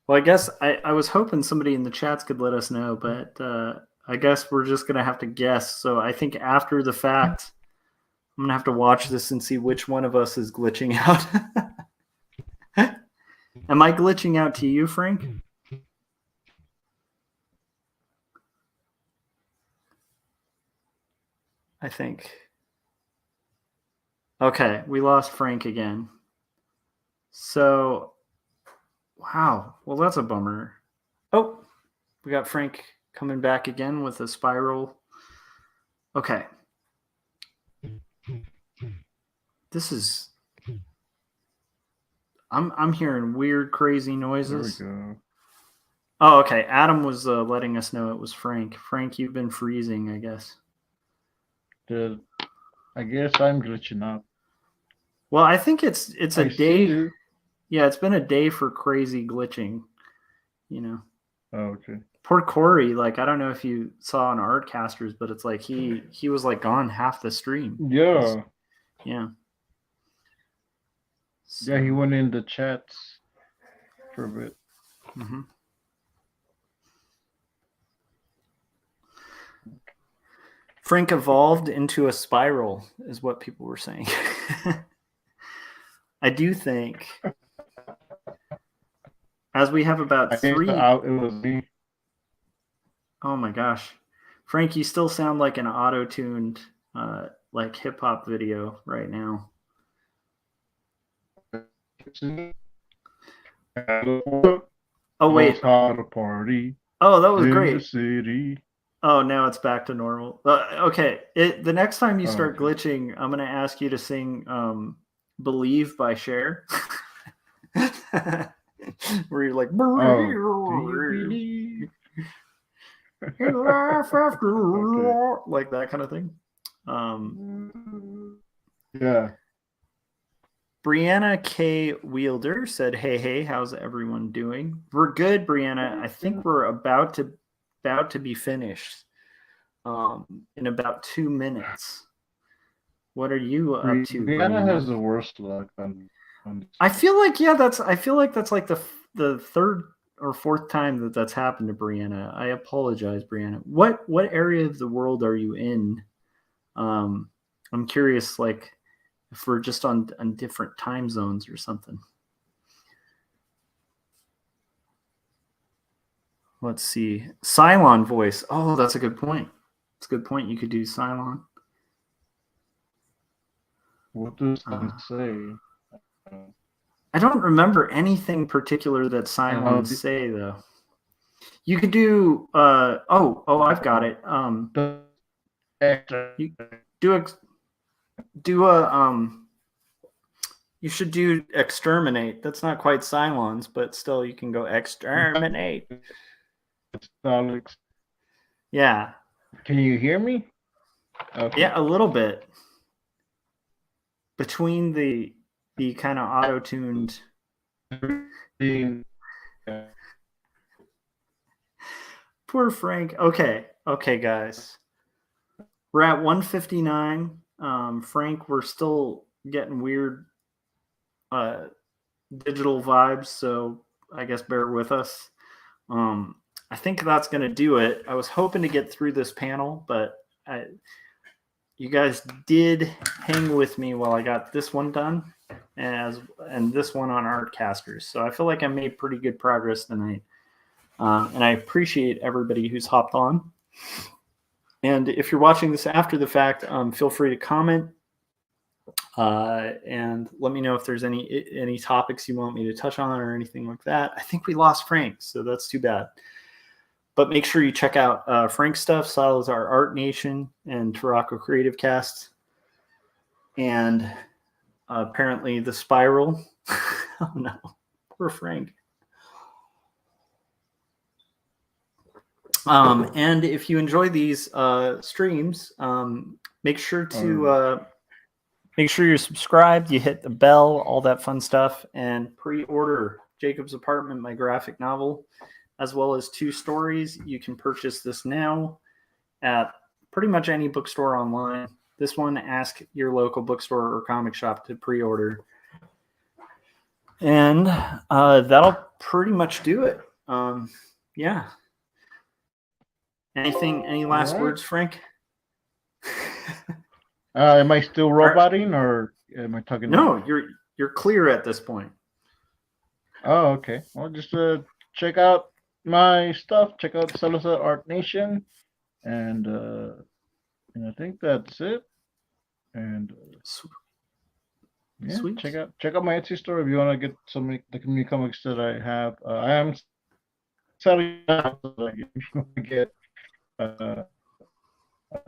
Well, I guess I was hoping somebody in the chats could let us know, but I guess we're just going to have to guess. So I think after the fact, I'm going to have to watch this and see which one of us is glitching out. Am I glitching out to you, Frank? I think. Okay, we lost Frank again. So, wow. Well, that's a bummer. Oh, we got Frank coming back again with a spiral. Okay. This is. I'm hearing weird, crazy noises. There we go. Oh, okay. Adam was letting us know it was Frank. Frank, you've been freezing, I guess. I guess I'm glitching out. Well, I think it's a day. Yeah, it's been a day for crazy glitching. You know. Oh, okay. Poor Corey. Like, I don't know if you saw on Artcasters, but it's like he was like gone half the stream. Yeah. Yeah. Yeah, he went in the chats for a bit. Mm-hmm. Frank evolved into a spiral, is what people were saying. I do think, as we have about I guess three. it was me. Oh my gosh, Frank, you still sound like an auto-tuned, like hip hop video right now. Oh wait. How to party. Oh, that was in great. The city. Oh, now it's back to normal. Okay. The next time you start Okay. glitching, I'm going to ask you to sing Believe by Cher. Where you're like, Do you believe? in life after like that kind of thing. Yeah. Brianna K. Wielder said, hey, how's everyone doing? We're good, Brianna. I think we're about to be finished in about 2 minutes. What are you up to, Brianna Brianna? has the worst luck on I feel like that's like the third or fourth time that's happened to Brianna. I apologize, Brianna. What area of the world are you in? I'm curious, like if we're just on different time zones or something. Let's see. Cylon voice. Oh, that's a good point. That's a good point. You could do Cylon. What does that say? I don't remember anything particular that Cylons say though. You could do I've got it. You should do exterminate. That's not quite Cylons, but still you can go exterminate. Alex. Yeah. Can you hear me? Okay. Yeah, a little bit. Between the kind of auto-tuned. Poor Frank. Okay, guys. We're at 159. Frank, we're still getting weird digital vibes, so I guess bear with us. I think that's going to do it. I was hoping to get through this panel, but you guys did hang with me while I got this one done and this one on Artcasters. So I feel like I made pretty good progress tonight. And I appreciate everybody who's hopped on. And if you're watching this after the fact, feel free to comment and let me know if there's any topics you want me to touch on or anything like that. I think we lost Frank, so that's too bad. But make sure you check out Frank's stuff, Salazar Art Nation, and Tarako Creative Cast. And apparently the Spiral. Oh no, poor Frank. And if you enjoy these streams, make sure you're subscribed, you hit the bell, all that fun stuff, and pre-order Jacob's Apartment, my graphic novel, as well as 2 stories. You can purchase this now at pretty much any bookstore online. This one, ask your local bookstore or comic shop to pre-order. And that'll pretty much do it. Yeah. Any last words, Frank? Am I still roboting or am I talking? No, you're clear at this point. Oh, okay. Well, just check out my stuff. Check out Salazar Art Nation, and I think that's it. And yeah, Sweet. check out my Etsy store if you want to get some of the community comics that I have. I am selling out, so if you want to get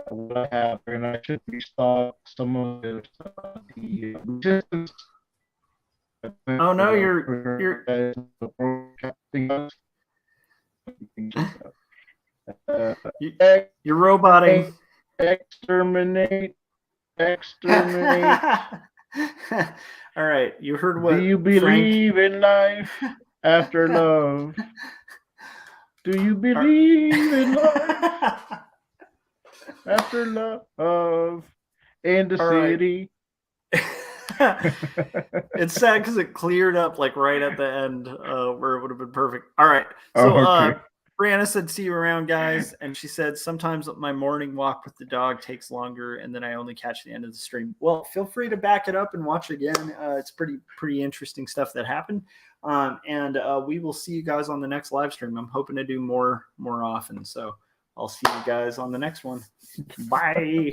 what I have, and I should restock some of the resistance. Oh no, you're roboting. Exterminate. All right, you heard what? Do you believe in life after love? Do you believe in life after love in the city? It's sad because it cleared up like right at the end where it would have been perfect. All right, so Brianna said, "See you around, guys." And she said, "Sometimes my morning walk with the dog takes longer, and then I only catch the end of the stream." Well, feel free to back it up and watch it again. It's pretty interesting stuff that happened. And we will see you guys on the next live stream. I'm hoping to do more often. So I'll see you guys on the next one. Bye.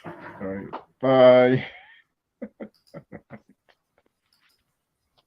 All right. Bye.